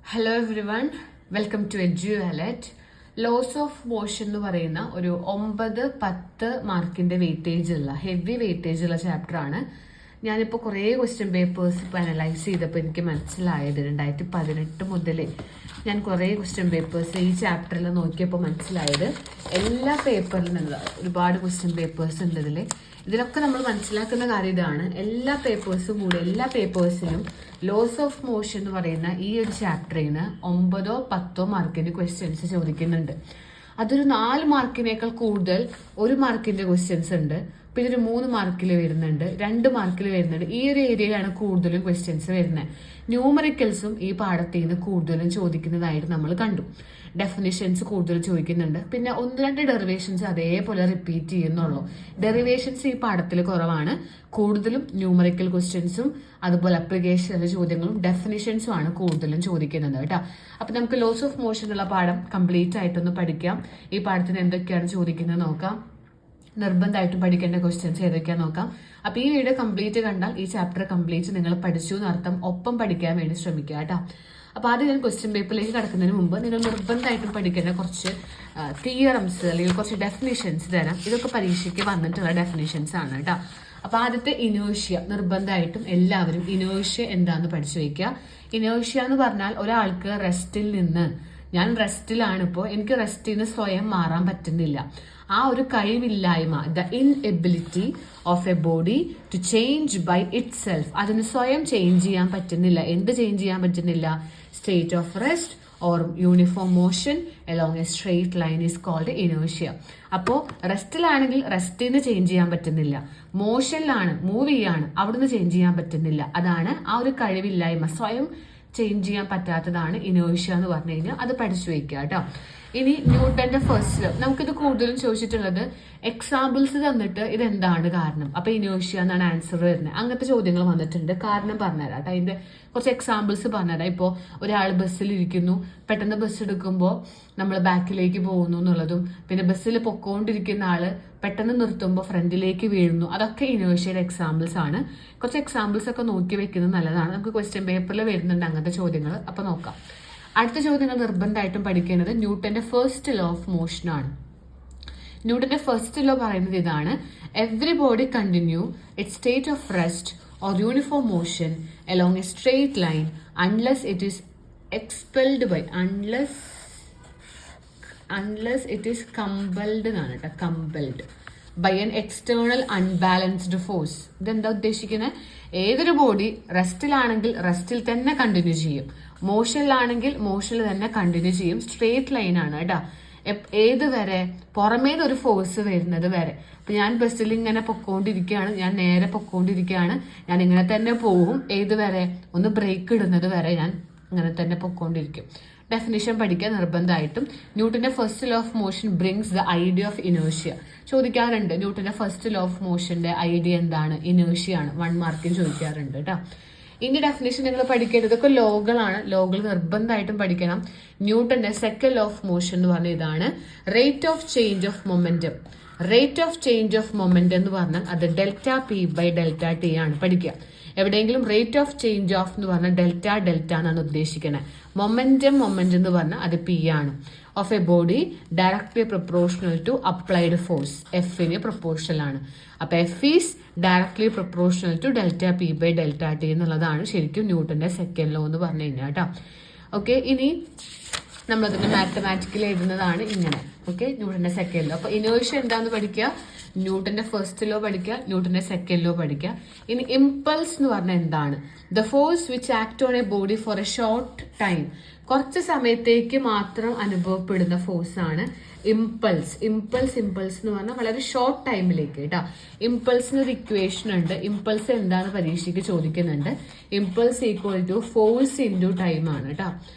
Hello everyone, welcome to Edu Wallet. Laws of motion എന്ന് പറയുന്ന ഒരു 9-10 മാർക്കിന്റെ വെയിറ്റേജ് ഉള്ള ഹെവി വെയിറ്റേജ് ഉള്ള ചാപ്റ്റർ ആണ്. ഞാനിപ്പോൾ കുറേ ക്വസ്റ്റ്യൻ പേപ്പേഴ്സ് ഇപ്പോൾ അനലൈസ് ചെയ്തപ്പോൾ എനിക്ക് മനസ്സിലായത് 2018 മുതൽ ഞാൻ കുറേ ക്വസ്റ്റ്യൻ പേപ്പേഴ്സ് ഈ ചാപ്റ്ററിൽ നോക്കിയപ്പോൾ മനസ്സിലായത് എല്ലാ പേപ്പറിലും ഒരുപാട് ക്വസ്റ്റ്യൻ പേപ്പേഴ്സ് ഉണ്ട് ഇതിലൊക്കെ നമ്മൾ മനസ്സിലാക്കുന്ന കാര്യം ഇതാണ്. എല്ലാ പേപ്പേഴ്സിലും ലോസ് ഓഫ് മോഷൻ എന്ന് പറയുന്ന ഈ ഒരു ചാപ്റ്ററിൽ നിന്ന് 9-10 മാർക്കിന്റെ ക്വസ്റ്റ്യൻസ് ചോദിക്കുന്നുണ്ട്. അതൊരു 4 മാർക്കിനേക്കാൾ കൂടുതൽ 1 മാർക്കിന്റെ ക്വസ്റ്റ്യൻസ് ഉണ്ട്. പിന്നെ ഒരു 3 മാർക്കിൽ വരുന്നുണ്ട്, 2 മാർക്കിൽ വരുന്നുണ്ട്. ഈ ഒരു ഏരിയയിലാണ് കൂടുതലും ക്വസ്റ്റ്യൻസ് വരുന്നത്. ന്യൂമറിക്കൽസും ഈ പാഠത്തിൽ നിന്ന് കൂടുതലും ചോദിക്കുന്നതായിട്ട് നമ്മൾ കണ്ടു. ഡെഫിനിഷൻസ് കൂടുതൽ ചോദിക്കുന്നുണ്ട്. പിന്നെ 1-2 ഡെറിവേഷൻസ് അതേപോലെ റിപ്പീറ്റ് ചെയ്യുന്നുള്ളൂ. ഡെറിവേഷൻസ് ഈ പാഠത്തിൽ കുറവാണ്. കൂടുതലും ന്യൂമറിക്കൽ ക്വസ്റ്റ്യൻസും അതുപോലെ അപ്ലിക്കേഷൻ ചോദ്യങ്ങളും ഡെഫിനിഷൻസും ആണ് കൂടുതലും ചോദിക്കുന്നത് കേട്ടോ. അപ്പൊ നമുക്ക് ലോസ് ഓഫ് മോഷൻ ഉള്ള പാഠം കംപ്ലീറ്റ് ആയിട്ടൊന്ന് പഠിക്കാം. ഈ പാഠത്തിന് എന്തൊക്കെയാണ് ചോദിക്കുന്നത് നോക്കാം. നിർബന്ധമായിട്ടും പഠിക്കേണ്ട ക്വസ്റ്റ്യൻസ് ഏതൊക്കെയാ നോക്കാം. അപ്പൊ ഈ വീഡിയോ കംപ്ലീറ്റ് കണ്ടാൽ ഈ ചാപ്റ്റർ കംപ്ലീറ്റ് നിങ്ങൾ പഠിച്ചു എന്നർത്ഥം. ഒപ്പം പഠിക്കാൻ വേണ്ടി ശ്രമിക്കുക കേട്ടോ. അപ്പൊ ആദ്യം ഞാൻ ക്വസ്റ്റ്യൻ പേപ്പറിലേക്ക് കടക്കുന്നതിന് മുമ്പ് നിങ്ങൾ നിർബന്ധമായിട്ടും പഠിക്കേണ്ട കുറച്ച് തിയറംസ് അല്ലെങ്കിൽ കുറച്ച് ഡെഫിനിഷൻസ് തരാം. ഇതൊക്കെ പരീക്ഷയ്ക്ക് വന്നിട്ടുള്ള ഡെഫിനിഷൻസ് ആണ് കേട്ടോ. അപ്പൊ ആദ്യത്തെ ഇനേർഷ്യ, നിർബന്ധമായിട്ടും എല്ലാവരും ഇനേർഷ്യ എന്താന്ന് പഠിച്ചു വെക്കുക. ഇനേർഷ്യ എന്ന് പറഞ്ഞാൽ ഒരാൾക്ക് റെസ്റ്റിൽ നിന്ന്, ഞാൻ റെസ്റ്റിലാണ് ഇപ്പോൾ, എനിക്ക് റെസ്റ്റിൽ നിന്ന് സ്വയം മാറാൻ പറ്റുന്നില്ല, ആ ഒരു കഴിവില്ലായ്മ, the inability of a body to change by itself, അതിന് സ്വയം ചേഞ്ച് ചെയ്യാൻ പറ്റുന്നില്ല. എന്ത് ചേഞ്ച് ചെയ്യാൻ പറ്റുന്നില്ല? State of rest or uniform motion along a straight line is called inertia. അപ്പോൾ റെസ്റ്റിലാണെങ്കിൽ റെസ്റ്റിന് ചേഞ്ച് ചെയ്യാൻ പറ്റുന്നില്ല, മോഷനിലാണ്, മൂവ് ചെയ്യാണ്, അവിടുന്ന് ചേഞ്ച് ചെയ്യാൻ പറ്റുന്നില്ല. അതാണ് ആ ഒരു കഴിവില്ലായ്മ, സ്വയം ചേഞ്ച് ചെയ്യാൻ പറ്റാത്തതാണ് ഇനേർഷ്യ എന്ന് പറഞ്ഞു കഴിഞ്ഞാൽ അത് പഠിച്ചു വെക്കുക കേട്ടോ. ഇനി ന്യൂട്ടന്റെ ഫസ്റ്റ് ലോ, നമുക്കിത് കൂടുതലും ചോദിച്ചിട്ടുള്ളത് എക്സാമ്പിൾസ് തന്നിട്ട് ഇതെന്താണ് കാരണം, അപ്പൊ ഇനേർഷ്യ എന്നാണ് ആൻസർ വരുന്നത്. അങ്ങനത്തെ ചോദ്യങ്ങൾ വന്നിട്ടുണ്ട്. കാരണം പറഞ്ഞുതരാം കേട്ടോ. അതിന്റെ കുറച്ച് എക്സാമ്പിൾസ് പറഞ്ഞുതരാം. ഇപ്പോൾ ഒരാൾ ബസ്സിൽ ഇരിക്കുന്നു, പെട്ടെന്ന് ബസ് എടുക്കുമ്പോൾ നമ്മൾ ബാക്കിലേക്ക് പോകുന്നു എന്നുള്ളതും, പിന്നെ ബസ്സിൽ പൊക്കോണ്ടിരിക്കുന്ന ആള് പെട്ടെന്ന് നിർത്തുമ്പോൾ ഫ്രണ്ടിലേക്ക് വീഴുന്നു, അതൊക്കെ ഇനേർഷ്യയുടെ എക്സാമ്പിൾസ് ആണ്. കുറച്ച് എക്സാമ്പിൾസ് ഒക്കെ നോക്കി വെക്കുന്നത് നല്ലതാണ്. നമുക്ക് ക്വസ്റ്റ്യൻ പേപ്പറിൽ വരുന്നുണ്ട് അങ്ങനത്തെ ചോദ്യങ്ങൾ. അപ്പൊ നോക്കാം. അടുത്ത ചോദ്യങ്ങൾ നിർബന്ധമായിട്ടും പഠിക്കേണ്ടത് ന്യൂട്ടന്റെ ഫസ്റ്റ് ലോ ഓഫ് മോഷൻ ആണ്. ന്യൂട്ടന്റെ ഫസ്റ്റ് ലോ പറയുന്നത് ഇതാണ്: every body continue its state of rest or uniform motion along a straight line unless it is expelled by unless it is compelled എന്നാണ് കേട്ടോ. Compelled by an external unbalanced force. ഇതെന്താ ഉദ്ദേശിക്കുന്നത്? ഏതൊരു body റെസ്റ്റിലാണെങ്കിൽ റെസ്റ്റിൽ തന്നെ continue ചെയ്യും, മോഷനിലാണെങ്കിൽ മോഷനിൽ തന്നെ continue ചെയ്യും. Straight line ആണ് കേട്ടോ. ഏത് വരെ? പുറമേന്ന് ഒരു ഫോഴ്സ് വരുന്നത് വരെ. ഇപ്പൊ ഞാൻ ബസ്സിൽ ഇങ്ങനെ പൊക്കോണ്ടിരിക്കുകയാണ്, ഞാൻ നേരെ പൊക്കോണ്ടിരിക്കുകയാണ്, ഞാൻ ഇങ്ങനെ തന്നെ പോകും. ഏത് വരെ? ഒന്ന് ബ്രേക്ക് ഇടുന്നത് വരെ ഞാൻ ഇങ്ങനെ തന്നെ പൊക്കോണ്ടിരിക്കും. ഡെഫിനിഷൻ പഠിക്കാൻ നിർബന്ധമായിട്ടും. ന്യൂട്ടന്റെ first law of motion brings the idea of inertia. ചോദിക്കാറുണ്ട് ന്യൂട്ടന്റെ ഫസ്റ്റ് ലോ ഓഫ് മോഷന്റെ ഐഡിയ എന്താണ്? ഇനേർഷ്യ ആണ്. 1 മാർക്കിന് ചോദിക്കാറുണ്ട് കേട്ടോ. ഇനി ഡെഫിനേഷൻ നിങ്ങൾ പഠിക്കേണ്ടത് ഇതൊക്കെ ലോകളാണ്. ലോകൾ നിർബന്ധമായിട്ടും പഠിക്കണം. ന്യൂട്ടന്റെ സെക്കൻഡ് ലോ ഓഫ് മോഷൻ എന്ന് പറഞ്ഞ ഇതാണ്: rate of change of momentum. Rate of change of momentum എന്ന് പറഞ്ഞാൽ അത് delta P by delta T ആണ്. പഠിക്കുക. എവിടെയെങ്കിലും റേറ്റ് ഓഫ് ചേഞ്ച് ഓഫ് എന്ന് പറഞ്ഞാൽ ഡെൽറ്റ എന്നാണ് ഉദ്ദേശിക്കുന്നത്. മൊമെന്റം എന്ന് പറഞ്ഞാൽ അത് പി ആണ്. Of a body directly proportional to applied force. എഫിന് പ്രൊപ്പോർഷണൽ ആണ്. അപ്പൊ F is directly proportional to delta P by delta T എന്നുള്ളതാണ് ശരിക്കും ന്യൂട്ടന്റെ സെക്കൻഡ് ലോ എന്ന് പറഞ്ഞു കഴിഞ്ഞാൽ കേട്ടോ. ഓക്കെ, ഇനി നമ്മളതിന്റെ മാത്തമാറ്റിക്കലി എഴുതുന്നതാണ് ഇങ്ങനെ. ഓക്കെ, ന്യൂട്ടന്റെ സെക്കൻഡ് ലോ. അപ്പൊ ഇനേർഷ്യ എന്താന്ന് പഠിക്കുക, ന്യൂട്ടന്റെ ഫസ്റ്റ് ലോ പഠിക്കുക, ന്യൂട്ടന്റെ സെക്കൻഡ് ലോ പഠിക്കുക. ഇനി ഇമ്പൾസ് എന്ന് പറഞ്ഞാൽ എന്താണ്? The force which act on a body for a short time. കുറച്ച് സമയത്തേക്ക് മാത്രം അനുഭവപ്പെടുന്ന ഫോഴ്സ് ആണ് ഇമ്പൾസ്. ഇമ്പൾസ് എന്ന് പറഞ്ഞാൽ വളരെ ഷോർട്ട് ടൈമിലേക്ക് കേട്ടോ. ഇമ്പൾസിന് ഒരു ഇക്വേഷൻ ഉണ്ട്. ഇമ്പൾസ് എന്താന്ന് പരീക്ഷയ്ക്ക് ചോദിക്കുന്നുണ്ട്. Impulse equal to force into time ആണ് കേട്ടോ.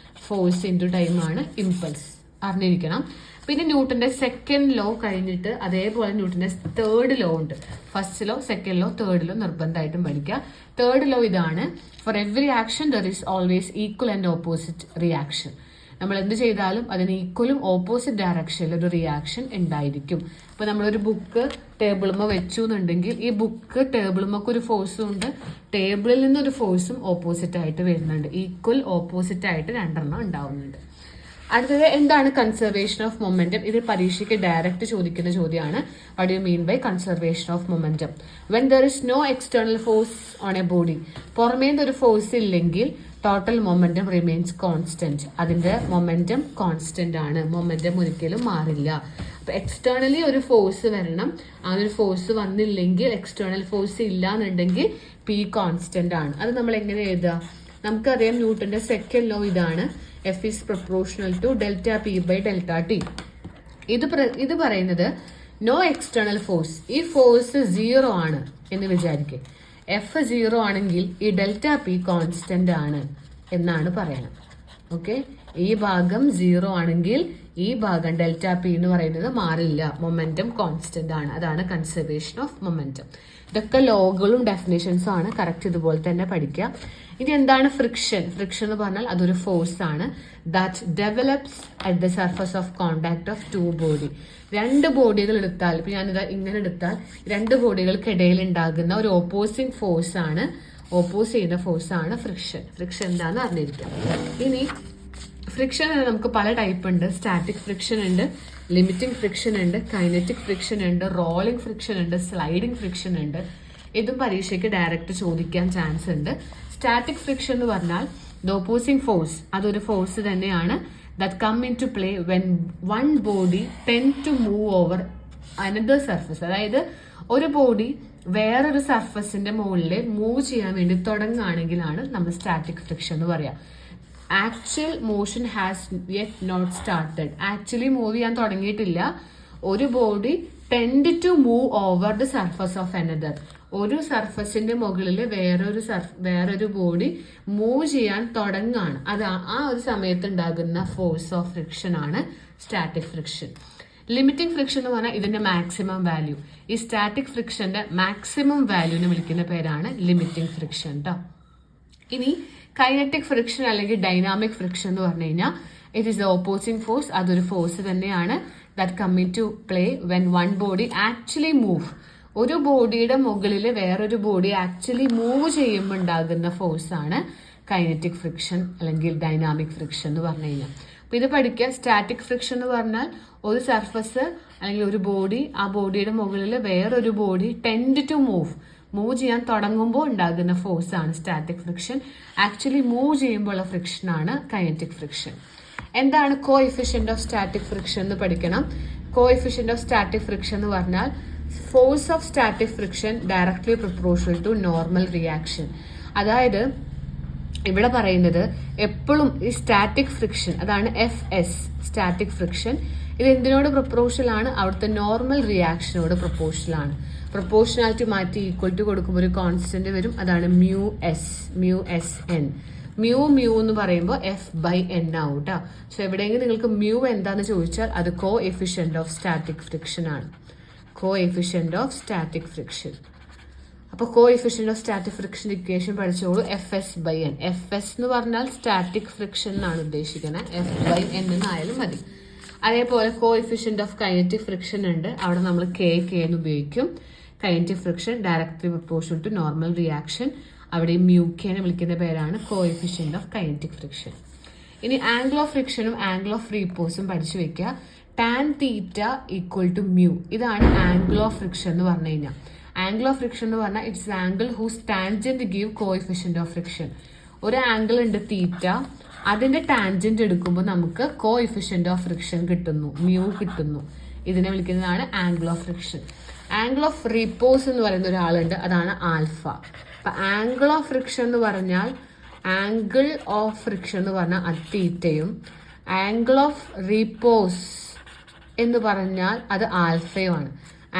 ഫോഴ്സ് ഇൻറ്റു ടൈം ആണ് ഇമ്പൾസ്, അറിഞ്ഞിരിക്കണം. പിന്നെ ന്യൂട്ടന്റെ സെക്കൻഡ് ലോ കഴിഞ്ഞിട്ട് അതേപോലെ ന്യൂട്ടന്റെ തേർഡ് ലോ ഉണ്ട്. First law, second law, third law നിർബന്ധമായിട്ടും പഠിക്കുക. തേർഡ് ലോ ഇതാണ്: for every action there is always equal and opposite reaction. നമ്മൾ എന്ത് ചെയ്താലും അതിന് ഈക്വലും ഓപ്പോസിറ്റ് ഡയറക്ഷനിൽ ഒരു റിയാക്ഷൻ ഉണ്ടായിരിക്കും. ഇപ്പൊ നമ്മളൊരു ബുക്ക് ടേബിളുമ്മ വെച്ചു എന്നുണ്ടെങ്കിൽ ഈ ബുക്ക് ടേബിളുമ്മക്ക് ഒരു ഫോഴ്സും ഉണ്ട്, ടേബിളിൽ നിന്നൊരു ഫോഴ്സും ഓപ്പോസിറ്റ് ആയിട്ട് വരുന്നുണ്ട്. ഈക്വൽ ഓപ്പോസിറ്റ് ആയിട്ട് രണ്ടെണ്ണം ഉണ്ടാവുന്നുണ്ട്. അടുത്തത് എന്താണ് കൺസർവേഷൻ ഓഫ് മൊമെന്റം? ഇത് പരീക്ഷയ്ക്ക് ഡയറക്റ്റ് ചോദിക്കുന്ന ചോദ്യമാണ്. What you mean by conservation of momentum? When there is no external force on a body, പുറമേന്ന് ഒരു ഫോഴ്സ് ഇല്ലെങ്കിൽ ടോട്ടൽ മൊമെന്റം റിമെയിൻസ് കോൺസ്റ്റന്റ്. അതിന്റെ മൊമെന്റം കോൺസ്റ്റന്റ് ആണ്, മൊമെന്റം ഒരിക്കലും മാറില്ല. അപ്പൊ എക്സ്റ്റേണലി ഒരു ഫോഴ്സ് വരണം, ആ ഒരു ഫോഴ്സ് വന്നില്ലെങ്കിൽ, എക്സ്റ്റേണൽ ഫോഴ്സ് ഇല്ല എന്നുണ്ടെങ്കിൽ പി കോൺസ്റ്റന്റ് ആണ്. അത് നമ്മൾ എങ്ങനെ എഴുതുക? നമുക്കറിയാം ന്യൂട്ടന്റെ സെക്കൻഡ് ലോ ഇതാണ്, F is proportional to delta P by delta T. ഇത് പറയുന്നത് നോ എക്സ്റ്റേണൽ ഫോഴ്സ്, ഈ ഫോഴ്സ് 0 ആണ് എന്ന് വിചാരിക്കുക. F 0 ആണെങ്കിൽ ഈ ഡെൽറ്റ പി കോൺസ്റ്റന്റ് ആണ് എന്നാണ് പറയണം. ഓക്കെ, ഈ ഭാഗം 0 ആണെങ്കിൽ ഈ ഭാഗം ഡെൽറ്റ പി എന്ന് പറയുന്നത് മാറില്ല, മൊമെന്റം കോൺസ്റ്റന്റ് ആണ്. അതാണ് കൺസർവേഷൻ ഓഫ് മൊമെന്റം. ഇതൊക്കെ ലോകളും ഡെഫിനേഷൻസും ആണ്, കറക്റ്റ് ഇതുപോലെ തന്നെ പഠിക്കുക. ഇനി എന്താണ് ഫ്രിക്ഷൻ? ഫ്രിക്ഷൻ എന്ന് പറഞ്ഞാൽ അതൊരു ഫോഴ്സ് ആണ് that develops at the surface of contact of two body. രണ്ട് ബോഡികൾ എടുത്താൽ, ഇപ്പൊ ഞാനിത് ഇങ്ങനെ എടുത്താൽ രണ്ട് ബോഡികൾക്കിടയിൽ ഉണ്ടാകുന്ന ഒരു ഓപ്പോസിങ് ഫോഴ്സ് ആണ്, ഓപ്പോസ് ചെയ്യുന്ന ഫോഴ്സ് ആണ് ഫ്രിക്ഷൻ. ഫ്രിക്ഷൻ എന്താണെന്ന് അറിഞ്ഞിരിക്കാം. ഇനി ഫ്രിക്ഷൻ നമുക്ക് പല ടൈപ്പ് ഉണ്ട്. സ്റ്റാറ്റിക് ഫ്രിക്ഷൻ ഉണ്ട്, ലിമിറ്റിംഗ് ഫ്രിക്ഷൻ ഉണ്ട്, കൈനറ്റിക് ഫ്രിക്ഷൻ ഉണ്ട്, റോളിംഗ് ഫ്രിക്ഷൻ ഉണ്ട്, സ്ലൈഡിംഗ് ഫ്രിക്ഷൻ ഉണ്ട്. ഇതും പരീക്ഷയ്ക്ക് ഡയറക്റ്റ് ചോദിക്കാൻ ചാൻസ് ഉണ്ട്. സ്റ്റാറ്റിക് ഫ്രിക്ഷൻ എന്ന് പറഞ്ഞാൽ ദ ഓപ്പോസിംഗ് ഫോഴ്സ്, അതൊരു ഫോഴ്സ് തന്നെയാണ് that come in to play when one body tend to move over another surface. അതായത് ഒരു ബോഡി വേറൊരു സർഫസിന്റെ മുകളിൽ മൂവ് ചെയ്യാൻ വേണ്ടി തുടങ്ങുകയാണെങ്കിലാണ് നമ്മൾ സ്റ്റാറ്റിക് ഫ്രിക്ഷൻ എന്ന് പറയാം. Actual motion has yet not started, actually move ചെയ്യാൻ തുടങ്ങിയിട്ടില്ല. ഒരു body tend to move over the surface of another, ഒരു സർഫസിന്റെ മുകളിൽ വേറൊരു ബോഡി മൂവ് ചെയ്യാൻ തുടങ്ങാണ്. അത് ആ ഒരു സമയത്ത് ഉണ്ടാകുന്ന ഫോഴ്സ് ഓഫ് ഫ്രിക്ഷൻ ആണ് സ്റ്റാറ്റിക് ഫ്രിക്ഷൻ. ലിമിറ്റിംഗ് ഫ്രിക്ഷൻ എന്ന് പറഞ്ഞാൽ ഇതിന്റെ മാക്സിമം വാല്യൂ. ഈ സ്റ്റാറ്റിക് ഫ്രിക്ഷന്റെ മാക്സിമം വാല്യൂനെ വിളിക്കുന്ന പേരാണ് ലിമിറ്റിംഗ് ഫ്രിക്ഷൻ ട്ടോ. ഇനി കൈനറ്റിക് ഫ്രിക്ഷൻ അല്ലെങ്കിൽ ഡൈനാമിക് ഫ്രിക്ഷൻ എന്ന് പറഞ്ഞു കഴിഞ്ഞാൽ it is the opposing force, അതൊരു ഫോഴ്സ് തന്നെയാണ് that come in to play when one body actually move. ഒരു ബോഡിയുടെ മുകളിൽ വേറൊരു ബോഡി ആക്ച്വലി മൂവ് ചെയ്യുമ്പോൾ ഉണ്ടാകുന്ന ഫോഴ്സ് ആണ് കൈനറ്റിക് ഫ്രിക്ഷൻ അല്ലെങ്കിൽ ഡൈനാമിക് ഫ്രിക്ഷൻ എന്ന് പറഞ്ഞു കഴിഞ്ഞാൽ. അപ്പൊ ഇത് പഠിക്കുക. സ്റ്റാറ്റിക് ഫ്രിക്ഷൻ എന്ന് പറഞ്ഞാൽ ഒരു സർഫസ് അല്ലെങ്കിൽ ഒരു ബോഡി, ആ ബോഡിയുടെ മുകളിൽ വേറൊരു ബോഡി ടെൻഡ് ടു മൂവ് ചെയ്യാൻ തുടങ്ങുമ്പോൾ ഉണ്ടാകുന്ന ഫോഴ്സ് ആണ് സ്റ്റാറ്റിക് ഫ്രിക്ഷൻ. ആക്ച്വലി മൂവ് ചെയ്യുമ്പോൾ ഉള്ള ഫ്രിക്ഷൻ ആണ് കൈനറ്റിക് ഫ്രിക്ഷൻ. എന്താണ് കോഎഫിഷ്യന്റ് ഓഫ് സ്റ്റാറ്റിക് ഫ്രിക്ഷൻ എന്ന് പഠിക്കണം. കോഎഫിഷ്യന്റ് ഓഫ് സ്റ്റാറ്റിക് ഫ്രിക്ഷൻ എന്ന് പറഞ്ഞാൽ force of static friction directly proportional to normal reaction. അതായത് ഇവിടെ പറയുന്നത് എപ്പോഴും ഈ സ്റ്റാറ്റിക് ഫ്രിക്ഷൻ, അതാണ് FS സ്റ്റാറ്റിക് ഫ്രിക്ഷൻ, ഇത് എന്തിനോട് പ്രൊപ്പോർഷണൽ ആണ്? അവിടുത്തെ നോർമൽ റിയാക്ഷനോട് പ്രൊപ്പോർഷണൽ ആണ്. പ്രൊപ്പോർഷണാലിറ്റി മാറ്റി ഈക്വൽ ടു കൊടുക്കുമ്പോൾ ഒരു കോൺസ്റ്റന്റ് വരും, അതാണ് μSn. മ്യൂ എന്ന് പറയുമ്പോൾ F/n ആവും കേട്ടോ. സോ എവിടെയെങ്കിലും നിങ്ങൾക്ക് മ്യൂ എന്താന്ന് ചോദിച്ചാൽ അത് കോഎഫിഷ്യന്റ് ഓഫ് സ്റ്റാറ്റിക് ഫ്രിക്ഷൻ ആണ്. Coefficient of static friction. അപ്പൊ coefficient of static friction equation പഠിച്ചോളൂ. FS/n. FS എന്ന് പറഞ്ഞാൽ സ്റ്റാറ്റിക് ഫ്രിക്ഷൻ എന്നാണ് ഉദ്ദേശിക്കുന്നത്, F/n എന്നായാലും മതി. അതേപോലെ കോഎഫിഷ്യന്റ് ഓഫ് കൈനറ്റിക് ഫ്രിക്ഷൻ ഉണ്ട്, അവിടെ നമ്മൾ K എന്ന് ഉപയോഗിക്കും. Kinetic friction directly proportional to normal reaction, അവിടെ മ്യൂക്കേനെ വിളിക്കുന്ന പേരാണ് കോഎഫിഷ്യന്റ് ഓഫ് കൈനറ്റിക് ഫ്രിക്ഷൻ. ഇനി ആംഗിൾ ഓഫ് ഫ്രിക്ഷനും ആംഗിൾ ഓഫ് റീപോസും പഠിച്ചു വെക്കുക. Tan theta equal to mu, ഇതാണ് ആംഗിൾ ഓഫ് ഫ്രിക്ഷൻ എന്ന് പറഞ്ഞു കഴിഞ്ഞാൽ. ആംഗിൾ ഓഫ് ഫ്രിക്ഷൻ എന്ന് പറഞ്ഞാൽ it's angle whose tangent give coefficient of friction. ഒരു ആംഗിൾ ഉണ്ട് തീറ്റ, അതിന്റെ ടാൻജന്റ് എടുക്കുമ്പോൾ നമുക്ക് കോഎഫിഷ്യന്റ് ഓഫ് ഫ്രിക്ഷൻ കിട്ടുന്നു, മ്യൂ കിട്ടുന്നു. ഇതിനെ വിളിക്കുന്നതാണ് angle of friction. Angle of repose എന്ന് പറയുന്ന ഒരാളുണ്ട്, അതാണ് ആൽഫ. അപ്പൊ ആംഗിൾ ഓഫ് ഫ്രിക്ഷൻ എന്ന് പറഞ്ഞാൽ അത് തീറ്റയും, ആംഗിൾ ഓഫ് റീപോസ് എന്ന് പറഞ്ഞാൽ അത് ആൽഫയുമാണ്.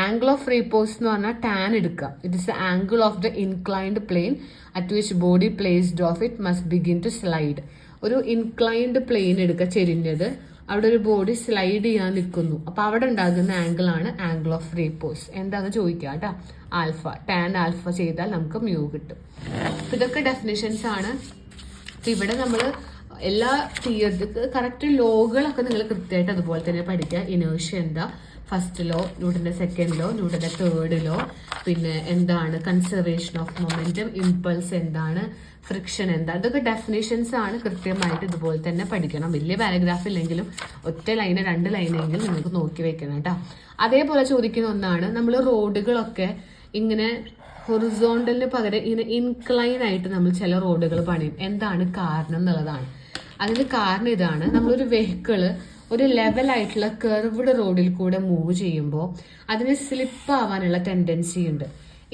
ആംഗിൾ ഓഫ് റീപോസ് എന്ന് പറഞ്ഞാൽ ടാൻ എടുക്കുക. It is the angle of the inclined plane at which body placed of it must begin to slide. ഒരു ഇൻക്ലൈൻഡ് പ്ലെയിൻ എടുക്കുക, ചെരിഞ്ഞത്, അവിടെ ഒരു ബോഡി സ്ലൈഡ് ചെയ്യാൻ നിൽക്കുന്നു, അപ്പൊ അവിടെ ഉണ്ടാകുന്ന ആംഗിൾ ആണ് ആംഗിൾ ഓഫ് റീപോസ്. എന്താന്ന് ചോദിക്കുക കേട്ടോ. ആൽഫ, ടാൻ ആൽഫ ചെയ്താൽ നമുക്ക് മ്യൂ കിട്ടും. ഇതൊക്കെ ഡെഫിനിഷൻസ് ആണ്. ഇവിടെ നമ്മൾ എല്ലാ തിയറി കറക്റ്റ് ലോകളൊക്കെ നിങ്ങൾ കൃത്യമായിട്ട് അതുപോലെ തന്നെ പഠിക്കുക. ഇനേർഷ്യ എന്താ, ഫസ്റ്റ് ലോ, ന്യൂട്ടന്റെ സെക്കൻഡ് ലോ, ന്യൂട്ടന്റെ തേർഡ് ലോ, പിന്നെ എന്താണ് കൺസർവേഷൻ ഓഫ് മൊമെന്റം, ഇമ്പൾസ് എന്താണ്, ഫ്രിക്ഷൻ എന്താ, ഇതൊക്കെ ഡെഫിനേഷൻസ് ആണ്. കൃത്യമായിട്ട് ഇതുപോലെ തന്നെ പഠിക്കണം. വലിയ പാരഗ്രാഫ് ഇല്ലെങ്കിലും ഒറ്റ ലൈന് 2 ലൈനെങ്കിലും നിങ്ങൾക്ക് നോക്കി വെക്കണം കേട്ടോ. അതേപോലെ ചോദിക്കുന്ന ഒന്നാണ്, നമ്മൾ റോഡുകളൊക്കെ ഇങ്ങനെ ഹൊറിസോണ്ടലിന് പകരം ഇങ്ങനെ ഇൻക്ലൈൻ ആയിട്ട് നമ്മൾ ചില റോഡുകൾ പണിയും. എന്താണ് കാരണം എന്നുള്ളതാണ്. അതിന് കാരണം ഇതാണ്, നമ്മളൊരു വെഹിക്കിള് ഒരു ലെവലായിട്ടുള്ള കർവ്ഡ് റോഡിൽ കൂടെ മൂവ് ചെയ്യുമ്പോൾ അതിന് സ്ലിപ്പ് ആവാനുള്ള ടെൻഡൻസി ഉണ്ട്.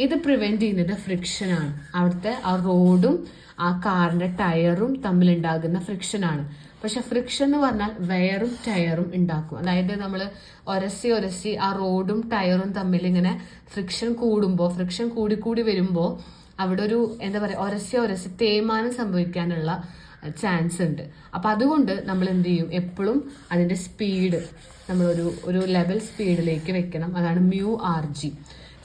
ഇത് പ്രിവെന്റ് ചെയ്യുന്നത് ഫ്രിക്ഷൻ ആണ്. അവിടുത്തെ ആ റോഡും ആ കാറിന്റെ ടയറും തമ്മിലുണ്ടാകുന്ന ഫ്രിക്ഷൻ ആണ്. പക്ഷെ ഫ്രിക്ഷൻ എന്ന് പറഞ്ഞാൽ വെയറും ടയറും ഉണ്ടാക്കും. അതായത് നമ്മൾ ഒരസി ആ റോഡും ടയറും തമ്മിൽ ഇങ്ങനെ ഫ്രിക്ഷൻ കൂടുമ്പോൾ, ഫ്രിക്ഷൻ കൂടി വരുമ്പോൾ അവിടെ ഒരു എന്താ പറയുക, ഒരസി തേയ്മാനം സംഭവിക്കാനുള്ള ചാൻസ് ഉണ്ട്. അപ്പൊ അതുകൊണ്ട് നമ്മൾ എന്ത് ചെയ്യും, എപ്പോഴും അതിന്റെ സ്പീഡ് നമ്മൾ ഒരു ലെവൽ സ്പീഡിലേക്ക് വെക്കണം. അതാണ് μRg.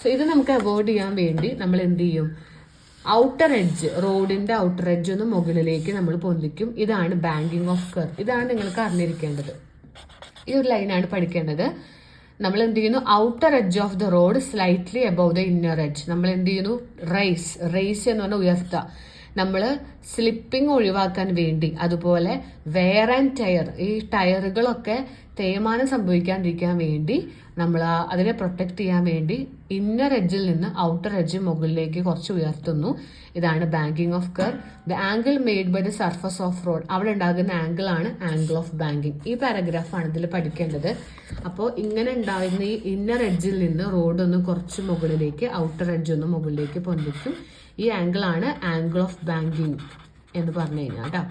സോ ഇത് നമുക്ക് അവോയ്ഡ് ചെയ്യാൻ വേണ്ടി നമ്മൾ എന്ത് ചെയ്യും, ഔട്ടർ എഡ്ജ്, റോഡിന്റെ ഔട്ടർ എഡ്ജ് ഒന്ന് മുകളിലേക്ക് നമ്മൾ പൊന്തിക്കും. ഇതാണ് ബാങ്കിങ് ഓഫ് കർവ്. ഇതാണ് നിങ്ങൾക്ക് അറിഞ്ഞിരിക്കേണ്ടത്. ഈ ഒരു ലൈനാണ് പഠിക്കേണ്ടത്. നമ്മൾ എന്ത് ചെയ്യുന്നു, outer edge of the road slightly above the inner edge. നമ്മൾ എന്ത് ചെയ്യുന്നു, റേസ് എന്ന് പറഞ്ഞാൽ ഉയർത്തുക. നമ്മൾ സ്ലിപ്പിംഗ് ഒഴിവാക്കാൻ വേണ്ടി, അതുപോലെ വെയർ ആൻഡ് ടയർ, ഈ ടയറുകളൊക്കെ തേയ്മാനം സംഭവിക്കാണ്ടിരിക്കാൻ വേണ്ടി നമ്മൾ അതിനെ പ്രൊട്ടക്ട് ചെയ്യാൻ വേണ്ടി ഇന്നർ എഡ്ജിൽ നിന്ന് ഔട്ടർ എഡ്ജ് മുകളിലേക്ക് കുറച്ച് ഉയർത്തുന്നു. ഇതാണ് banking of curve. The angle made by the surface of road, അവിടെ ഉണ്ടാകുന്ന ആംഗിൾ ആണ് ആംഗിൾ ഓഫ് ബാങ്കിങ്. ഈ പാരഗ്രാഫാണ് ഇതിൽ പഠിക്കേണ്ടത്. അപ്പോൾ ഇങ്ങനെ ഉണ്ടാകുന്ന ഈ ഇന്നർ എഡ്ജിൽ നിന്ന് റോഡ് ഒന്ന് കുറച്ച് മുകളിലേക്ക്, ഔട്ടർ എഡ്ജ് ഒന്ന് മുകളിലേക്ക് പൊന്തിക്കും. ഈ ആംഗിൾ ആണ് ആംഗിൾ ഓഫ് ബാങ്കിങ് എന്ന് പറഞ്ഞു കഴിഞ്ഞാൽ കേട്ടോ.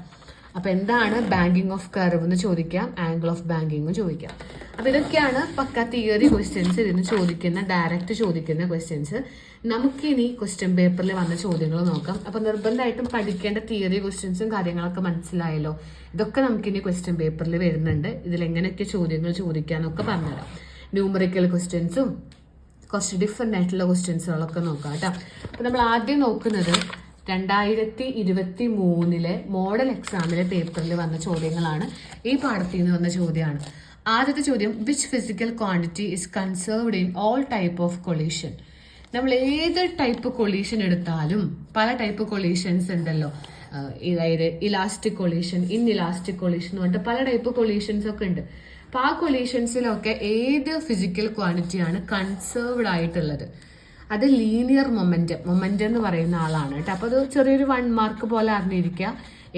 അപ്പൊ എന്താണ് ബാങ്കിങ് ഓഫ് കർവ് എന്ന് ചോദിക്കാം, ആംഗിൾ ഓഫ് ബാങ്കിങ് ചോദിക്കാം. അപ്പൊ ഇതൊക്കെയാണ് പക്ക തിയറി ക്വസ്റ്റ്യൻസ് ഇതിന് ചോദിക്കുന്ന, ഡയറക്റ്റ് ചോദിക്കുന്ന ക്വസ്റ്റ്യൻസ്. നമുക്കിനി ക്വസ്റ്റ്യൻ പേപ്പറിൽ വന്ന ചോദ്യങ്ങൾ നോക്കാം. അപ്പൊ നിർബന്ധമായിട്ടും പഠിക്കേണ്ട തിയറി ക്വസ്റ്റ്യൻസും കാര്യങ്ങളൊക്കെ മനസ്സിലായല്ലോ. ഇതൊക്കെ നമുക്കിനി ക്വസ്റ്റ്യൻ പേപ്പറിൽ വരുന്നുണ്ട്. ഇതിൽ എങ്ങനെയൊക്കെ ചോദ്യങ്ങൾ ചോദിക്കാന്നൊക്കെ പറഞ്ഞുതരാം. ന്യൂമറിക്കൽ ക്വസ്റ്റ്യൻസും കുറച്ച് ഡിഫറെന്റ് ആയിട്ടുള്ള ക്വസ്റ്റ്യൻസുകളൊക്കെ നോക്കാം കേട്ടോ. അപ്പൊ നമ്മൾ ആദ്യം നോക്കുന്നത് 2023 മോഡൽ എക്സാമിലെ പേപ്പറിൽ വന്ന ചോദ്യങ്ങളാണ്. ഈ പാഠത്തിൽ നിന്ന് വന്ന ചോദ്യമാണ്. ആദ്യത്തെ ചോദ്യം, which physical quantity is conserved in all type of collision. നമ്മൾ ഏത് ടൈപ്പ് കൊളീഷൻ എടുത്താലും പല ടൈപ്പ് കൊളീഷൻസ് ഉണ്ടല്ലോ. അതായത് ഇലാസ്റ്റിക് കൊളീഷൻ, ഇൻഇലാസ്റ്റിക് കൊളീഷൻ എന്ന് പറഞ്ഞിട്ട് പല ടൈപ്പ് കൊളീഷൻസ് ഒക്കെ ഉണ്ട്. അപ്പൊ ആ കൊളീഷൻസിലൊക്കെ ഏത് ഫിസിക്കൽ ക്വാണ്ടിറ്റിയാണ് കൺസേർവ്ഡ് ആയിട്ടുള്ളത്? അത് ലീനിയർ മൊമെന്റം എന്ന് പറയുന്ന ആളാണ് കേട്ടോ. അപ്പൊ അത് ചെറിയൊരു 1 മാർക്ക് പോലെ അറിഞ്ഞിരിക്കുക.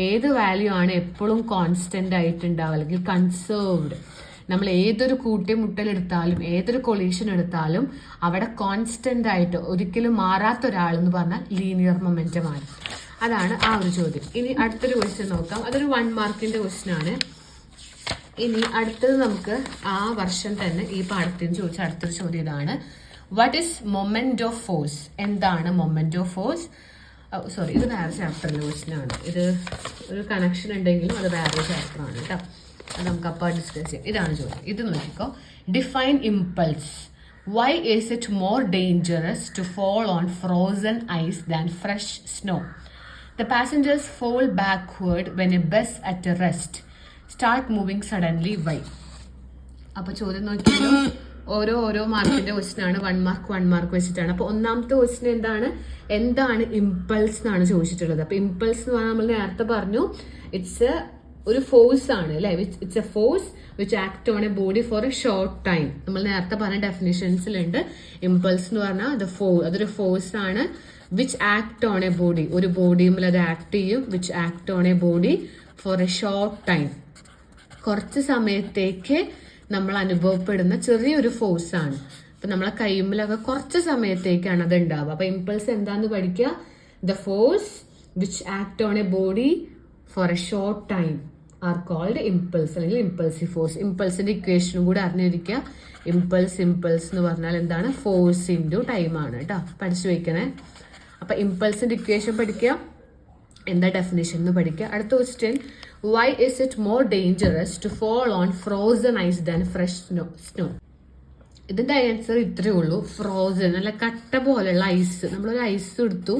ഏത് വാല്യൂ ആണ് എപ്പോഴും കോൺസ്റ്റന്റ് ആയിട്ടുണ്ടാവുക, അല്ലെങ്കിൽ കൺസേർവ്ഡ്. നമ്മൾ ഏതൊരു കൂട്ടിമുട്ടൽ എടുത്താലും ഏതൊരു കൊളീഷൻ എടുത്താലും അവിടെ കോൺസ്റ്റന്റ് ആയിട്ട് ഒരിക്കലും മാറാത്ത ഒരാൾ എന്ന് പറഞ്ഞാൽ ലീനിയർ മൊമെന്റം ആണ്. അതാണ് ആ ഒരു ചോദ്യം. ഇനി അടുത്തൊരു ക്വസ്റ്റ്യൻ നോക്കാം. അതൊരു 1 മാർക്കിന്റെ ക്വസ്റ്റ്യൻ ആണ്. ഇനി അടുത്തത് നമുക്ക് ആ വർഷം തന്നെ ഈ പാഠത്തിൽ ചോദിച്ച അടുത്തൊരു ചോദ്യം ഇതാണ്. What is moment of force? എന്താണ് മൊമെന്റ് ഓഫ് ഫോഴ്സ്? സോറി, ഇത് വേറെ ചാപ്റ്ററിലെ ക്വസ്റ്റ്യൻ ആണ്. ഇത് ഒരു കണക്ഷൻ ഉണ്ടെങ്കിലും അത് വേറെ ചാപ്റ്റർ ആണ് കേട്ടോ. അത് നമുക്ക് അപ്പോൾ ഡിസ്കസ് ചെയ്യാം. ഇതാണ് ചോദ്യം. ഇത് നോക്കിക്കോ. Define impulse. Why is it more dangerous to fall on frozen ice than fresh snow? The passengers fall backward when a bus at a rest start moving suddenly why? അപ്പൊ ചോദ്യം നോക്കിയാലോ, ഓരോ മാർക്കിന്റെ ക്വസ്റ്റ്യൻ ആണ്. 1 മാർക്ക് വെച്ചിട്ടാണ്. അപ്പൊ ഒന്നാമത്തെ question എന്താണ് ഇമ്പൾസ് എന്നാണ് ചോദിച്ചിട്ടുള്ളത്. അപ്പൊ ഇമ്പൾസ് എന്ന് പറഞ്ഞാൽ നമ്മൾ നേരത്തെ പറഞ്ഞു, ഇറ്റ്സ് ഒരു ഫോഴ്സ് ആണ് അല്ലെ. It's A force which act on a body for a short time. നമ്മൾ നേരത്തെ പറഞ്ഞ ഡെഫിനിഷൻസിലുണ്ട്. ഇമ്പൾസ് എന്ന് പറഞ്ഞാൽ അതൊരു ഫോഴ്സ് ആണ് which act on a body, ഒരു ബോഡിയുമിൽ അത് ആക്ട് ചെയ്യും. Which act on a body for a short time, കുറച്ച് സമയത്തേക്ക് നമ്മൾ അനുഭവപ്പെടുന്ന ചെറിയൊരു ഫോഴ്സ് ആണ്. അപ്പൊ നമ്മളെ കൈമ്മിലൊക്കെ കുറച്ച് സമയത്തേക്കാണ് അത് ഉണ്ടാവുക. അപ്പൊ ഇമ്പൾസ് എന്താന്ന് പഠിക്കുക. The force which act on a body for a short time are called impulse, അല്ലെങ്കിൽ ഇമ്പൾസീവ് ഫോഴ്സ്. ഇമ്പൾസിന്റെ ഇക്വേഷനും കൂടെ അറിഞ്ഞിരിക്കുക. ഇമ്പൾസ് എന്ന് പറഞ്ഞാൽ എന്താണ്? ഫോഴ്സ് ഇൻറ്റു ടൈം ആണ് കേട്ടോ. പഠിച്ചു വെക്കണേ. അപ്പൊ ഇമ്പൾസിന്റെ ഇക്വേഷൻ പഠിക്കുക, എന്താ ഡെഫിനേഷൻ എന്ന് പഠിക്കുക. അടുത്ത question, why is it more dangerous to fall on frozen ice than fresh snow? ഇതിന്റെ ആൻസർ ഇത്രയേ ഉള്ളൂ. ഫ്രോസൺ, അല്ല കട്ട പോലെയുള്ള ഐസ്. നമ്മളൊരു ഐസ് എടുത്തു,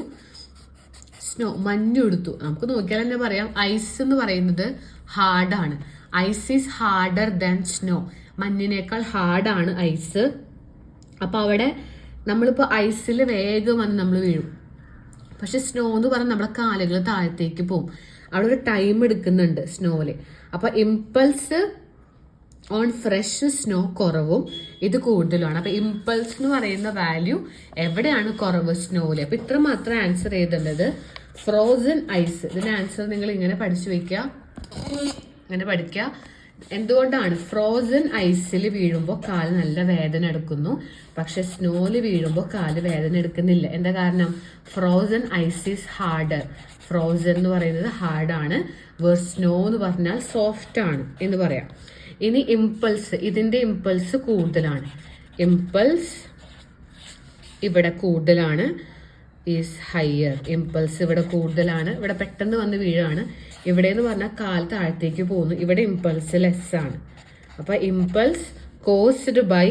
സ്നോ, മഞ്ഞെടുത്തു. നമുക്ക് നോക്കിയാൽ തന്നെ പറയാം ഐസ് എന്ന് പറയുന്നത് ഹാർഡാണ്. Ice is harder than snow. മഞ്ഞിനേക്കാൾ ഹാർഡാണ് ഐസ്. അപ്പൊ അവിടെ നമ്മളിപ്പോ ഐസിൽ വേഗം വന്ന് നമ്മൾ വീഴും. പക്ഷെ സ്നോ എന്ന് പറഞ്ഞാൽ നമ്മുടെ കാലുകൾ താഴത്തേക്ക് പോകും. അവിടെ ഒരു ടൈം എടുക്കുന്നുണ്ട് സ്നോയില്. അപ്പൊ ഇമ്പൾസ് ഓൺ ഫ്രഷ് സ്നോ കുറവും ഇത് കൂടുതലാണ്. അപ്പൊ ഇമ്പൾസ് എന്ന് പറയുന്ന വാല്യൂ എവിടെയാണ് കുറവ്? സ്നോയില്. അപ്പൊ ഇത്ര മാത്രം ആൻസർ ചെയ്തത്. ഫ്രോസൺ ഐസ്, ഇതിന്റെ ആൻസർ നിങ്ങൾ ഇങ്ങനെ പഠിച്ചു വെക്കുക, ഇങ്ങനെ പഠിക്കുക. എന്തുകൊണ്ടാണ്? ഫ്രോസൺ ഐസിൽ വീഴുമ്പോൾ കാല് നല്ല വേദന എടുക്കുന്നു, പക്ഷെ സ്നോയിൽ വീഴുമ്പോൾ കാല് വേദന എടുക്കുന്നില്ല. എന്താ കാരണം? Frozen ice is harder. Frozen എന്ന് പറയുന്നത് ഹാർഡാണ്, വേർ സ്നോ എന്ന് പറഞ്ഞാൽ സോഫ്റ്റ് ആണ് എന്ന് പറയാം. ഇനി ഇമ്പൾസ്, ഇതിന്റെ ഇമ്പൾസ് കൂടുതലാണ്. ഇമ്പൾസ് ഇവിടെ കൂടുതലാണ്, ഈസ് ഹയർ. ഇമ്പൾസ് ഇവിടെ കൂടുതലാണ്, ഇവിടെ പെട്ടെന്ന് വന്ന് വീഴാണ്. ഇവിടെ എന്ന് പറഞ്ഞാൽ കാൽ താഴത്തേക്ക് പോകുന്നു, ഇവിടെ ഇമ്പൾസ് ലെസ് ആണ്. അപ്പൊ impulse caused by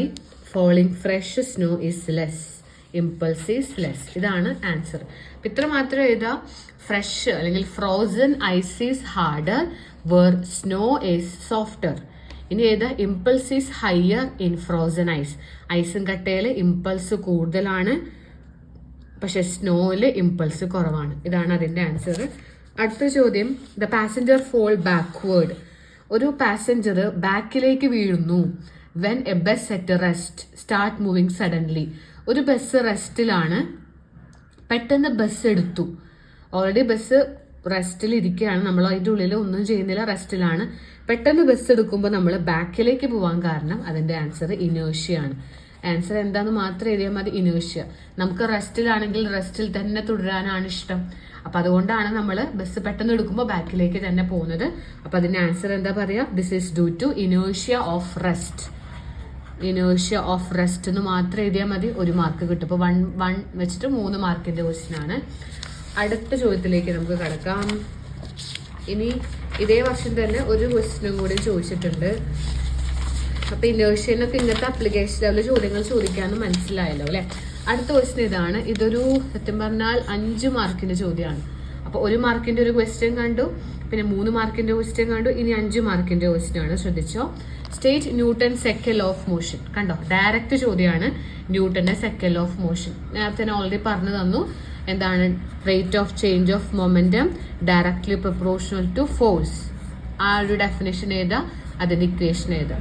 falling fresh snow is less. Impulse is less. ഇതാണ് ആൻസർ. ഇത്ര മാത്രം എഴുതാ. ഫ്രഷ് അല്ലെങ്കിൽ frozen ice is harder where snow is softer. ഇനി ഏതാ? Impulse is higher in frozen ice. ഐസും കട്ടയിൽ ഇമ്പൾസ് കൂടുതലാണ്, പക്ഷെ സ്നോയില് ഇമ്പൾസ് കുറവാണ്. ഇതാണ് അതിന്റെ ആൻസർ. അടുത്ത ചോദ്യം, ദ പാസഞ്ചർ ഫോൾ ബാക്ക്വേർഡ്. ഒരു പാസഞ്ചർ ബാക്കിലേക്ക് വീഴുന്നു. When a bus at rest start moving suddenly. ഒരു ബസ് റെസ്റ്റിലാണ്, പെട്ടെന്ന് ബസ് എടുത്തു. ഓൾറെഡി ബസ് റെസ്റ്റിൽ ഇരിക്കുകയാണ്, നമ്മൾ അതിൻ്റെ ഉള്ളിൽ ഒന്നും ചെയ്യുന്നില്ല, റെസ്റ്റിലാണ്. പെട്ടെന്ന് ബസ് എടുക്കുമ്പോൾ നമ്മൾ ബാക്കിലേക്ക് പോകാൻ കാരണം അതിന്റെ ആൻസർ ഇനേർഷ്യാണ്. ആൻസർ എന്താന്ന് മാത്രം എഴുതിയാൽ മതി, ഇനേർഷ്യ. നമുക്ക് റെസ്റ്റിലാണെങ്കിൽ റെസ്റ്റിൽ തന്നെ തുടരാനാണ് ഇഷ്ടം. അപ്പൊ അതുകൊണ്ടാണ് നമ്മൾ ബസ് പെട്ടെന്ന് എടുക്കുമ്പോൾ ബാക്കിലേക്ക് തന്നെ പോകുന്നത്. അപ്പൊ അതിന്റെ ആൻസർ എന്താ പറയാ? This is due to inertia of rest. Inertia of rest എന്ന് മാത്രം എഴുതിയാൽ മതി, 1 മാർക്ക് കിട്ടും. അപ്പൊ 1 വെച്ചിട്ട് 3 മാർക്കിന്റെ ക്വസ്റ്റ്യൻ ആണ്. അടുത്ത ചോദ്യത്തിലേക്ക് നമുക്ക് കടക്കാം. ഇനി ഇതേ വർഷം തന്നെ ഒരു ക്വസ്റ്റ്യനും കൂടി ചോദിച്ചിട്ടുണ്ട്. അപ്പൊ ഇനേർഷ്യനൊക്കെ ഇങ്ങനത്തെ അപ്ലിക്കേഷൻ ലെവലിൽ ചോദ്യങ്ങൾ ചോദിക്കാന്ന് മനസ്സിലായല്ലോ അല്ലെ. അടുത്ത ക്വസ്റ്റ്യൻ ഇതാണ്. ഇതൊരു സത്യം പറഞ്ഞാൽ 5 മാർക്കിന്റെ ചോദ്യമാണ്. അപ്പൊ 1 മാർക്കിന്റെ ഒരു ക്വസ്റ്റ്യൻ കണ്ടു, പിന്നെ 3 മാർക്കിന്റെ ക്വസ്റ്റ്യൻ കണ്ടു, ഇനി 5 മാർക്കിന്റെ ക്വസ്റ്റ്യൻ ആണ്. ശ്രദ്ധിച്ചോ. State Newton second law of motion. കണ്ടോ, ഡയറക്റ്റ് ചോദ്യമാണ്. ന്യൂട്ടന്റെ സെക്കൻഡ് ലോ ഓഫ് മോഷൻ നേരത്തെ ഓൾറെഡി പറഞ്ഞു തന്നു. എന്താണ്? Rate of change of momentum directly proportional to force. ആ ഒരു ഡെഫിനേഷൻ ഏതാ? അതിന്റെ ഇക്വേഷൻ ഏതാ?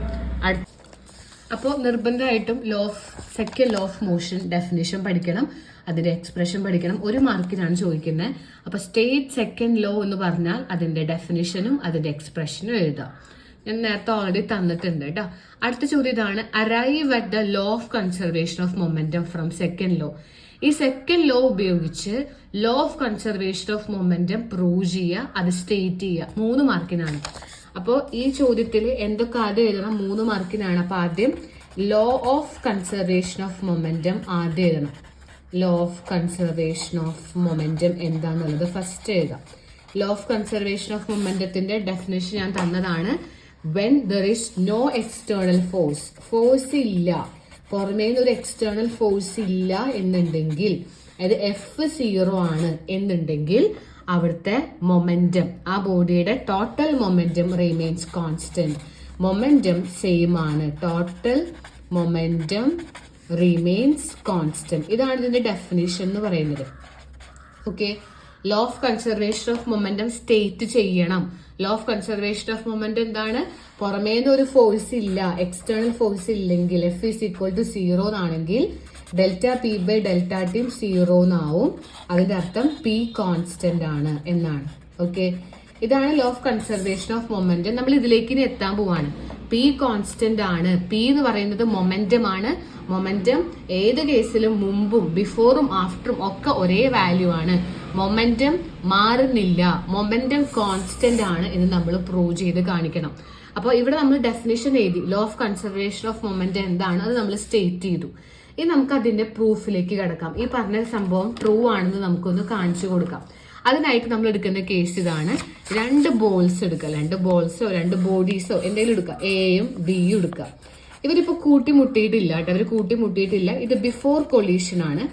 അപ്പോൾ നിർബന്ധമായിട്ടും second law of motion definition പഠിക്കണം, അതിന്റെ എക്സ്പ്രഷൻ പഠിക്കണം. 1 മാർക്കിനാണ് ചോദിക്കുന്നത്. അപ്പൊ സ്റ്റേറ്റ് സെക്കൻഡ് ലോ എന്ന് പറഞ്ഞാൽ അതിന്റെ ഡെഫിനേഷനും അതിന്റെ എക്സ്പ്രഷനും എഴുതാം. ഞാൻ നേരത്തെ ഓൾറെഡി തന്നിട്ടുണ്ട് കേട്ടോ. അടുത്ത ചോദ്യം ഇതാണ്. Arrive at the law of conservation of momentum from second law. ഈ സെക്കൻഡ് ലോ ഉപയോഗിച്ച് law of conservation of momentum prove ചെയ്യുക, അത് സ്റ്റേറ്റ് ചെയ്യുക. 3 മാർക്കിനാണ്. അപ്പോൾ ഈ ചോദ്യത്തിൽ എന്തൊക്കെ ആദ്യം എഴുതണം? 3 മാർക്കിനാണ്. അപ്പൊ ആദ്യം law of conservation of momentum ആദ്യം എഴുതണം. Law of conservation of momentum എന്താന്നുള്ളത് ഫസ്റ്റ് എഴുതാം. ലോ ഓഫ് കൺസർവേഷൻ ഓഫ് മൊമെന്റത്തിന്റെ ഡെഫിനേഷൻ ഞാൻ തന്നതാണ്. When there is no external force, force ഇല്ല, പുറമേ നിന്ന് ഒരു എക്സ്റ്റേണൽ ഫോഴ്സ് ഇല്ല എന്നുണ്ടെങ്കിൽ, അതായത് F0 ആണ് എന്നുണ്ടെങ്കിൽ അവിടുത്തെ മൊമെന്റം, ആ ബോഡിയുടെ total momentum remains constant. Momentum same ആണ്, ടോട്ടൽ മൊമെന്റം റിമെയിൻസ് കോൺസ്റ്റന്റ്. ഇതാണ് ഇതിന്റെ ഡെഫിനിഷൻ എന്ന് പറയുന്നത്. Okay, law of conservation of momentum state ചെയ്യണം. Law of conservation of momentum എന്താണ്? പുറമേന്ന് ഒരു ഫോഴ്സ് ഇല്ല, എക്സ്റ്റേണൽ ഫോഴ്സ് ഇല്ലെങ്കിൽ F is equal to 0 എന്നാണെങ്കിൽ delta P by delta t 0 എന്നാവും. അതിന്റെ അർത്ഥം P കോൺസ്റ്റന്റ് ആണ് എന്നാണ്. ഓക്കെ, ഇതാണ് law of conservation of momentum. നമ്മൾ ഇതിലേക്ക് ഇനി എത്താൻ പോവാണ്. P കോൺസ്റ്റന്റ് ആണ്. P എന്ന് പറയുന്നത് മൊമെന്റം ആണ്. മൊമെന്റം ഏത് കേസിലും മുമ്പും ബിഫോറും ആഫ്റ്ററും ഒക്കെ ഒരേ വാല്യൂ ആണ്. മൊമെന്റം മാറുന്നില്ല, മൊമെന്റം കോൺസ്റ്റന്റ് ആണ് എന്ന് നമ്മൾ പ്രൂവ് ചെയ്ത് കാണിക്കണം. അപ്പോൾ ഇവിടെ നമ്മൾ ഡെഫിനേഷൻ എഴുതി. Law of conservation of momentum എന്താണ് അത് നമ്മൾ സ്റ്റേറ്റ് ചെയ്തു. ഇനി നമുക്ക് അതിന്റെ പ്രൂഫിലേക്ക് കിടക്കാം. ഈ പറഞ്ഞ സംഭവം ട്രൂ ആണെന്ന് നമുക്കൊന്ന് കാണിച്ചു കൊടുക്കാം. അതിനായിട്ട് നമ്മൾ എടുക്കുന്ന കേസ് ഇതാണ്. 2 ബോൾസ് എടുക്കുക, 2 ബോൾസോ 2 ബോഡീസോ എന്തെങ്കിലും എടുക്കുക, എയും ബിയും എടുക്കുക. ഇവരിപ്പോ കൂട്ടിമുട്ടിയിട്ടില്ല കേട്ടോ, ഇവർ കൂട്ടിമുട്ടിയിട്ടില്ല. ഇത് ബിഫോർ കൊളീഷൻ ആണ്.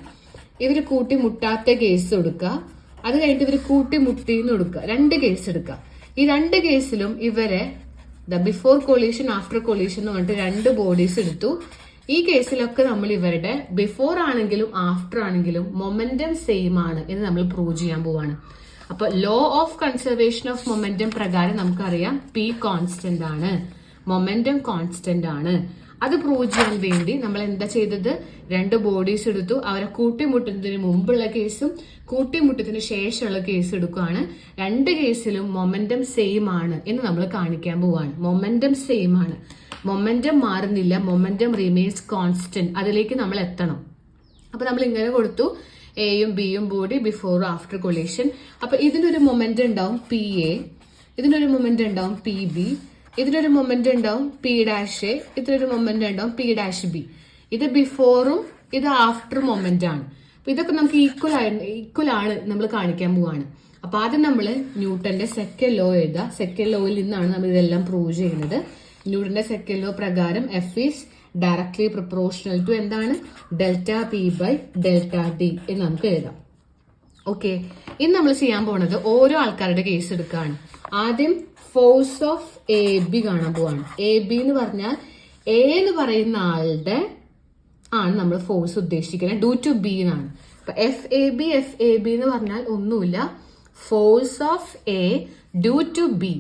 ഇവർ കൂട്ടിമുട്ടാത്ത കേസ് എടുക്കുക. അത് കഴിഞ്ഞിട്ട് ഇവർ കൂട്ടിമുട്ടിന്ന് കൊടുക്കുക. 2 കേസ് എടുക്കുക. ഈ 2 കേസിലും ഇവരെ ബിഫോർ കൊളീഷൻ ആഫ്റ്റർ കൊളീഷൻ എന്ന് പറഞ്ഞിട്ട് 2 ബോഡീസ് എടുത്തു. ഈ കേസിലൊക്കെ നമ്മൾ ഇവരുടെ ബിഫോർ ആണെങ്കിലും ആഫ്റ്റർ ആണെങ്കിലും മൊമെന്റം സെയിം ആണ് എന്ന് നമ്മൾ പ്രൂവ് ചെയ്യാൻ പോവാണ്. അപ്പൊ law of conservation of momentum പ്രകാരം നമുക്കറിയാം പി കോൺസ്റ്റന്റ് ആണ്, മൊമെന്റം കോൺസ്റ്റന്റ് ആണ്. അത് പ്രൂവ് ചെയ്യാൻ വേണ്ടി നമ്മൾ എന്താ ചെയ്തത്? 2 ബോഡീസ് എടുത്തു. അവരെ കൂട്ടിമുട്ടുന്നതിന് മുമ്പുള്ള കേസും കൂട്ടിമുട്ടത്തിന് ശേഷമുള്ള കേസ് എടുക്കുകയാണ്. 2 കേസിലും മൊമെന്റം സെയിം ആണ് എന്ന് നമ്മൾ കാണിക്കാൻ പോവാണ്. മൊമെന്റം സെയിം ആണ്, മൊമെന്റം മാറുന്നില്ല, മൊമെന്റം റിമെയിൻസ് കോൺസ്റ്റന്റ്. അതിലേക്ക് നമ്മൾ എത്തണം. അപ്പൊ നമ്മൾ ഇങ്ങനെ കൊടുത്തു, എയും ബിയും ബോഡി ബിഫോർ ആഫ്റ്റർ കൊളീഷൻ. അപ്പൊ ഇതിനൊരു മൊമെന്റം ഉണ്ടാവും പി എ, ഇതിനൊരു മൊമെന്റം ഉണ്ടാവും പി ബി, ഇതിനൊരു മൊമെന്റ് ഉണ്ടാവും പി ഡാഷ് എ, ഇതിനൊരു മൊമെന്റ് ഉണ്ടാവും പി ഡാഷ് ബി. ഇത് ബിഫോറും ഇത് ആഫ്റ്റർ മൊമെന്റ് ആണ്. അപ്പൊ ഇതൊക്കെ നമുക്ക് ഈക്വൽ ആണ് നമ്മൾ കാണിക്കാൻ പോവാണ്. അപ്പൊ ആദ്യം നമ്മൾ ന്യൂട്ടന്റെ സെക്കൻഡ് ലോ എഴുതുക. സെക്കൻഡ് ലോയിൽ നിന്നാണ് നമ്മൾ ഇതെല്ലാം പ്രൂവ് ചെയ്യുന്നത്. ന്യൂട്ടന്റെ സെക്കൻഡ് ലോ പ്രകാരം F is directly proportional to എന്താണ്? Delta P by delta t എന്ന് നമുക്ക് എഴുതാം. ഓക്കെ, ഇന്ന് നമ്മൾ ചെയ്യാൻ പോണത് ഓരോ ആൾക്കാരുടെ കേസ് എടുക്കുകയാണ്. ആദ്യം ഫോഴ്സ് ഓഫ് എ ബി കാണാൻ പോവാണ്. എ ബി എന്ന് പറഞ്ഞാൽ എ എന്ന് പറയുന്ന ആളുടെ ആണ് നമ്മൾ ഫോഴ്സ് ഉദ്ദേശിക്കുന്നത്, ഡ്യൂ ടു ബി എന്നാണ്. അപ്പൊ എഫ് എ ബി എന്ന് പറഞ്ഞാൽ ഒന്നുമില്ല, force of A due to B.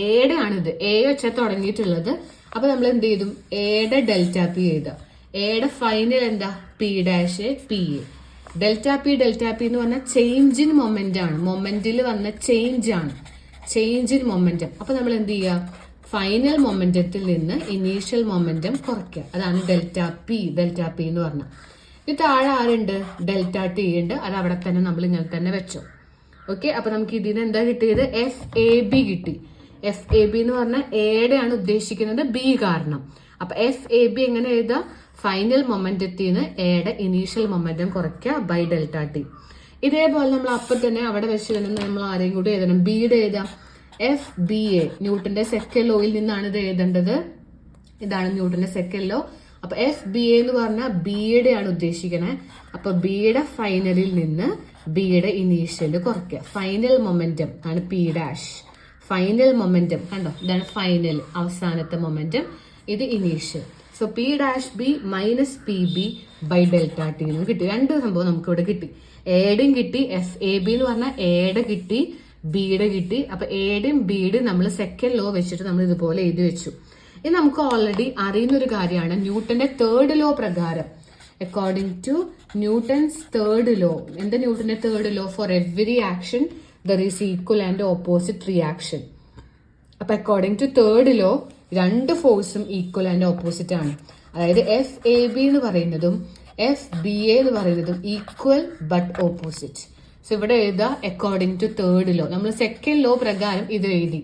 എയുടെ ആണിത്, എ വെച്ചാൽ തുടങ്ങിയിട്ടുള്ളത്. അപ്പൊ നമ്മൾ എന്ത് ചെയ്തു? എയുടെ ഡെൽറ്റ പി എഴുതാം. എയുടെ ഫൈനൽ എന്താ? P dash P A. Delta P എന്ന് പറഞ്ഞാൽ ചേഞ്ച് ഇൻ മൊമെന്റ് ആണ്, മൊമെന്റിൽ വന്ന ചേഞ്ച് ആണ്, ചേഞ്ച് ഇൻ മൊമെന്റം. അപ്പൊ നമ്മൾ എന്ത് ചെയ്യുക? ഫൈനൽ മൊമെന്റത്തിൽ നിന്ന് ഇനീഷ്യൽ മൊമെന്റം കുറയ്ക്കുക. അതാണ് ഡെൽറ്റ പി എന്ന് പറഞ്ഞാൽ. ഇത് താഴെ ആരുണ്ട്? ഡെൽറ്റ ടി ഉണ്ട്. അത് അവിടെ തന്നെ നമ്മൾ ഇങ്ങനെ തന്നെ വെച്ചോ. ഓക്കെ, അപ്പൊ നമുക്ക് ഇതിന് എന്താ കിട്ടിയത്? എഫ് എ ബി കിട്ടി. എഫ് എ ബി എന്ന് പറഞ്ഞാൽ എയുടെ ആണ് ഉദ്ദേശിക്കുന്നത്, ബി കാരണം. അപ്പൊ എഫ് എ ബി എങ്ങനെ എഴുതാം? ഫൈനൽ മൊമെന്റത്തിൽ നിന്ന് എയുടെ ഇനീഷ്യൽ മൊമെന്റം കുറയ്ക്കുക ബൈ ഡെൽറ്റ ടി. ഇതേപോലെ നമ്മൾ അപ്പം തന്നെ അവിടെ വെച്ച് തന്നെ നമ്മൾ ആരെയും കൂടി എഴുതണം. ബിയുടെ എഴുതാം. എഫ് ബി എ ന്യൂട്ടന്റെ സെക്കൻഡ് ലോയിൽ നിന്നാണ് ഇത് എഴുതേണ്ടത്. ഇതാണ് ന്യൂട്ടന്റെ സെക്കൻഡ് ലോ. അപ്പൊ എഫ് ബി എ എന്ന് പറഞ്ഞാൽ ബിയുടെ ആണ് ഉദ്ദേശിക്കണേ. അപ്പൊ ബിയുടെ ഫൈനലിൽ നിന്ന് ബിയുടെ ഇനീഷ്യൽ കുറയ്ക്കുക. ഫൈനൽ മൊമെന്റം ആണ് പി ഡാഷ്. ഫൈനൽ മൊമെന്റം കണ്ടോ, ഇതാണ് ഫൈനൽ, അവസാനത്തെ മൊമെന്റം. ഇത് initial. So P dash B minus P B by delta T എന്ന് കിട്ടി. 2 സംഭവം നമുക്ക് ഇവിടെ കിട്ടി. എയുടെയും കിട്ടി, എഫ് എ ബി എന്ന് പറഞ്ഞാൽ എയുടെ കിട്ടി, ബിയുടെ കിട്ടി. അപ്പൊ എയുടെയും ബിയുടെയും നമ്മൾ സെക്കൻഡ് ലോ വെച്ചിട്ട് നമ്മൾ ഇതുപോലെ എഴുതി വെച്ചു. ഇത് നമുക്ക് ഓൾറെഡി അറിയുന്ന ഒരു കാര്യമാണ്. ന്യൂട്ടന്റെ തേർഡ് ലോ പ്രകാരം, according to Newton's third law, എന്താ ന്യൂട്ടന്റെ third law? For every action there is equal and opposite reaction. അപ്പൊ അക്കോർഡിംഗ് ടു തേർഡ് ലോ 2 ഫോഴ്സും ഈക്വൽ ആൻഡ് ഓപ്പോസിറ്റ് ആണ്. അതായത് എഫ് എ ബി എന്ന് പറയുന്നതും എഫ് ബി എ എന്ന് പറയുന്നതും ഈക്വൽ ബട്ട് ഓപ്പോസിറ്റ്. സോ ഇവിടെ എഴുതുക അക്കോർഡിംഗ് ടു തേർഡ് ലോ. നമ്മൾ സെക്കൻഡ് ലോ പ്രകാരം ഇത് എഴുതി.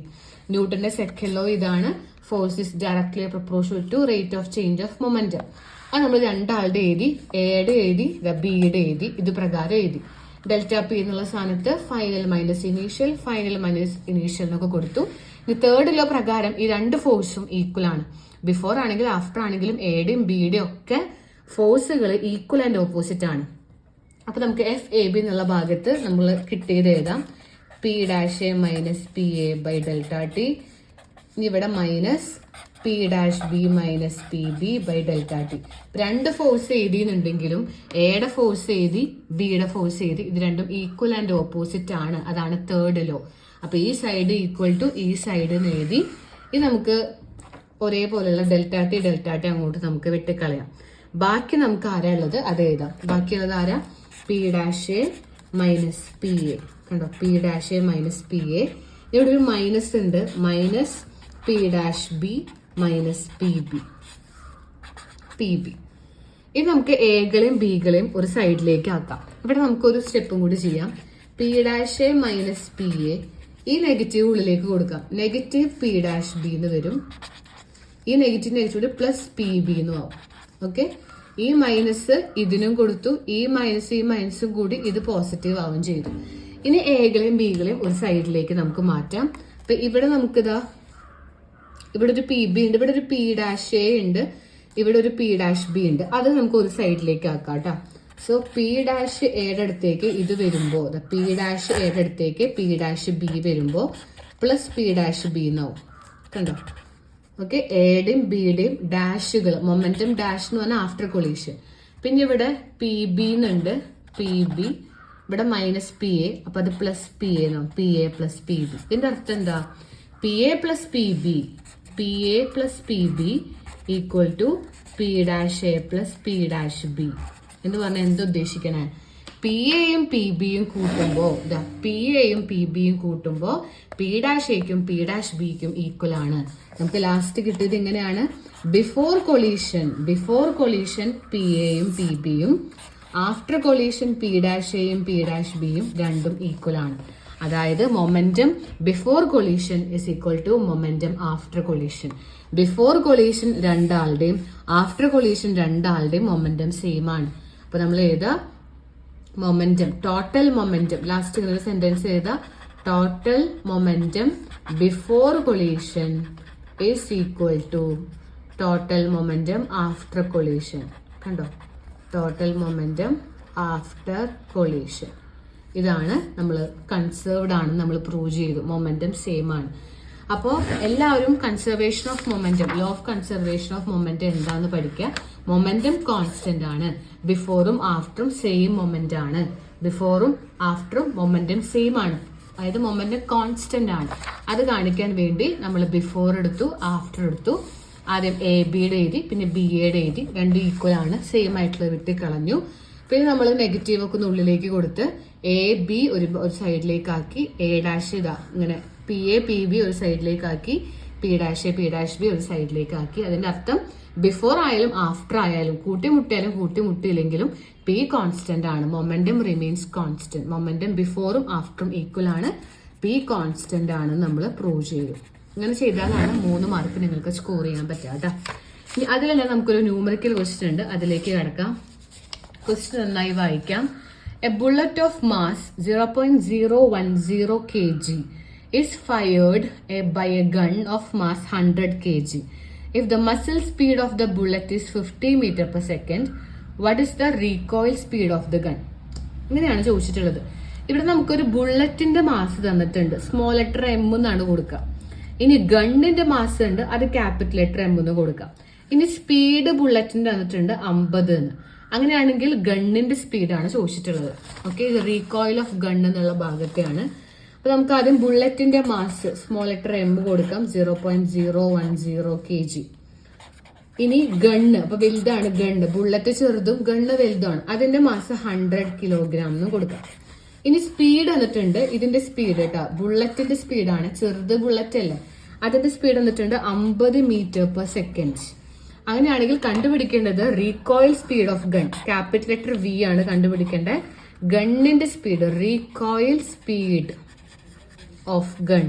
ന്യൂട്ടന്റെ സെക്കൻഡ് ലോ ഇതാണ്, force is directly proportional to rate of change of momentum. അത് നമ്മൾ 2 ആളുടെ എഴുതി, എയുടെ എഴുതി, ബിയുടെ എഴുതി, ഇത് പ്രകാരം എഴുതി. ഡെൽറ്റ പി എന്നുള്ള സ്ഥാനത്ത് final minus initial, final minus initial എന്നൊക്കെ കൊടുത്തു. ഇനി തേർഡ് ലോ പ്രകാരം ഈ 2 ഫോഴ്സും ഈക്വൽ ആണ്. ബിഫോർ ആണെങ്കിലും ആഫ്റ്റർ ആണെങ്കിലും എയുടെയും ബിയുടെയും ഒക്കെ ഫോഴ്സുകൾ ഈക്വൽ ആൻഡ് ഓപ്പോസിറ്റ് ആണ്. അപ്പൊ നമുക്ക് എഫ് എ ബി എന്നുള്ള ഭാഗത്ത് നമ്മൾ കിട്ടിയത് എഴുതാം. P dash a minus P a by delta T. ഇനി ഇവിടെ minus p dash B minus P B by delta t. 2 force എഴുതിയെന്നുണ്ടെങ്കിലും എയുടെ ഫോഴ്സ് എഴുതി, ബിയുടെ ഫോഴ്സ് എഴുതി, ഇത് രണ്ടും ഈക്വൽ ആൻഡ് ഓപ്പോസിറ്റ് ആണ്. അതാണ് തേർഡ് ലോ. അപ്പൊ ഈ സൈഡ് ഈക്വൽ ടു ഈ സൈഡ് എന്ന് എഴുതി. ഇത് നമുക്ക് ഒരേപോലെയുള്ള ഡെൽറ്റ ടി അങ്ങോട്ട് നമുക്ക് വെട്ടിക്കളയാം. ബാക്കി നമുക്ക് ആരാ ഉള്ളത് അത് എഴുതാം. ബാക്കിയുള്ളത് ആരാ? P dash a minus P a. കണ്ടോ, p dash a minus P a. ഇവിടെ ഒരു മൈനസ് ഉണ്ട്, minus p dash B minus P b. ഇത് നമുക്ക് എകളെയും ബികളെയും ഒരു സൈഡിലേക്ക് ആക്കാം. ഇവിടെ നമുക്കൊരു സ്റ്റെപ്പും കൂടി ചെയ്യാം. P dash a minus P A, ഈ നെഗറ്റീവ് ഉള്ളിലേക്ക് കൊടുക്കാം. നെഗറ്റീവ് പി ഡാഷ് ബി എന്ന് വരും. ഈ നെഗറ്റീവ് പ്ലസ് പി ബി എന്ന് ആവും. ഓക്കെ, ഈ മൈനസ് ഇതിനും കൊടുത്തു, ഈ മൈനസും കൂടി ഇത് പോസിറ്റീവ് ആവുകയും ചെയ്തു. ഇനി എകളെയും ബികളെയും ഒരു സൈഡിലേക്ക് നമുക്ക് മാറ്റാം. അപ്പൊ ഇവിടെ നമുക്കിതാ ഇവിടെ ഒരു പി ബി ഉണ്ട്, ഇവിടെ ഒരു പി ഡാഷ് എ ഉണ്ട്, ഇവിടെ ഒരു പി ഡാഷ് ബി ഉണ്ട്. അത് നമുക്ക് ഒരു സൈഡിലേക്ക് ആക്കാം കേട്ടോ. സോ പി ഡാഷ് എയുടെ അടുത്തേക്ക് ഇത് വരുമ്പോൾ പി ഡാഷ് എയുടെ അടുത്തേക്ക് പി ഡാഷ് ബി വരുമ്പോൾ പ്ലസ് പി ഡാഷ് ബി എന്നാവും. കണ്ടോ? ഓക്കെ, എയുടെയും ബിയുടെയും ഡാഷുകൾ മൊമെന്റം ഡാഷ് എന്ന് പറഞ്ഞാൽ ആഫ്റ്റർ കൊളീഷൻ. പിന്നെ ഇവിടെ പി ബി എന്നുണ്ട്, പി ബി, ഇവിടെ മൈനസ് പി എ, അപ്പൊ അത് പ്ലസ് പി എ എന്നാവും. P A plus P B. ഇതിന്റെ അർത്ഥം എന്താ? P A plus P B, P A plus P B equal to P dash A plus P dash B എന്ന് പറഞ്ഞാൽ എന്തുദ്ദേശിക്കണേ? P എയും P ബിയും കൂട്ടുമ്പോ പി എയും പി ബിയും കൂട്ടുമ്പോ പി ഡാഷ് എക്കും പി ഡാഷ് ബിക്കും ഈക്വൽ ആണ്. നമുക്ക് ലാസ്റ്റ് കിട്ടിയത് ഇങ്ങനെയാണ്. ബിഫോർ കൊളീഷൻ പി എയും പി ബിയും, ആഫ്റ്റർ കൊളീഷൻ പി ഡാഷ് എയും പി ഡാഷ് ബിയും രണ്ടും ഈക്വൽ ആണ്. അതായത് momentum before collision is equal to momentum after collision. Before collision രണ്ടാളുടെയും ആഫ്റ്റർ കൊളീഷൻ രണ്ടാളുടെയും മൊമെന്റം സെയിം ആണ്. അപ്പൊ നമ്മൾ ഏതാ മൊമെന്റം, ടോട്ടൽ മൊമെന്റം, ലാസ്റ്റ് ഇങ്ങനെ സെന്റൻസ് ഏതാ? Total momentum before collision is equal to total momentum after collision. കണ്ടോ? Total momentum after collision. ഇതാണ് നമ്മൾ കൺസേർവ്ഡ് ആണ് നമ്മൾ പ്രൂവ് ചെയ്തു. മൊമെന്റം സെയിം ആണ്. അപ്പോൾ എല്ലാവരും conservation of momentum, law of conservation of momentum എന്താന്ന് പഠിക്കുക. മൊമെന്റം കോൺസ്റ്റന്റ് ആണ്. ബിഫോറും ആഫ്റ്ററും സെയിം മൊമെന്റ് ആണ്. ബിഫോറും ആഫ്റ്ററും മൊമെന്റം സെയിം ആണ്. അതായത് മൊമെന്റം കോൺസ്റ്റന്റ് ആണ്. അത് കാണിക്കാൻ വേണ്ടി നമ്മൾ ബിഫോർ എടുത്തു, ആഫ്റ്റർ എടുത്തു. ആദ്യം എ ബിയുടെ എഴുതി, പിന്നെ ബി എയുടെ എഴുതി. രണ്ടും ഈക്വൽ ആണ്, സെയിം ആയിട്ടുള്ള വിട്ട് കളഞ്ഞു. പിന്നെ നമ്മൾ നെഗറ്റീവ് ഒക്കെ ഉള്ളിലേക്ക് കൊടുത്ത് എ ബി ഒരു സൈഡിലേക്ക് ആക്കി, എ ഡാഷ് ഇതാ ഇങ്ങനെ പി എ പി ബി ഒരു സൈഡിലേക്ക് ആക്കി, P dash A P dash B ഒരു സൈഡിലേക്ക് ആക്കി. അതിന്റെ അർത്ഥം ബിഫോർ ആയാലും ആഫ്റ്റർ ആയാലും കൂട്ടിമുട്ടിയാലും കൂട്ടിമുട്ടിയില്ലെങ്കിലും പി കോൺസ്റ്റന്റ് ആണ്. Momentum remains constant. മൊമെന്റം ബിഫോറും ആഫ്റ്ററും ഈക്വൽ ആണ്. പി കോൺസ്റ്റന്റ് ആണ് നമ്മൾ പ്രൂവ് ചെയ്തു. ഇങ്ങനെ ചെയ്താലാണ് 3 മാർക്ക് നിങ്ങൾക്ക് സ്കോർ ചെയ്യാൻ പറ്റുക കേട്ടോ. ഇനി അതിലല്ല നമുക്കൊരു ന്യൂമറിക്കൽ ക്വസ്റ്റ്യൻ ഉണ്ട്, അതിലേക്ക് കിടക്കാം. ക്വസ്റ്റ്യൻ നന്നായി വായിക്കാം. A bullet of mass 0.010 kg is fired by a gun of mass 100 kg. If the muzzle speed of the bullet is 50 meter per second, what is the recoil speed of the gun? ഇങ്ങനെയാണ് ചോദിച്ചിട്ടുള്ളത്. ഇവിടെ നമുക്കൊരു ബുള്ളറ്റിന്റെ mass തന്നിട്ടുണ്ട്, small letter M എന്നാണ് കൊടുക്കുക. ഇനി ഗണ്ണിന്റെ mass ഉണ്ട്, അത് ക്യാപിറ്റൽ ലെറ്റർ എം എന്ന് കൊടുക്കാം. ഇനി സ്പീഡ് ബുള്ളറ്റിന്റെ തന്നിട്ടുണ്ട് 50 എന്ന്. അങ്ങനെയാണെങ്കിൽ ഗണ്ണിന്റെ സ്പീഡാണ് ചോദിച്ചിട്ടുള്ളത്. ഓക്കെ, റീകോയിൽ ഓഫ് ഗൺ എന്നുള്ള ഭാഗത്തെയാണ്. അപ്പൊ നമുക്ക് ആദ്യം ബുള്ളറ്റിന്റെ മാസ് സ്മോൾ ലെറ്റർ എം കൊടുക്കാം, 0.010 kg. ഇനി ഗണ്ണ്, അപ്പൊ വലുതാണ് ഗണ്ണ്, ബുള്ളറ്റ് ചെറുതും ഗണ്ണ് വലുതാണ്, അതിന്റെ മാസ് 100 കിലോഗ്രാം എന്ന് കൊടുക്കാം. ഇനി സ്പീഡ് വന്നിട്ടുണ്ട്, ഇതിന്റെ സ്പീഡ് കേട്ടോ, ബുള്ളറ്റിന്റെ സ്പീഡാണ്, ചെറുത് ബുള്ളറ്റ് അല്ലേ, അതിന്റെ സ്പീഡ് വന്നിട്ടുണ്ട് 50 മീറ്റർ പെർ സെക്കൻഡ്. അങ്ങനെയാണെങ്കിൽ കണ്ടുപിടിക്കേണ്ടത് recoil speed of gun, capital letter V ആണ് കണ്ടുപിടിക്കേണ്ടത്. ഗണ്ണിന്റെ speed, recoil speed of gun.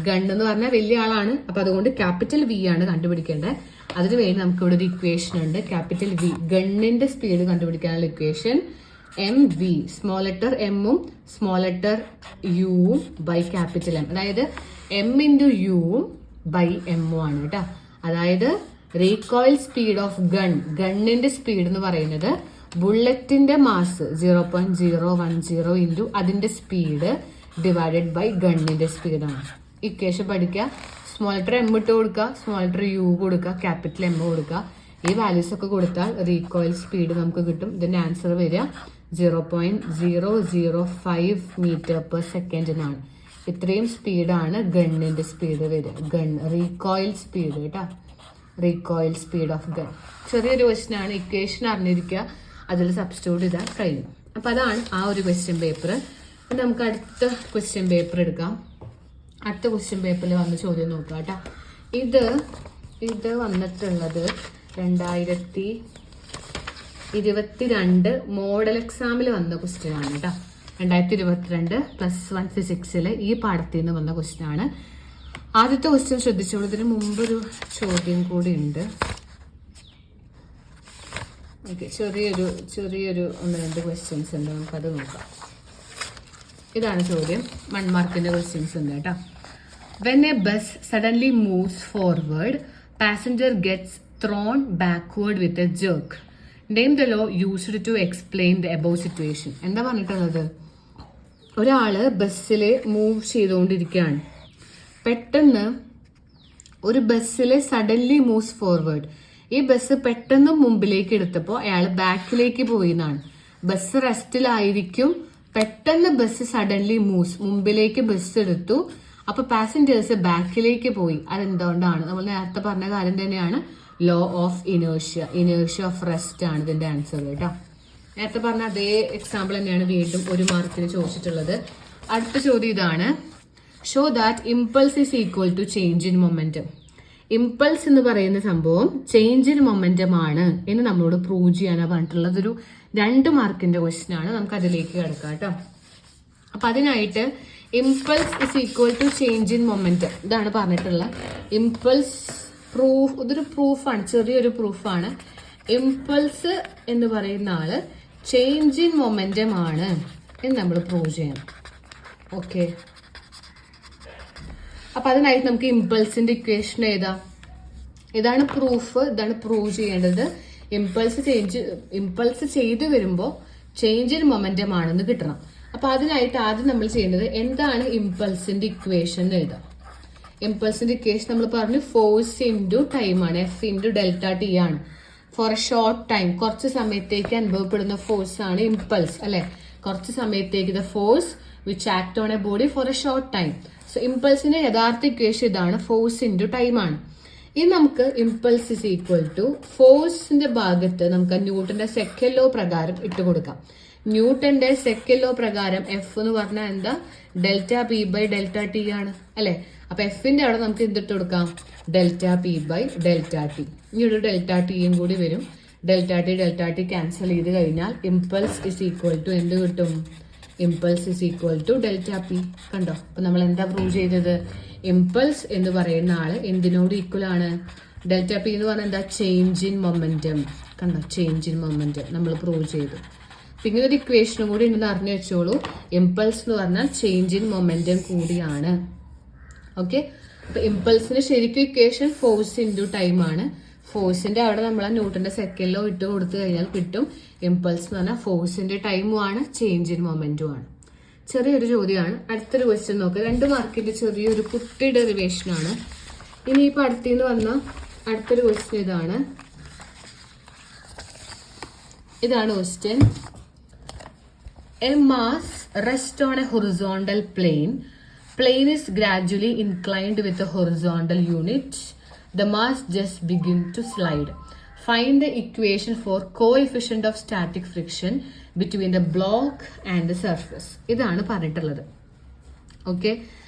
Gun എന്ന് പറഞ്ഞാൽ വലിയ ആളാണ്, അപ്പൊ അതുകൊണ്ട് ക്യാപിറ്റൽ വി ആണ് കണ്ടുപിടിക്കേണ്ടത്. അതിനു വേണ്ടി നമുക്ക് ഇവിടെ ഒരു ഇക്വേഷൻ ഉണ്ട്, ക്യാപിറ്റൽ വി. ഗണ്ണിന്റെ സ്പീഡ് കണ്ടുപിടിക്കാനുള്ള equation M V, small letter എമ്മും സ്മോൾ ലെറ്റർ യുവും ബൈ ക്യാപിറ്റൽ എം. അതായത് എം ഇൻറ്റു യുവും ബൈ എമ്മും ആണ് കേട്ടോ. അതായത് റീകോയിൽ സ്പീഡ് ഓഫ് ഗൺ, ഗണ്ണിന്റെ സ്പീഡ് എന്ന് പറയുന്നത് ബുള്ളറ്റിന്റെ മാസ് 0.010 ഇൻറ്റു അതിന്റെ സ്പീഡ് ഡിവൈഡഡ് ബൈ ഗണ്ണിന്റെ സ്പീഡാണ്. ഇക്വേഷൻ പഠിക്കുക. സ്മോൾ ലെറ്റർ എം ഇട്ട് കൊടുക്കുക, സ്മോൾ ലെറ്റർ യു കൊടുക്കുക, ക്യാപിറ്റൽ എം കൊടുക്കുക. ഈ വാല്യൂസ് ഒക്കെ കൊടുത്താൽ റീകോയിൽ സ്പീഡ് നമുക്ക് കിട്ടും. ഇതിന്റെ ആൻസർ വരിക 0.005 മീറ്റർ പെർ സെക്കൻഡ് എന്നാണ്. ഇത്രയും സ്പീഡാണ് ഗണ്ണിന്റെ സ്പീഡ് വരിക. ഗൺ റീകോയിൽ സ്പീഡ് കേട്ടോ, റീകോയിൽ സ്പീഡ് ഓഫ് ഗൺ. ചെറിയൊരു ക്വസ്റ്റ്യൻ ആണ്, ഇക്വേഷൻ അറിഞ്ഞിരിക്കുക, അതിൽ സബ്സ്റ്റിറ്റ്യൂട്ട് ചെയ്താൽ കഴിയും. അപ്പൊ അതാണ് ആ ഒരു ക്വസ്റ്റ്യൻ പേപ്പർ. നമുക്ക് അടുത്ത ക്വസ്റ്റ്യൻ പേപ്പർ എടുക്കാം. അടുത്ത ക്വസ്റ്റ്യൻ പേപ്പറിൽ വന്ന ചോദ്യം നോക്കാം കേട്ടോ. ഇത് വന്നിട്ടുള്ളത് 2022 മോഡൽ എക്സാമിൽ വന്ന ക്വസ്റ്റ്യൻ ആണ് കേട്ടോ. 2022 +1 ഫിസിക്സിൽ ഈ പാഠത്തിൽ നിന്ന് വന്ന ക്വസ്റ്റ്യൻ ആണ്. ആദ്യത്തെ ക്വസ്റ്റ്യൻ ശ്രദ്ധിച്ചോളൂ. ഇതിന് മുമ്പൊരു ചോദ്യം കൂടി ഉണ്ട്. ഓക്കെ, ചെറിയൊരു 1-2 ക്വസ്റ്റ്യൻസ് ഉണ്ട്, നമുക്കത് നോക്കാം. ഇതാണ് ചോദ്യം. 1 മാർക്കിന്റെ ക്വസ്റ്റ്യൻസ് ഉണ്ട് കേട്ടോ. When a bus suddenly moves forward, passenger gets thrown backward with a jerk. Name the law used to explain the above situation. എന്താ പറഞ്ഞിട്ടുള്ളത്? ഒരാള് ബസ്സിൽ മൂവ് ചെയ്തുകൊണ്ടിരിക്കുകയാണ്. പെട്ടെന്ന് ഒരു ബസ്സിൽ സഡൻലി മൂവ്സ് ഫോർവേഡ്. ഈ ബസ് പെട്ടെന്ന് മുമ്പിലേക്ക് എടുത്തപ്പോൾ അയാൾ ബാക്കിലേക്ക് പോയി എന്നാണ്. ബസ് റെസ്റ്റിലായിരിക്കും, പെട്ടെന്ന് ബസ് സഡൻലി മൂവ്സ്, മുമ്പിലേക്ക് ബസ് എടുത്തു, അപ്പൊ പാസഞ്ചേഴ്സ് ബാക്കിലേക്ക് പോയി. അതെന്തുകൊണ്ടാണ്? നമ്മൾ നേരത്തെ പറഞ്ഞ കാര്യം തന്നെയാണ്, law of inertia of rest ആണ് ഇതിന്റെ ആൻസർ കേട്ടോ. നേരത്തെ പറഞ്ഞ അതേ എക്സാമ്പിൾ തന്നെയാണ് വീണ്ടും 1 മാർക്കിന് ചോദിച്ചിട്ടുള്ളത്. അടുത്ത ചോദ്യം ഇതാണ്, show that impulse is equal to change in momentum. ഇമ്പൾസ് എന്ന് പറയുന്ന സംഭവം ചേഞ്ച് ഇൻ മൊമെന്റം ആണ് എന്ന് നമ്മളോട് പ്രൂവ് ചെയ്യാനാണ് പറഞ്ഞിട്ടുള്ളത്. ഒരു 2 മാർക്കിന്റെ ക്വസ്റ്റ്യൻ ആണ്. നമുക്ക് അതിലേക്ക് കിടക്കാം കേട്ടോ. അപ്പൊ അതിനായിട്ട് impulse is equal to change in momentum ഇതാണ് പറഞ്ഞിട്ടുള്ളത്. ഇമ്പൾസ് പ്രൂഫ്, ഇതൊരു പ്രൂഫാണ്, ചെറിയൊരു പ്രൂഫാണ്. ഇമ്പൾസ് എന്ന് പറയുന്ന ആള് ചേഞ്ച് ഇൻ മൊമെന്റം ആണ് എന്ന് നമ്മൾ പ്രൂവ് ചെയ്യണം. ഓക്കെ, അപ്പൊ അതിനായിട്ട് നമുക്ക് ഇമ്പൾസിന്റെ ഇക്വേഷൻ ഏതാ? ഇതാണ് പ്രൂഫ്, ഇതാണ് പ്രൂവ് ചെയ്യേണ്ടത്. ഇമ്പൾസ് ചെയ്ത് വരുമ്പോൾ ചേഞ്ച് ഇൻ മൊമെന്റം ആണെന്ന് കിട്ടണം. അപ്പൊ അതിനായിട്ട് ആദ്യം നമ്മൾ ചെയ്യേണ്ടത് എന്താണ് ഇമ്പൾസിന്റെ ഇക്വേഷൻ എഴുതാം. ഇമ്പൾസിന്റെ ഇക്വേഷൻ നമ്മൾ പറഞ്ഞു ഫോഴ്സ് ഇൻറ്റു ടൈം ആണ്, എഫ് ഇൻറ്റു ഡെൽറ്റ ടി ആണ്. ഫോർ എ ഷോർട്ട് ടൈം, കുറച്ച് സമയത്തേക്ക് അനുഭവപ്പെടുന്ന ഫോഴ്സ് ആണ് ഇമ്പൾസ് അല്ലെ. കുറച്ച് സമയത്തേക്ക് the force which act on a body for a short time. So ഇമ്പൾസിന്റെ യഥാർത്ഥ ഇക്വേഷൻ ഇതാണ്, ഫോഴ്സ് ഇൻറ്റു ടൈം ആണ്. ഇനി നമുക്ക് ഇമ്പൾസ് ഇസ് ഈക്വൽ ടു ഫോഴ്സിന്റെ ഭാഗത്ത് നമുക്ക് ന്യൂട്ടന്റെ സെക്കൻഡ് ലോ പ്രകാരം ഇട്ട് കൊടുക്കാം. ന്യൂട്ടന്റെ സെക്കൻഡ് ലോ പ്രകാരം എഫ് എന്ന് പറഞ്ഞാൽ എന്താ? Delta P by delta T ആണ് അല്ലെ. അപ്പൊ എഫിന്റെ അവിടെ നമുക്ക് എന്തിട്ട് കൊടുക്കാം? Delta P by delta T. ഇനി ഒരു ഡെൽറ്റ ടിയും കൂടി വരും. ഡെൽറ്റ ടി ക്യാൻസൽ ചെയ്ത് കഴിഞ്ഞാൽ ഇമ്പൾസ് ഇസ് ഈക്വൽ ടു എന്ത് കിട്ടും? Impulse is equal to delta P. കണ്ടോ? അപ്പൊ നമ്മൾ എന്താ പ്രൂവ് ചെയ്തത്? ഇമ്പൾസ് എന്ന് പറയുന്ന ആള് എന്തിനോട് ഈക്വൽ ആണ്? ഡെൽറ്റ പി എന്ന് പറഞ്ഞാൽ എന്താ? Change in momentum. കണ്ടോ? ചേഞ്ച് ഇൻ മൊമെന്റം നമ്മൾ പ്രൂവ് ചെയ്തു. പിന്നെ ഒരു ഇക്വേഷനും കൂടി ഉണ്ടെന്ന് അറിഞ്ഞു വെച്ചോളൂ. ഇമ്പൾസ് എന്ന് പറഞ്ഞാൽ ചേഞ്ച് ഇൻ മൊമെന്റം കൂടിയാണ്. ഓക്കെ, അപ്പൊ ഇമ്പൾസിന് ശരിക്കും ഇക്വേഷൻ ഫോഴ്സ് ഇൻറ്റു ടൈം ആണ്. ഫോഴ്സിന്റെ അവിടെ നമ്മൾ ആ ന്യൂട്ടന്റെ സെക്കൻഡ് ലോ ഇട്ട് കൊടുത്തു കഴിഞ്ഞാൽ കിട്ടും ഇമ്പൾസ് എന്ന് പറഞ്ഞാൽ ഫോഴ്സിന്റെ ടൈമും ആണ്, ചേഞ്ച് ഇൻ മൊമെന്റും ആണ്. ചെറിയൊരു ചോദ്യമാണ്. അടുത്തൊരു ക്വസ്റ്റ്യൻ നോക്കുക. 2 മാർക്കിന്റെ ചെറിയൊരു കുട്ടി ഡെറിവേഷൻ ആണ്. ഇനിയിപ്പോ അടുത്തിന്ന് വന്ന അടുത്തൊരു ക്വസ്റ്റ്യൻ ഇതാണ് question. A mass rests on a horizontal plane. Plane is gradually inclined with a horizontal unit. The mass just begins to slide. Find the equation for coefficient of static friction between the block and the surface. ഇതാണ് പറഞ്ഞിട്ടുള്ളത്. Okay,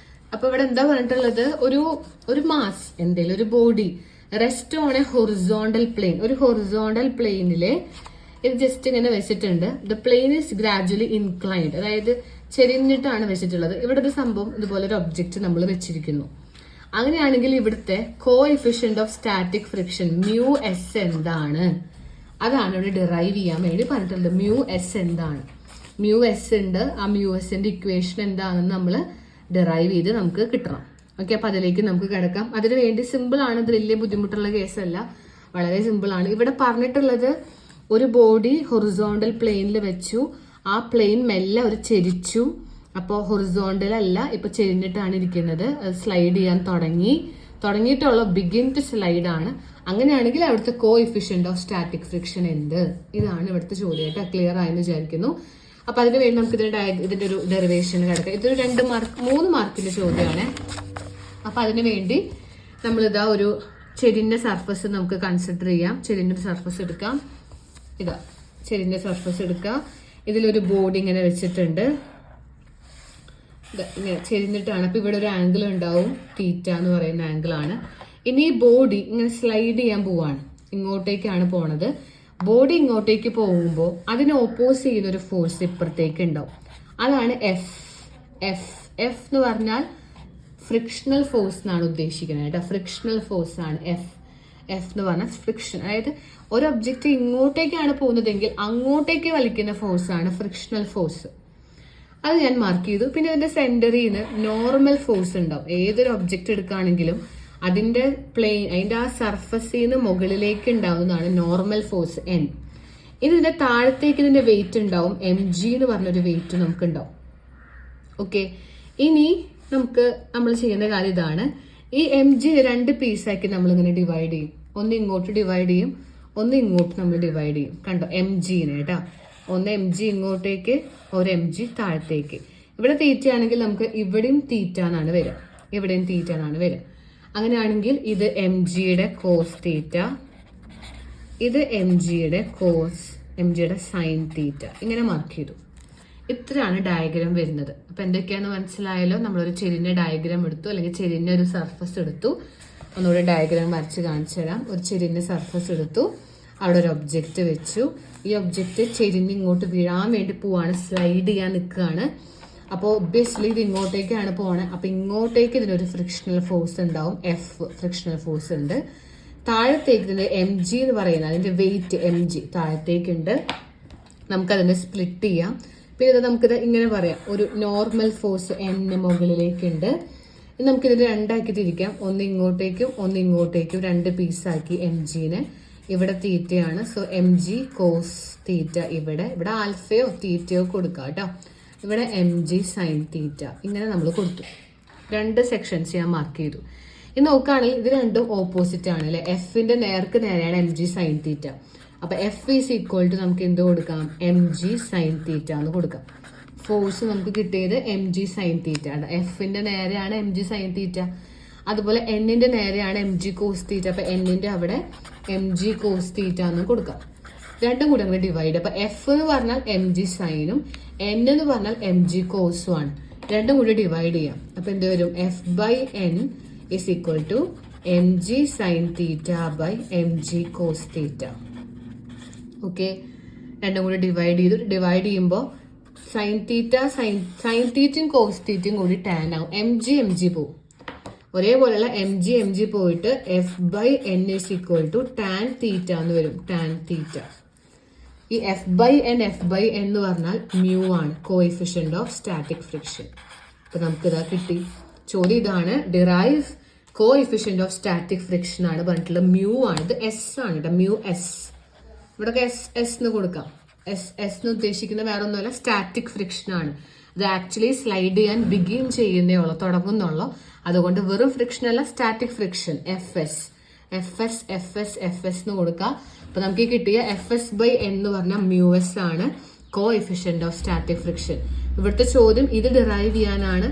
അപ്പൊ ഇവിടെ എന്താ പറഞ്ഞിട്ടുള്ളത്? ഒരു mass, എന്തെങ്കിലും ഒരു body rest on A horizontal plane. ഒരു ഹൊറിസോണ്ടൽ പ്ലെയിനിലെ ഇത് ജസ്റ്റ് ഇങ്ങനെ വെച്ചിട്ടുണ്ട്. The plain is gradually inclined, അതായത് ചെരിഞ്ഞിട്ടാണ് വെച്ചിട്ടുള്ളത്. ഇവിടെ ഒരു സംഭവം ഇതുപോലെ ഒരു ഒബ്ജക്റ്റ് നമ്മൾ വെച്ചിരിക്കുന്നു. അങ്ങനെയാണെങ്കിൽ ഇവിടുത്തെ coefficient of static friction mu S എന്താണ്? അതാണ് ഇവിടെ ഡിറൈവ് ചെയ്യാൻ വേണ്ടി പറഞ്ഞിട്ടുള്ളത്. മ്യൂ എസ് എന്താണ്? മ്യൂ എസ് ഉണ്ട്. ആ മ്യൂ എസിന്റെ ഇക്വേഷൻ എന്താണെന്ന് നമ്മൾ ഡിറൈവ് ചെയ്ത് നമുക്ക് കിട്ടണം. ഓക്കെ, അപ്പൊ അതിലേക്ക് നമുക്ക് കിടക്കാം. അതിനു വേണ്ടി സിമ്പിൾ ആണ്, ഇത് വലിയ ബുദ്ധിമുട്ടുള്ള കേസല്ല, വളരെ സിമ്പിൾ ആണ്. ഇവിടെ പറഞ്ഞിട്ടുള്ളത് ഒരു ബോഡി ഹൊറിസോണ്ടൽ പ്ലെയിനിൽ വെച്ചു, ആ പ്ലെയിൻ മെല്ലെ ഒരു ചെരിച്ചു. അപ്പോൾ ഹൊറിസോണ്ടൽ അല്ല, ഇപ്പൊ ചെരിഞ്ഞിട്ടാണ് ഇരിക്കുന്നത്. അത് സ്ലൈഡ് ചെയ്യാൻ തുടങ്ങിയിട്ടുള്ള ബിഗിൻ ടു സ്ലൈഡ് ആണ്. അങ്ങനെയാണെങ്കിൽ അവിടുത്തെ കോഎഫിഷ്യന്റ് ഓഫ് സ്റ്റാറ്റിക് ഫ്രിക്ഷൻ എന്ത്? ഇതാണ് ഇവിടുത്തെ ചോദ്യമായിട്ട് ക്ലിയർ ആയെന്ന് വിചാരിക്കുന്നു. അപ്പൊ അതിന് വേണ്ടി നമുക്ക് ഇതിന്റെ ഒരു ഡെറിവേഷൻ കിടക്കാം. ഇതൊരു 3 മാർക്കിന്റെ ചോദ്യമാണ്. അപ്പൊ അതിനു വേണ്ടി നമ്മളിതാ ഒരു ചെരിഞ്ഞ സർഫസ് നമുക്ക് കൺസിഡർ ചെയ്യാം. ചെരിഞ്ഞ സർഫസ് എടുക്കാം. ഇതാ ചെരിഞ്ഞ സർഫസ് എടുക്കുക. ഇതിലൊരു ബോഡി ഇങ്ങനെ വെച്ചിട്ടുണ്ട്, ഇങ്ങനെ ചെരിഞ്ഞിട്ടാണ്. അപ്പൊ ഇവിടെ ഒരു ആംഗിൾ ഉണ്ടാവും, തീറ്റ എന്ന് പറയുന്ന ആംഗിൾ ആണ്. ഇനി ഈ ബോഡി ഇങ്ങനെ സ്ലൈഡ് ചെയ്യാൻ പോവാണ്, ഇങ്ങോട്ടേക്കാണ് പോണത്. ബോഡി ഇങ്ങോട്ടേക്ക് പോകുമ്പോൾ അതിനെ ഓപ്പോസ് ചെയ്യുന്ന ഒരു ഫോഴ്സ് ഇപ്പുറത്തേക്ക് ഉണ്ടാവും. അതാണ് എഫ്. എന്ന് പറഞ്ഞാൽ ഫ്രിക്ഷണൽ ഫോഴ്സ് എന്നാണ് ഉദ്ദേശിക്കുന്നത് കേട്ടോ. ഫ്രിക്ഷണൽ ഫോഴ്സ് ആണ് എഫ് എന്ന് പറഞ്ഞാൽ ഫ്രിക്ഷൻ. അതായത് ഒരു ഒബ്ജക്റ്റ് ഇങ്ങോട്ടേക്കാണ് പോകുന്നതെങ്കിൽ അങ്ങോട്ടേക്ക് വലിക്കുന്ന ഫോഴ്സ് ആണ് ഫ്രിക്ഷണൽ ഫോഴ്സ്. അത് ഞാൻ മാർക്ക് ചെയ്തു. പിന്നെ ഇതിന്റെ സെന്ററിൽ നിന്ന് നോർമൽ ഫോഴ്സ് ഉണ്ടാവും. ഏതൊരു ഒബ്ജക്റ്റ് എടുക്കുകയാണെങ്കിലും അതിന്റെ പ്ലെയിൻ, അതിന്റെ ആ സർഫസിൽ നിന്ന് മുകളിലേക്ക് ഉണ്ടാവുന്നതാണ് നോർമൽ ഫോഴ്സ് എൻ. ഇനി ഇതിന്റെ താഴത്തേക്ക് ഇതിന്റെ വെയിറ്റ് ഉണ്ടാവും mg എന്ന് പറഞ്ഞൊരു വെയിറ്റ് നമുക്ക് ഉണ്ടാവും. ഓക്കെ, ഇനി നമ്മൾ ചെയ്യുന്ന കാര്യം ഇതാണ്. ഈ mg 2 പീസാക്കി നമ്മൾ ഇങ്ങനെ ഡിവൈഡ് ചെയ്യും. ഒന്ന് ഇങ്ങോട്ട് ഡിവൈഡ് ചെയ്യും, ഒന്ന് ഇങ്ങോട്ട് നമ്മൾ ഡിവൈഡ് ചെയ്യും. കണ്ടോ, mgനെ കേട്ടോ. ഒന്ന് mg ഇങ്ങോട്ടേക്ക്, ഒരു mg താഴത്തേക്ക്. ഇവിടെ തീറ്റ ആണെങ്കിൽ നമുക്ക് ഇവിടെയും തീറ്റ എന്നാണ് വരിക, ഇവിടെയും തീറ്റ എന്നാണ് വരിക. അങ്ങനെയാണെങ്കിൽ ഇത് mgയുടെ കോസ് തീറ്റ, ഇത് mgയുടെ സൈൻ തീറ്റ. ഇങ്ങനെ മാർക്ക് ചെയ്തു. ഇത്രയാണ് ഡയഗ്രാം വരുന്നത്. അപ്പൊ എന്തൊക്കെയാന്ന് മനസ്സിലായാലോ? നമ്മളൊരു ചെരിഞ്ഞ ഡയഗ്രാം എടുത്തു, അല്ലെങ്കിൽ ചെരിഞ്ഞ ഒരു സർഫസ് എടുത്തു. ഒന്നുകൂടെ ഡയഗ്രാം വരച്ച് കാണിച്ചു തരാം. ഒരു ചെരിഞ്ഞ സർഫസ് എടുത്തു, അവിടെ ഒരു ഒബ്ജക്റ്റ് വെച്ചു. ഈ ഒബ്ജക്റ്റ് ചെരിഞ്ഞ് ഇങ്ങോട്ട് വീഴാൻ വേണ്ടി പോവാണ്, സ്ലൈഡ് ചെയ്യാൻ നിൽക്കുകയാണ്. അപ്പോൾ ഒബ്വിയസ്ലി ഇത് ഇങ്ങോട്ടേക്കാണ് പോണത്. അപ്പൊ ഇങ്ങോട്ടേക്ക് ഇതിനൊരു ഫ്രിക്ഷണൽ ഫോഴ്സ് ഉണ്ടാവും, എഫ് ഫ്രിക്ഷണൽ ഫോഴ്സ് ഉണ്ട്. താഴത്തേക്ക് ഇതിന്റെ mg എന്ന് പറയുന്നത്, അതിന്റെ വെയിറ്റ് mg താഴത്തേക്കുണ്ട്. നമുക്കതിനെ സ്പ്ലിറ്റ് ചെയ്യാം. പിന്നെ ഇത് നമുക്കിത് ഇങ്ങനെ പറയാം, ഒരു നോർമൽ ഫോഴ്സ് n മുകളിലേക്കുണ്ട്. നമുക്കിതിന് രണ്ടാക്കി തിരിക്കാം, ഒന്ന് ഇങ്ങോട്ടേക്കും ഒന്ന് ഇങ്ങോട്ടേക്കും 2 പീസാക്കി mgനെ. ഇവിടെ തീറ്റയാണ്, സോ mg കോസ് തീറ്റ. ഇവിടെ ആൽഫയോ തീറ്റയോ കൊടുക്കാം കേട്ടോ. ഇവിടെ mg സൈൻ തീറ്റ. ഇങ്ങനെ നമ്മൾ കൊടുത്തു. 2 സെക്ഷൻസ് ഞാൻ മാർക്ക് ചെയ്തു. ഇത് നോക്കുകയാണെങ്കിൽ ഇത് രണ്ടും ഓപ്പോസിറ്റ് ആണ് അല്ലെ. എഫിന്റെ നേർക്ക് നേരെയാണ് mg സൈൻ തീറ്റ. അപ്പൊ എഫ് ഈസ് ഈക്വൽ ടു നമുക്ക് എന്ത് കൊടുക്കാം, mg സൈൻ തീറ്റ എന്ന് കൊടുക്കാം. ഫോഴ്സ് നമുക്ക് കിട്ടിയത് mg സൈൻ തീറ്റ ആണ്. എഫിന്റെ നേരെയാണ് mg സൈൻ തീറ്റ. അതുപോലെ എന്നിന്റെ നേരെയാണ് mg കോസ് തീറ്റ. അപ്പൊ എന്നിന്റെ അവിടെ mg കോസ് തീറ്റ എന്ന് കൊടുക്കാം. രണ്ടും കൂടെ അങ്ങനെ ഡിവൈഡ്. അപ്പൊ എഫ് എന്ന് പറഞ്ഞാൽ mg സൈനും n എന്ന് പറഞ്ഞാൽ mg കോസും ആണ്. രണ്ടും കൂടി ഡിവൈഡ് ചെയ്യാം. അപ്പൊ എന്ത് വരും, F by N is equal to mg sin theta by mg cos theta. Okay, രണ്ടും കൂടി ഡിവൈഡ് ചെയ്തു. ഡിവൈഡ് ചെയ്യുമ്പോൾ സൈൻ തീറ്റയും കോസ് തീറ്റയും കൂടി ടാൻ ആവും. mg പോവും. ഒരേപോലെയുള്ള mg പോയിട്ട് F by N is equal to tan theta എന്ന് വരും, ടാൻ തീറ്റ. ഈ എഫ് ബൈ എൻ എന്ന് പറഞ്ഞാൽ മ്യൂ ആണ്, കോഎഫിഷ്യന്റ് ഓഫ് സ്റ്റാറ്റിക് ഫ്രിക്ഷൻ. അപ്പൊ നമുക്കിതാ കിട്ടി. ചോദ്യം ഇതാണ്, derive coefficient of static friction ആണ് പറഞ്ഞിട്ടുള്ളത്. മ്യൂ ആണ്, ഇത് എസ് ആണ് കേട്ടോ, മ്യൂ എസ്. ഇവിടെ എസ് എന്ന് കൊടുക്കാം. എസ് എന്ന് ഉദ്ദേശിക്കുന്ന വേറെ ഒന്നുമല്ല, സ്റ്റാറ്റിക് ഫ്രിക്ഷൻ ആണ്. ഇത് ആക്ച്വലി സ്ലൈഡ് ചെയ്യാൻ ബിഗിൻ ചെയ്യുന്നേ ഉള്ളൂ, തുടങ്ങുന്നുള്ളൂ. അതുകൊണ്ട് വെറും ഫ്രിക്ഷൻ അല്ല, സ്റ്റാറ്റിക് ഫ്രിക്ഷൻ. എഫ് എസ് എന്ന് കൊടുക്കാം. അപ്പൊ നമുക്ക് കിട്ടിയ എഫ് എസ് ബൈ എന്ന് പറഞ്ഞാൽ മ്യൂ എസ് ആണ്, കോഎഫിഷ്യന്റ് ഓഫ് സ്റ്റാറ്റിക് ഫ്രിക്ഷൻ. ഇവിടുത്തെ ചോദ്യം ഇത് ഡിറൈവ് ചെയ്യാനാണ്.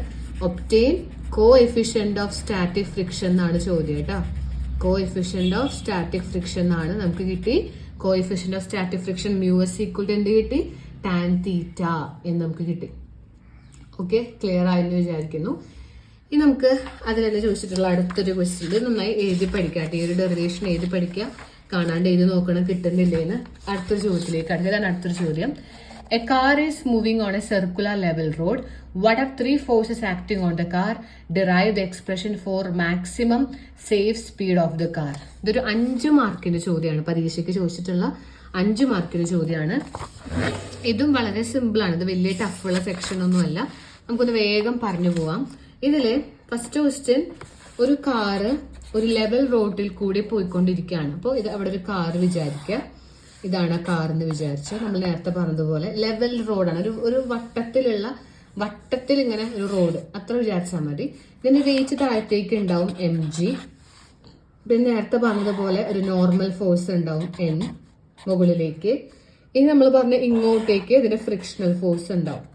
Obtain coefficient of static friction എന്നാണ് ചോദ്യം കേട്ടോ. കോഎഫിഷ്യന്റ് ഓഫ് സ്റ്റാറ്റിക് ഫ്രിക്ഷൻ ആണ് നമുക്ക് കിട്ടി. Coefficient of static friction mu S equal to എന്ത് കിട്ടി, ടാൻ തീറ്റ എന്ന് നമുക്ക് കിട്ടി. ഓക്കെ, ക്ലിയർ ആയെന്ന് വിചാരിക്കുന്നു. ഇനി നമുക്ക് അതിൽ തന്നെ ചോദിച്ചിട്ടുള്ള അടുത്തൊരു ക്വസ്റ്റ്യൻ, ഇത് നന്നായി എഴുതി പഠിക്കാം. ഈ ഒരു ഡെറിവേഷൻ എഴുതി പഠിക്കുക, കാണാണ്ട് എഴുതി നോക്കണം കിട്ടുന്നില്ലേന്ന്. അടുത്തൊരു ചോദ്യത്തിലേക്ക് അടുത്തതാണ് അടുത്തൊരു ചോദ്യം. A car is moving on a circular level road. What are 3 forces acting on the car? Derive the expression for maximum safe speed of the car. ഇതൊരു 5 മാർക്കിന്റെ ചോദ്യമാണ്, പരീക്ഷയ്ക്ക് ചോദിച്ചിട്ടുള്ള 5 മാർക്കിന്റെ ചോദ്യമാണ്. ഇതും വളരെ സിമ്പിൾ ആണ്, ഇത് വലിയ ടഫുള്ള സെക്ഷൻ ഒന്നുമല്ല. നമുക്കൊന്ന് വേഗം പറഞ്ഞു പോവാം. ഇതില് ഫസ്റ്റ് ക്വസ്റ്റ്യൻ, ഒരു കാറ് ഒരു ലെവൽ റോഡിൽ കൂടി പോയിക്കൊണ്ടിരിക്കുകയാണ്. അപ്പോൾ ഇത് അവിടെ ഒരു കാറ് വിചാരിക്കുക, ഇതാണ് ആ കാർ എന്ന് വിചാരിച്ച്. നമ്മൾ നേരത്തെ പറഞ്ഞതുപോലെ ലെവൽ റോഡാണ്, ഒരു വട്ടത്തിൽ ഇങ്ങനെ ഒരു റോഡ്, അത്ര വിചാരിച്ചാൽ മതി. ഇതിന്റെ വെയിറ്റ് താഴത്തേക്ക് ഉണ്ടാവും mg. പിന്നെ നേരത്തെ പറഞ്ഞതുപോലെ ഒരു നോർമൽ ഫോഴ്സ് ഉണ്ടാവും n മുകളിലേക്ക്. ഇനി നമ്മൾ പറഞ്ഞ ഇങ്ങോട്ടേക്ക് ഇതിന്റെ ഫ്രിക്ഷണൽ ഫോഴ്സ് ഉണ്ടാവും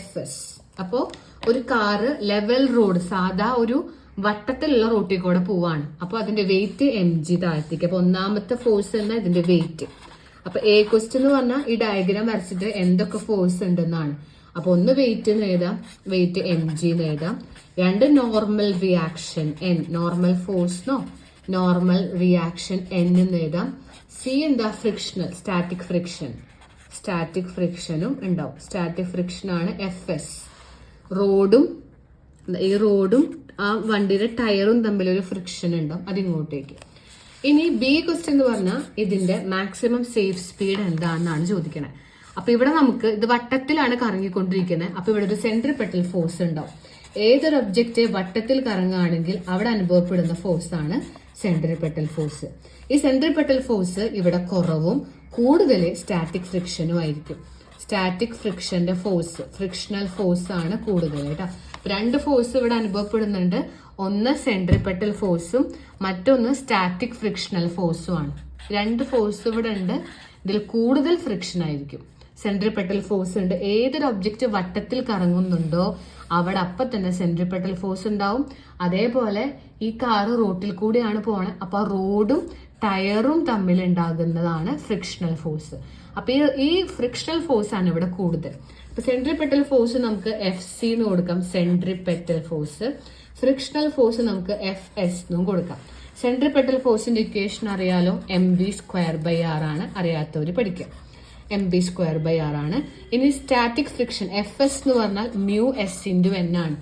fs. അപ്പോൾ ഒരു കാറ് ലെവൽ റോഡ്, സാധാ ഒരു വട്ടത്തിലുള്ള റോട്ടിൽ കൂടെ പോവാണ്. അപ്പൊ അതിന്റെ വെയിറ്റ് mg താഴത്തേക്ക്. അപ്പൊ ഒന്നാമത്തെ ഫോഴ്സ് എന്നാ ഇതിന്റെ വെയിറ്റ്. അപ്പൊ എ ക്വസ്റ്റ്യൻ എന്ന് പറഞ്ഞാൽ ഈ ഡയഗ്രാം വരച്ചിട്ട് എന്തൊക്കെ ഫോഴ്സ് ഉണ്ടെന്നാണ്. അപ്പൊ ഒന്ന് വെയിറ്റ് എന്ന് എഴുതാം, വെയിറ്റ് mg എന്ന് എഴുതാം. 2 നോർമൽ റിയാക്ഷൻ n, നോർമൽ ഫോഴ്സിനോ നോർമൽ റിയാക്ഷൻ n എന്ന് എഴുതാം. സി എന്താ, ഫ്രിക്ഷണൽ, സ്റ്റാറ്റിക് ഫ്രിക്ഷനും ഉണ്ടാവും. സ്റ്റാറ്റിക് ഫ്രിക്ഷൻ ആണ് fs. ഈ റോഡും ആ വണ്ടിയുടെ ടയറും തമ്മിൽ ഒരു ഫ്രിക്ഷൻ ഉണ്ടാവും, അതിങ്ങോട്ടേക്ക്. ഇനി ബി ക്വസ്റ്റ്യൻ എന്ന് പറഞ്ഞാൽ ഇതിന്റെ മാക്സിമം സേഫ് സ്പീഡ് എന്താണെന്നാണ് ചോദിക്കണേ. അപ്പൊ ഇവിടെ നമുക്ക് ഇത് വട്ടത്തിലാണ് കറങ്ങിക്കൊണ്ടിരിക്കുന്നത്. അപ്പൊ ഇവിടെ ഒരു സെൻട്രിപെറ്റൽ ഫോഴ്സ് ഉണ്ടാവും. ഏതൊരു ഒബ്ജക്റ്റ് വട്ടത്തിൽ കറങ്ങുകയാണെങ്കിൽ അവിടെ അനുഭവപ്പെടുന്ന ഫോഴ്സ് ആണ് സെൻട്രിപെറ്റൽ ഫോഴ്സ്. ഈ സെൻട്രിപെറ്റൽ ഫോഴ്സ് ഇവിടെ കുറവും കൂടുതൽ സ്റ്റാറ്റിക് ഫ്രിക്ഷനും ആയിരിക്കും. സ്റ്റാറ്റിക് ഫ്രിക്ഷന്റെ ഫോഴ്സ്, ഫ്രിക്ഷണൽ ഫോഴ്സ് ആണ് കൂടുതൽ കേട്ടോ. രണ്ട് ഫോഴ്സ് ഇവിടെ അനുഭവപ്പെടുന്നുണ്ട്. ഒന്ന് സെൻട്രിപെറ്റൽ ഫോഴ്സും മറ്റൊന്ന് സ്റ്റാറ്റിക് ഫ്രിക്ഷണൽ ഫോഴ്സും ആണ്. രണ്ട് ഫോഴ്സ് ഇവിടെ ഉണ്ട്. ഇതിൽ കൂടുതൽ ഫ്രിക്ഷൻ ആയിരിക്കും. സെൻട്രിപെറ്റൽ ഫോഴ്സ് ഉണ്ട്. ഏതൊരു ഒബ്ജക്റ്റ് വട്ടത്തിൽ കറങ്ങുന്നുണ്ടോ അവിടെ അപ്പം തന്നെ സെൻട്രിപെറ്റൽ ഫോഴ്സ് ഉണ്ടാവും. അതേപോലെ ഈ കാറ് റോട്ടിൽ കൂടിയാണ് പോണത്. അപ്പൊ റോഡും ടയറും തമ്മിൽ ഉണ്ടാകുന്നതാണ് ഫ്രിക്ഷണൽ ഫോഴ്സ്. അപ്പൊ ഈ ഫ്രിക്ഷണൽ ഫോഴ്സ് ആണ് ഇവിടെ കൂടുതൽ. ഇപ്പൊ സെൻട്രിപെറ്റൽ ഫോഴ്സ് നമുക്ക് FC എന്ന് കൊടുക്കാം, സെൻട്രിപെറ്റൽ ഫോഴ്സ്. ഫ്രിക്ഷണൽ ഫോഴ്സ് നമുക്ക് FS എന്നും കൊടുക്കാം. സെൻട്രിപെറ്റൽ ഫോഴ്സിന്റെ ഇക്വേഷൻ അറിയാലോ, mv²r ആണ്. അറിയാത്തവർ പഠിക്കാം. mv²r ആണ്. ഇനി സ്റ്റാറ്റിക് ഫ്രിക്ഷൻ FS എന്ന് പറഞ്ഞാൽ μs×n ആണ്.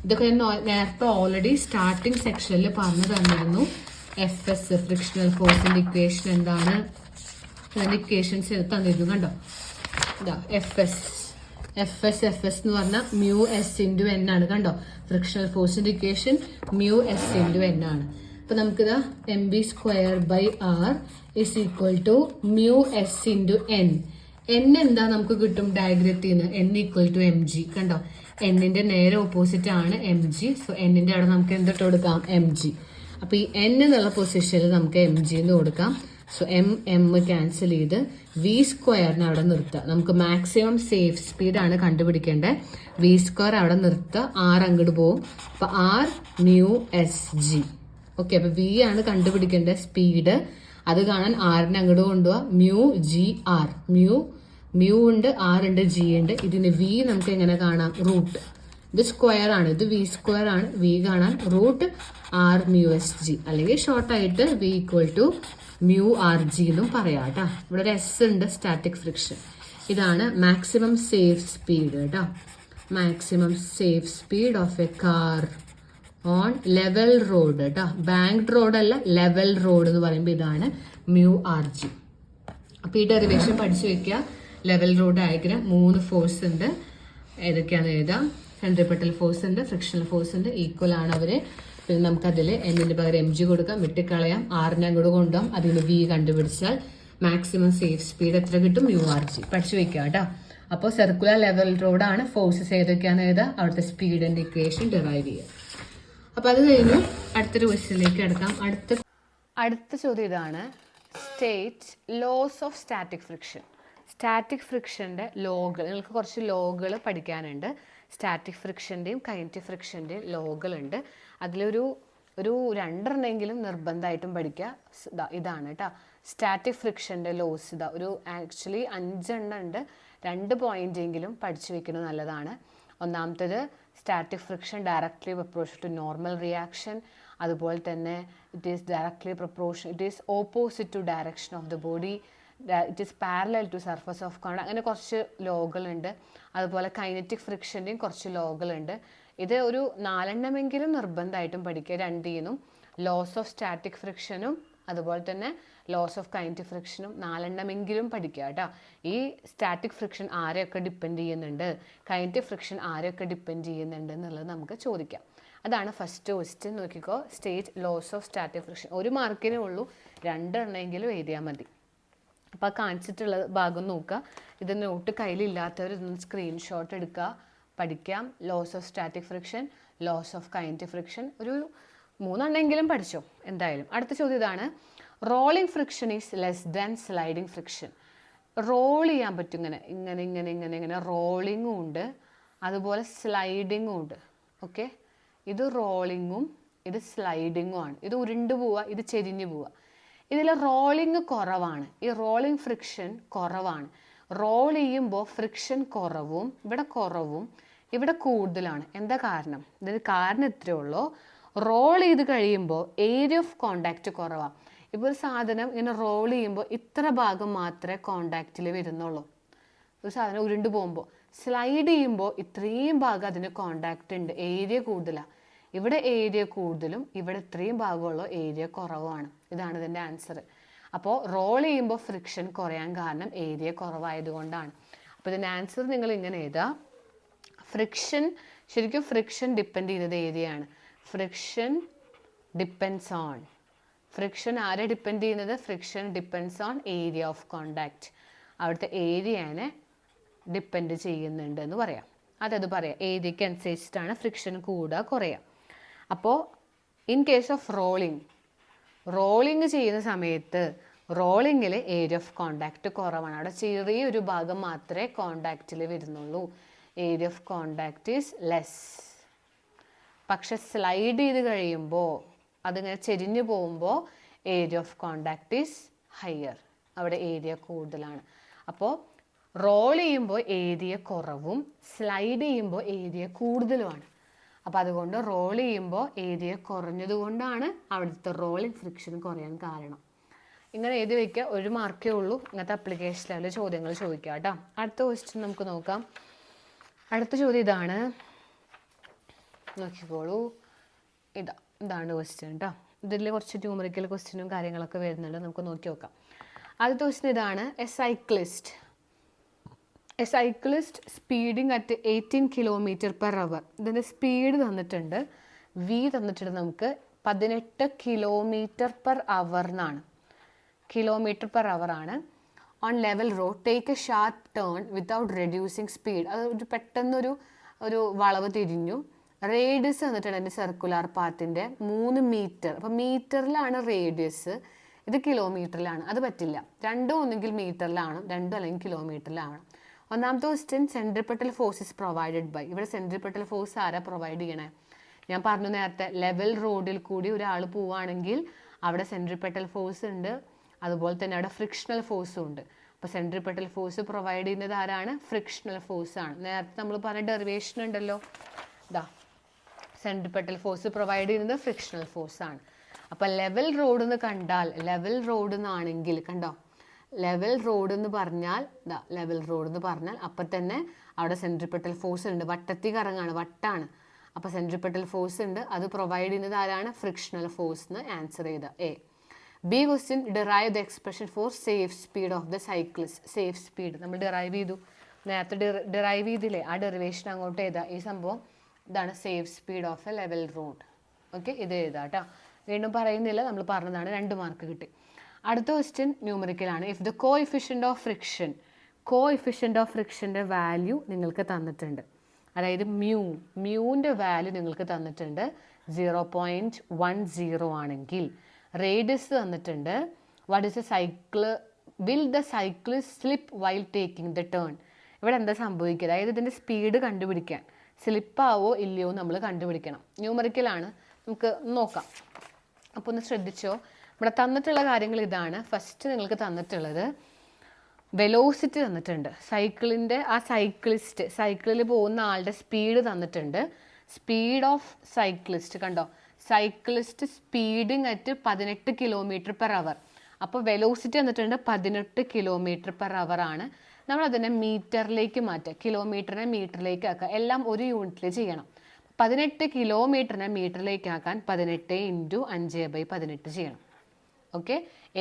ഇതൊക്കെ ഞാൻ നേരത്തെ ഓൾറെഡി സ്റ്റാർട്ടിംഗ് സെക്ഷനിൽ പറഞ്ഞു തന്നിരുന്നു. FS ഫ്രിക്ഷണൽ ഫോഴ്സിന്റെ ഇക്വേഷൻ എന്താണ്, അതിന്റെ ഇക്വേഷൻസ് തന്നിരുന്നു. കണ്ടോ, ഇതാ FS എന്ന് പറഞ്ഞാൽ μs×n ആണ്. കണ്ടോ, ഫ്രിക്ഷണൽ ഫോഴ്സിന്റെ ഇക്വേഷൻ μs×n ആണ്. അപ്പൊ നമുക്കിതാ mv²r is equal to μs×n. n എന്താ നമുക്ക് കിട്ടും ഡയഗ്രത്തിൽ നിന്ന്, n = mg. കണ്ടോ, n-ന്റെ നേരെ ഓപ്പോസിറ്റ് ആണ് mg. സോ n-ന്റെ അവിടെ നമുക്ക് എന്തിട്ട് കൊടുക്കാം, mg. അപ്പൊ ഈ n എന്നുള്ള പൊസിഷനിൽ നമുക്ക് mg എന്ന് കൊടുക്കാം. സോ m ക്യാൻസൽ ചെയ്ത് v² അവിടെ നിർത്തുക. നമുക്ക് മാക്സിമം സേഫ് സ്പീഡ് ആണ് കണ്ടുപിടിക്കേണ്ടത്. v² അവിടെ നിർത്തുക, r അങ്ങോട്ട് പോവും. അപ്പൊ r μsg. ഓക്കെ, അപ്പൊ v ആണ് കണ്ടുപിടിക്കേണ്ട സ്പീഡ്. അത് കാണാൻ r-നെ അങ്ങോട്ട് കൊണ്ടുപോവാ. μgr, മ്യൂ ഉണ്ട്, r ഉണ്ട്, g ഉണ്ട്. ഇതിന് v നമുക്ക് എങ്ങനെ കാണാം, റൂട്ട്. ഇത് സ്ക്വയർ ആണ്, ഇത് v² ആണ്. v കാണാൻ റൂട്ട് r μsg, അല്ലെങ്കിൽ ഷോർട്ട് ആയിട്ട് v = μrg എന്നും പറയാം കേട്ടോ. ഇവിടെ ഒരു s ഉണ്ട്, സ്റ്റാറ്റിക് ഫ്രിക്ഷൻ. ഇതാണ് മാക്സിമം സേഫ് സ്പീഡ് കേട്ടോ. Maximum safe speed of A car on level road കേട്ടോ. ബാങ്ക്ഡ് റോഡ് അല്ല, ലെവൽ റോഡ് എന്ന് പറയുമ്പോൾ ഇതാണ് μrg. അപ്പൊ ഈ ഡെറിവേഷൻ പഠിച്ചു വെക്കുക. ലെവൽ റോഡ് ഡയഗ്രാം 3 ഫോഴ്സ് ഉണ്ട്. ഏതൊക്കെയാണെന്ന് എഴുതാം. സെൻട്രിപെറ്റൽ ഫോഴ്സ് ഉണ്ട്, ഫ്രിക്ഷണൽ ഫോഴ്സ് ഉണ്ട്, ഈക്വൽ ആണ് അവര്. പിന്നെ നമുക്ക് അതിൽ n-ന് പകരം mg കൊടുക്കാം, വിട്ടിക്കളയാം, r-നെ അങ്ങോട്ട് കൊണ്ടുപോകാം. അതിന് v കണ്ടുപിടിച്ചാൽ മാക്സിമം സേഫ് സ്പീഡ് എത്ര കിട്ടും, μrg. പഠിച്ചു വെക്കുക കേട്ടോ. അപ്പോൾ സർക്കുലർ ലെവൽ റോഡാണ്. ഫോഴ്സസ് ഏതൊക്കെയാണെന്ന് എഴുതാം, അവിടുത്തെ സ്പീഡിന്റെ ഇക്വേഷൻ ഡിറൈവ് ചെയ്യുക. അപ്പൊ അത് കഴിഞ്ഞ് അടുത്തൊരു ക്വസ്റ്റ്യനിലേക്ക് കിടക്കാം. അടുത്ത ചോദ്യം ഇതാണ്, state laws of static friction. Static ഫ്രിക്ഷന്റെ ലോകൾ, നിങ്ങൾക്ക് കുറച്ച് ലോകൾ പഠിക്കാനുണ്ട്. സ്റ്റാറ്റിക് ഫ്രിക്ഷന്റെയും കൈനറ്റിക് ഫ്രിക്ഷന്റെയും ലോകളുണ്ട്. അതിലൊരു 2 നിർബന്ധമായിട്ടും പഠിക്കുക. ഇതാണ് കേട്ടോ സ്റ്റാറ്റിക് ഫ്രിക്ഷന്റെ ലോസ്. ഇതാ ഒരു ആക്ച്വലി 5 ഉണ്ട്. 2 പോയിന്റെങ്കിലും പഠിച്ചു വെക്കുന്നത് നല്ലതാണ്. ഒന്നാമത്തേത് static friction directly proportion to normal reaction. അതുപോലെ തന്നെ it is opposite to direction of the body. It is parallel to surface of cone. അങ്ങനെ കുറച്ച് ലോകളുണ്ട്. അതുപോലെ കൈനറ്റിക് ഫ്രിക്ഷൻ്റെയും കുറച്ച് ലോകളുണ്ട്. ഇത് ഒരു 4 നിർബന്ധമായിട്ടും പഠിക്കുക. 2 ലോസ് ഓഫ് സ്റ്റാറ്റിക് ഫ്രിക്ഷനും അതുപോലെ തന്നെ ലോസ് ഓഫ് കൈനറ്റിക് ഫ്രിക്ഷനും 4 പഠിക്കുക കേട്ടോ. ഈ സ്റ്റാറ്റിക് ഫ്രിക്ഷൻ ആരെയൊക്കെ ഡിപ്പെൻഡ് ചെയ്യുന്നുണ്ട്, കൈനറ്റിക് ഫ്രിക്ഷൻ ആരെയൊക്കെ ഡിപ്പെൻഡ് ചെയ്യുന്നുണ്ട് എന്നുള്ളത് നമുക്ക് ചോദിക്കാം. അതാണ് ഫസ്റ്റ് ക്വസ്റ്റ്യൻ. നോക്കിക്കോ, state laws of static friction. 1 മാർക്കിനേ ഉള്ളൂ, 2 എഴുതിയാൽ മതി. അപ്പോൾ കാണിച്ചിട്ടുള്ള ഭാഗം നോക്കുക. ഇത് നോട്ട് കയ്യിലില്ലാത്തവർ ഇതൊന്ന് സ്ക്രീൻഷോട്ട് എടുക്കുക, പഠിക്കാം. Laws of static friction, laws of kinetic friction ഒരു 3 പഠിച്ചോ എന്തായാലും. അടുത്ത ചോദ്യം ഇതാണ്, rolling friction is less than sliding friction. Roll ചെയ്യാൻ പറ്റും, ഇങ്ങനെ റോളിങ്ങും ഉണ്ട്, അതുപോലെ സ്ലൈഡിങ്ങും ഉണ്ട്. ഓക്കെ, ഇത് റോളിങ്ങും ഇത് സ്ലൈഡിങ്ങും ആണ്. ഇത് ഉരുണ്ട് പോവുക, ഇത് ചെരിഞ്ഞു പോവുക. ഇതിൽ റോളിങ് കുറവാണ്, ഈ റോളിംഗ് ഫ്രിക്ഷൻ കുറവാണ്. റോൾ ചെയ്യുമ്പോൾ ഫ്രിക്ഷൻ കുറവും ഇവിടെ കൂടുതലാണ്. എന്താ കാരണം? ഇതിന് കാരണം ഇത്രയേ ഉള്ളൂ, റോൾ ചെയ്ത് കഴിയുമ്പോൾ ഏരിയ ഓഫ് കോണ്ടാക്റ്റ് കുറവാണ്. ഇപ്പോൾ ഒരു സാധനം ഇങ്ങനെ റോൾ ചെയ്യുമ്പോൾ ഇത്ര ഭാഗം മാത്രമേ കോണ്ടാക്റ്റിൽ വരുന്നുള്ളൂ. ഒരു സാധനം ഉരുണ്ട് പോകുമ്പോൾ സ്ലൈഡ് ചെയ്യുമ്പോൾ ഇത്രയും ഭാഗം അതിന് കോണ്ടാക്റ്റ് ഉണ്ട്, ഏരിയ കൂടുതലാണ്. ഇവിടെ ഏരിയ കൂടുതലും ഇവിടെ ഇത്രയും ഭാഗമുള്ള ഏരിയ കുറവാണ്. ഇതാണ് ഇതിൻ്റെ ആൻസർ. അപ്പോൾ റോൾ ചെയ്യുമ്പോൾ ഫ്രിക്ഷൻ കുറയാൻ കാരണം ഏരിയ കുറവായതുകൊണ്ടാണ്. അപ്പോൾ ഇതിൻ്റെ ആൻസർ നിങ്ങൾ ഇങ്ങനെ എഴുതാം. ശരിക്കും ഫ്രിക്ഷൻ ഡിപ്പെൻഡ് ചെയ്യുന്നത് ഏരിയയാണ്. ഫ്രിക്ഷൻ ഡിപ്പെൻഡ്സ് ഓൺ ഫ്രിക്ഷൻ ആരെ ഡിപ്പെൻഡ് ചെയ്യുന്നത്? Friction depends on area of contact. അവിടുത്തെ ഏരിയനെ ഡിപ്പെൻഡ് ചെയ്യുന്നുണ്ട് എന്ന് പറയാം. അതത് പറയാം. ഏരിയയ്ക്ക് അനുസരിച്ചിട്ടാണ് ഫ്രിക്ഷൻ കൂടുക കുറയുക. അപ്പോൾ ഇൻ കേസ് ഓഫ് റോളിങ് ചെയ്യുന്ന സമയത്ത് റോളിങ്ങിൽ ഏരിയ ഓഫ് കോണ്ടാക്ട് കുറവാണ്. അവിടെ ചെറിയൊരു ഭാഗം മാത്രമേ കോണ്ടാക്റ്റിൽ വരുന്നുള്ളൂ. Area of contact is less. പക്ഷെ സ്ലൈഡ് ചെയ്ത് കഴിയുമ്പോൾ അതിങ്ങനെ ചെരിഞ്ഞു പോകുമ്പോൾ area of contact is higher. അവിടെ ഏരിയ കൂടുതലാണ്. അപ്പോൾ റോൾ ചെയ്യുമ്പോൾ ഏരിയ കുറവും സ്ലൈഡ് ചെയ്യുമ്പോൾ ഏരിയ കൂടുതലുമാണ്. അപ്പോൾ അതുകൊണ്ട് റോൾ ചെയ്യുമ്പോൾ ഏരിയ കുറഞ്ഞത് കൊണ്ടാണ് അവിടുത്തെ റോളിങ് ഫ്രിക്ഷൻ കുറയാൻ കാരണം. ഇങ്ങനെ എഴുതി വയ്ക്കുക. 1 മാർക്കേ ഉള്ളൂ. ഇങ്ങനത്തെ അപ്ലിക്കേഷൻ ലെവലിൽ ചോദ്യങ്ങൾ ചോദിക്കുക കേട്ടോ. അടുത്ത ക്വസ്റ്റ്യൻ നമുക്ക് നോക്കാം. അടുത്ത ചോദ്യം ഇതാണ്, നോക്കിക്കോളൂ. ഇതാണ് ക്വസ്റ്റ്യൻ കേട്ടോ. ഇതിൽ കുറച്ച് ന്യൂമറിക്കൽ ക്വസ്റ്റ്യനും കാര്യങ്ങളൊക്കെ വരുന്നുണ്ട്. നമുക്ക് നോക്കി നോക്കാം. ആദ്യത്തെ ക്വസ്റ്റ്യൻ ഇതാണ്, A cyclist speeding at 18 km/h. ഇതിൻ്റെ സ്പീഡ് തന്നിട്ടുണ്ട്, വി തന്നിട്ടുണ്ട് നമുക്ക് 18 km/h എന്നാണ്. km/h ആണ്. On level road take A sharp turn without reducing speed. അത് പെട്ടെന്നൊരു വളവ് തിരിഞ്ഞു. റേഡിയസ് തന്നിട്ടുണ്ട് അതിൻ്റെ സർക്കുലർ പാത്തിൻ്റെ 3 മീറ്റർ. അപ്പം മീറ്ററിലാണ് റേഡിയസ്, ഇത് കിലോമീറ്ററിലാണ്. അത് പറ്റില്ല. രണ്ടും ഒന്നെങ്കിൽ മീറ്ററിലാണ്, രണ്ടും അല്ലെങ്കിൽ കിലോമീറ്ററിലാണ്. ഒന്നാമത്തെ question centripetal force is provided by. ഇവിടെ സെൻട്രിപെറ്റൽ ഫോഴ്സ് ആരാ പ്രൊവൈഡ് ചെയ്യണേ? ഞാൻ പറഞ്ഞു നേരത്തെ, ലെവൽ റോഡിൽ കൂടി ഒരാൾ പോവുകയാണെങ്കിൽ അവിടെ സെൻട്രിപെറ്റൽ ഫോഴ്സ് ഉണ്ട്, അതുപോലെ തന്നെ അവിടെ ഫ്രിക്ഷണൽ ഫോഴ്സും ഉണ്ട്. അപ്പോൾ സെൻട്രിപെറ്റൽ ഫോഴ്സ് പ്രൊവൈഡ് ചെയ്യുന്നത് ആരാണ്? ഫ്രിക്ഷണൽ ഫോഴ്സ് ആണ്. നേരത്തെ നമ്മൾ പറഞ്ഞ ഡെറിവേഷൻ ഉണ്ടല്ലോ, സെൻട്രിപെറ്റൽ ഫോഴ്സ് പ്രൊവൈഡ് ചെയ്യുന്നത് ഫ്രിക്ഷണൽ ഫോഴ്സ് ആണ്. അപ്പോൾ ലെവൽ റോഡ് എന്ന് കണ്ടാൽ, ലെവൽ റോഡ് എന്നാണെങ്കിൽ കണ്ടോ, ലെവൽ റോഡ് എന്ന് പറഞ്ഞാൽ അപ്പം തന്നെ അവിടെ സെൻട്രിപെറ്റൽ ഫോഴ്സ് ഉണ്ട്. വട്ടത്തിൽ കറങ്ങാണ്, വട്ടാണ്. അപ്പോൾ സെൻട്രിപെറ്റൽ ഫോഴ്സ് ഉണ്ട്. അത് പ്രൊവൈഡ് ചെയ്യുന്നത് ആരാണ്? ഫ്രിക്ഷണൽ ഫോഴ്സ് എന്ന് ആൻസർ ചെയ്ത A. B question, derive the expression for safe speed of the cyclist. Safe speed നമ്മൾ ഡിറൈവ് ചെയ്തു, നേരത്തെ ഡിറൈവ് ചെയ്തില്ലേ, ആ ഡെറിവേഷൻ അങ്ങോട്ട് എഴുതാം. ഈ സംഭവം ഇതാണ് safe speed of A level road. Okay, ഇത് എഴുതാം കേട്ടോ. വീണ്ടും പറയുന്നില്ല, നമ്മൾ പറഞ്ഞതാണ്. 2 മാർക്ക് കിട്ടി. അടുത്ത ക്വസ്റ്റ്യൻ ന്യൂമറിക്കലാണ്. ഇഫ് ദ കോഎഫിഷ്യന്റ് ഓഫ് ഫ്രിക്ഷൻ്റെ വാല്യൂ നിങ്ങൾക്ക് തന്നിട്ടുണ്ട്, അതായത് മ്യൂവിൻ്റെ വാല്യൂ നിങ്ങൾക്ക് തന്നിട്ടുണ്ട് 0.10 ആണെങ്കിൽ, റേഡിയസ് തന്നിട്ടുണ്ട്, will the cyclist slip while taking the turn. ഇവിടെ എന്താ സംഭവിക്കുക? അതായത് ഇതിൻ്റെ സ്പീഡ് കണ്ടുപിടിക്കാൻ, സ്ലിപ്പാവോ ഇല്ലയോ നമ്മൾ കണ്ടുപിടിക്കണം. ന്യൂമറിക്കലാണ്, നമുക്ക് നോക്കാം. അപ്പോൾ ഒന്ന് ശ്രദ്ധിച്ചോ. ഇവിടെ തന്നിട്ടുള്ള കാര്യങ്ങൾ ഇതാണ്. ഫസ്റ്റ് നിങ്ങൾക്ക് തന്നിട്ടുള്ളത് വെലോസിറ്റി തന്നിട്ടുണ്ട്. സൈക്കിളിൽ പോകുന്ന ആളുടെ സ്പീഡ് തന്നിട്ടുണ്ട്. സ്പീഡ് ഓഫ് സൈക്ലിസ്റ്റ് കണ്ടോ, സൈക്ലിസ്റ്റ് സ്പീഡിങ് അറ്റ് 18 km/h. അപ്പോൾ വെലോസിറ്റി തന്നിട്ടുണ്ട് 18 km/h ആണ്. നമ്മളതിനെ മീറ്ററിലേക്ക് മാറ്റുക, കിലോമീറ്ററിനെ മീറ്ററിലേക്ക് ആക്കുക. എല്ലാം ഒരു യൂണിറ്റിൽ ചെയ്യണം. 18 കിലോമീറ്ററിനെ മീറ്ററിലേക്ക് ആക്കാൻ 18 × 5/18 ചെയ്യണം. ഓക്കെ,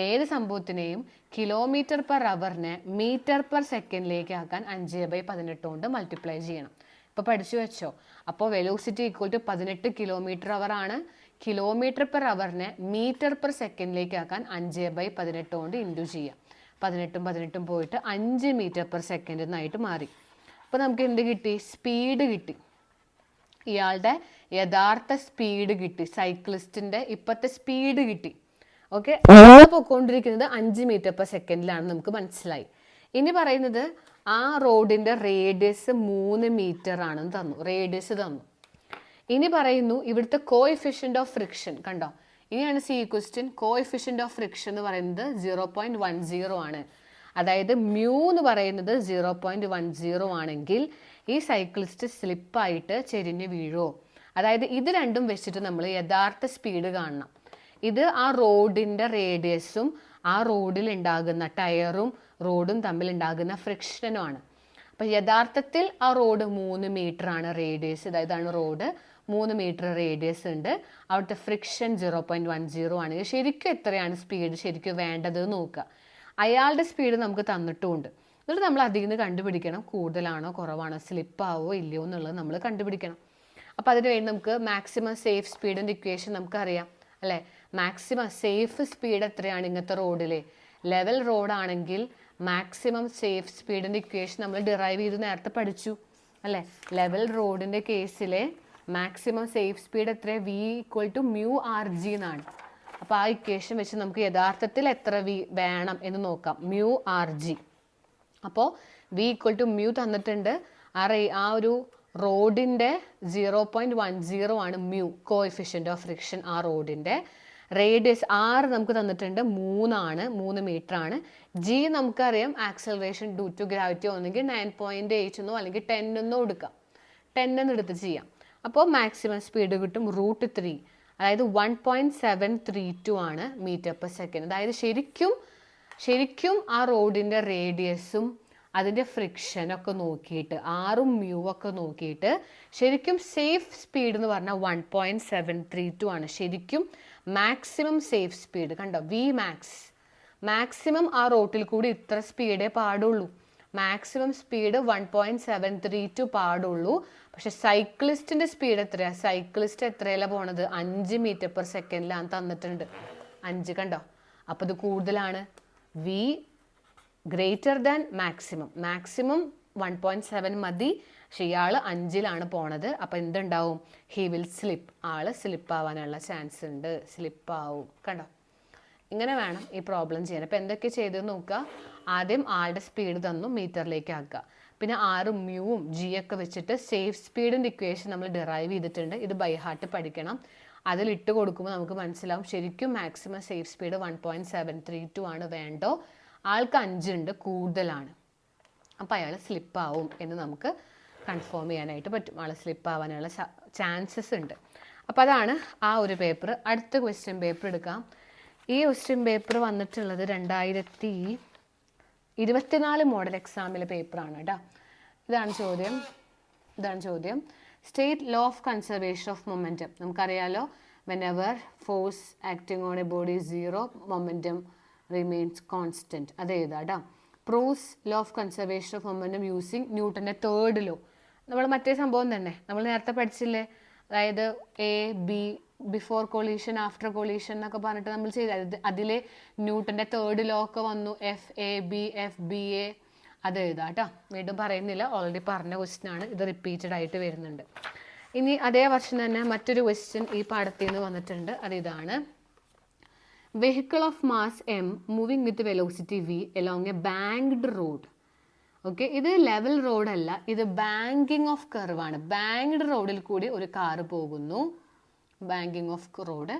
ഏത് സംഭവത്തിനെയും km/h മീറ്റർ/സെക്കൻഡിലേക്ക് ആക്കാൻ 5/18 കൊണ്ട് മൾട്ടിപ്ലൈ ചെയ്യണം. ഇപ്പോൾ പഠിച്ചു വെച്ചോ. അപ്പോൾ വെലോസിറ്റി ഈക്വൽ ടു 18 km/h ആണ്. km/h മീറ്റർ/സെക്കൻഡിലേക്ക് ആക്കാൻ 5/18 കൊണ്ട് ഇൻറ്റു ചെയ്യാം. 18 പോയിട്ട് 5 മീറ്റർ/സെക്കൻഡ് എന്നായിട്ട് മാറി. അപ്പോൾ നമുക്ക് എന്ത് കിട്ടി? സ്പീഡ് കിട്ടി. ഇയാളുടെ യഥാർത്ഥ സ്പീഡ് കിട്ടി, സൈക്ലിസ്റ്റിൻ്റെ ഇപ്പോഴത്തെ സ്പീഡ് കിട്ടി. ഓക്കെ, പോയിക്കൊണ്ടിരിക്കുന്നത് 5 മീറ്റർ/സെക്കൻഡിലാണ്, നമുക്ക് മനസ്സിലായി. ഇനി പറയുന്നത് ആ റോഡിൻ്റെ റേഡിയസ് 3 മീറ്റർ ആണെന്ന് തന്നു, റേഡിയസ് തന്നു. ഇനി പറയുന്നു ഇവിടുത്തെ കോഎഫിഷ്യന്റ് ഓഫ് ഫ്രിക്ഷൻ കണ്ടോ. ഇനിയാണ് C question. Coefficient of friction എന്ന് പറയുന്നത് 0.10 ആണ്. അതായത് മ്യൂ എന്ന് പറയുന്നത് 0.10 ആണെങ്കിൽ ഈ സൈക്ലിസ്റ്റ് സ്ലിപ്പായിട്ട് ചെരിഞ്ഞ് വീഴുമോ? അതായത് ഇത് രണ്ടും വെച്ചിട്ട് നമ്മൾ യഥാർത്ഥ സ്പീഡ് കാണണം. ഇത് ആ റോഡിൻ്റെ റേഡിയസും ആ റോഡിൽ ഉണ്ടാകുന്ന ടയറും റോഡും തമ്മിൽ ഉണ്ടാകുന്ന ഫ്രിക്ഷനുമാണ്. അപ്പം യഥാർത്ഥത്തിൽ ആ റോഡ് 3 മീറ്റർ ആണ് റേഡിയസ്. ഇതാണ് റോഡ്, 3 മീറ്റർ റേഡിയസ് ഉണ്ട്. അവിടുത്തെ ഫ്രിക്ഷൻ 0.10 ആണെങ്കിൽ ശരിക്കും എത്രയാണ് സ്പീഡ് ശരിക്കും വേണ്ടത് നോക്കുക. അയാളുടെ സ്പീഡ് നമുക്ക് തന്നിട്ടുമുണ്ട്. എന്നിട്ട് നമ്മൾ അതിൽ നിന്ന് കണ്ടുപിടിക്കണം കൂടുതലാണോ കുറവാണോ, സ്ലിപ്പാവോ ഇല്ലയോ എന്നുള്ളത് നമ്മൾ കണ്ടുപിടിക്കണം. അപ്പോൾ അതിന് വേണ്ടി നമുക്ക് മാക്സിമം സേഫ് സ്പീഡിൻ്റെ ഇക്വേഷൻ നമുക്കറിയാം അല്ലേ. മാക്സിമം സേഫ് സ്പീഡ് എത്രയാണ് ഇങ്ങനത്തെ റോഡിൽ? ലെവൽ റോഡാണെങ്കിൽ മാക്സിമം സേഫ് സ്പീഡിൻ്റെ ഇക്വേഷൻ നമ്മൾ ഡിറൈവ് ചെയ്ത് നേരത്തെ പഠിച്ചു അല്ലേ? ലെവൽ റോഡിൻ്റെ കേസിലെ മാക്സിമം സേഫ് സ്പീഡ് എത്ര? V = μRg എന്നാണ്. അപ്പോൾ ആ ഇക്വേഷൻ വെച്ച് നമുക്ക് യഥാർത്ഥത്തിൽ എത്ര V വേണം എന്ന് നോക്കാം. μRg. അപ്പോൾ V = μ തന്നിട്ടുണ്ട്. ആ ഒരു റോഡിൻ്റെ 0.10 ആണ് മ്യൂ, കോഎഫിഷ്യൻ്റ് ഓഫ് ഫ്രിക്ഷൻ ആ റോഡിൻ്റെ. റേഡിയസ് R നമുക്ക് തന്നിട്ടുണ്ട് 3 മീറ്റർ ആണ്. G നമുക്കറിയാം ആക്സലറേഷൻ ഡ്യൂ ടു ഗ്രാവിറ്റി ഒന്നെങ്കിൽ 9.8 എന്നോ അല്ലെങ്കിൽ 10 എന്നോ എടുക്കാം. 10 എന്ന് എടുത്ത് ചെയ്യാം. അപ്പോൾ മാക്സിമം സ്പീഡ് കിട്ടും √3, അതായത് 1.732 ആണ് മീറ്റർ/സെക്കൻഡ്. അതായത് ശരിക്കും ആ റോഡിൻ്റെ റേഡിയസും അതിൻ്റെ ഫ്രിക്ഷനൊക്കെ നോക്കിയിട്ട് ആറും മ്യൂ ഒക്കെ നോക്കിയിട്ട് ശരിക്കും സേഫ് സ്പീഡ് എന്ന് പറഞ്ഞാൽ 1.732 ആണ്. ശരിക്കും മാക്സിമം സേഫ് സ്പീഡ് കണ്ടോ, V മാക്സിമം ആ റോട്ടിൽ കൂടി ഇത്ര സ്പീഡേ പാടുള്ളൂ. മാക്സിമം സ്പീഡ് 1.732 പാടുള്ളൂ. പക്ഷെ സൈക്ലിസ്റ്റിൻ്റെ സ്പീഡ് എത്രയാണ്? സൈക്ലിസ്റ്റ് എത്രയല്ല പോണത്? 5 മീറ്റർ/സെക്കൻഡിലാണ് തന്നിട്ടുണ്ട്. 5 കണ്ടോ? അപ്പോൾ ഇത് കൂടുതലാണ്. V greater than maximum. 1.7 മതി, പക്ഷെ ഇയാൾ 5ലാണ് പോണത്. അപ്പോൾ എന്തുണ്ടാവും? He will slip. ആള് സ്ലിപ്പ് ആവാനുള്ള ചാൻസ് ഉണ്ട്, സ്ലിപ്പാവും. കണ്ടോ? ഇങ്ങനെ വേണം ഈ പ്രോബ്ലം ചെയ്യാൻ. അപ്പോൾ എന്തൊക്കെ ചെയ്തെന്ന് നോക്കുക. ആദ്യം ആളുടെ സ്പീഡ് തന്നു, മീറ്ററിലേക്ക് ആക്കുക. പിന്നെ ആറും മ്യൂവും G ഒക്കെ വെച്ചിട്ട് സേഫ് സ്പീഡിൻ്റെ ഇക്വേഷൻ നമ്മൾ ഡിറൈവ് ചെയ്തിട്ടുണ്ട്. ഇത് ബൈ ഹാർട്ട് പഠിക്കണം. അതിലിട്ട് കൊടുക്കുമ്പോൾ നമുക്ക് മനസ്സിലാവും ശരിക്കും മാക്സിമം സേഫ് സ്പീഡ് 1.732 ആണ് വേണ്ടോ, ആൾക്ക് 5 ഉണ്ട്, കൂടുതലാണ്. അപ്പോൾ അയാൾ സ്ലിപ്പാവും എന്ന് നമുക്ക് കൺഫേം ചെയ്യാനായിട്ട് പറ്റും. ആൾ സ്ലിപ്പാവാനുള്ള ചാൻസസ് ഉണ്ട്. അപ്പോൾ അതാണ് ആ ഒരു പേപ്പർ. അടുത്ത ക്വസ്റ്റ്യൻ പേപ്പർ എടുക്കാം. ഈ ക്വസ്റ്റ്യൻ പേപ്പർ വന്നിട്ടുള്ളത് 2024 മോഡൽ എക്സാമിലെ പേപ്പറാണ് കേട്ടോ. ഇതാണ് ചോദ്യം. State law of conservation of momentum. നമുക്കറിയാലോ, whenever force acting on a body is 0, momentum remains constant. അത് എഴുതാട്ടോ. Proves law of conservation of momentum using ന്യൂട്ടൻ്റെ 3rd ലോ. നമ്മൾ മറ്റേ സംഭവം തന്നെ നമ്മൾ നേരത്തെ പഠിച്ചില്ലേ, അതായത് A, B, before collision, after collision എന്നൊക്കെ പറഞ്ഞിട്ട് നമ്മൾ ചെയ്തത്. അതിലെ ന്യൂട്ടൻ്റെ 3rd ലോ ഒക്കെ വന്നു. FAB, FBA അത് എഴുതാട്ടോ. വീണ്ടും പറയുന്നില്ല, ഓൾറെഡി പറഞ്ഞ ക്വസ്റ്റ്യൻ ആണ്. ഇത് റിപ്പീറ്റഡ് ആയിട്ട് വരുന്നുണ്ട്. ഇനി അതേ വർഷം തന്നെ മറ്റൊരു ക്വസ്റ്റ്യൻ ഈ പാഠത്തിൽ നിന്ന് വന്നിട്ടുണ്ട്. അതിതാണ്, vehicle of mass M moving with velocity V along a banked road. Okay, ഇത് ലെവൽ റോഡല്ല, ഇത് ബാങ്കിങ് ഓഫ് കർവാണ്. ബാങ്ക്ഡ് റോഡിൽ കൂടി ഒരു കാറ് പോകുന്നു. Banking of road.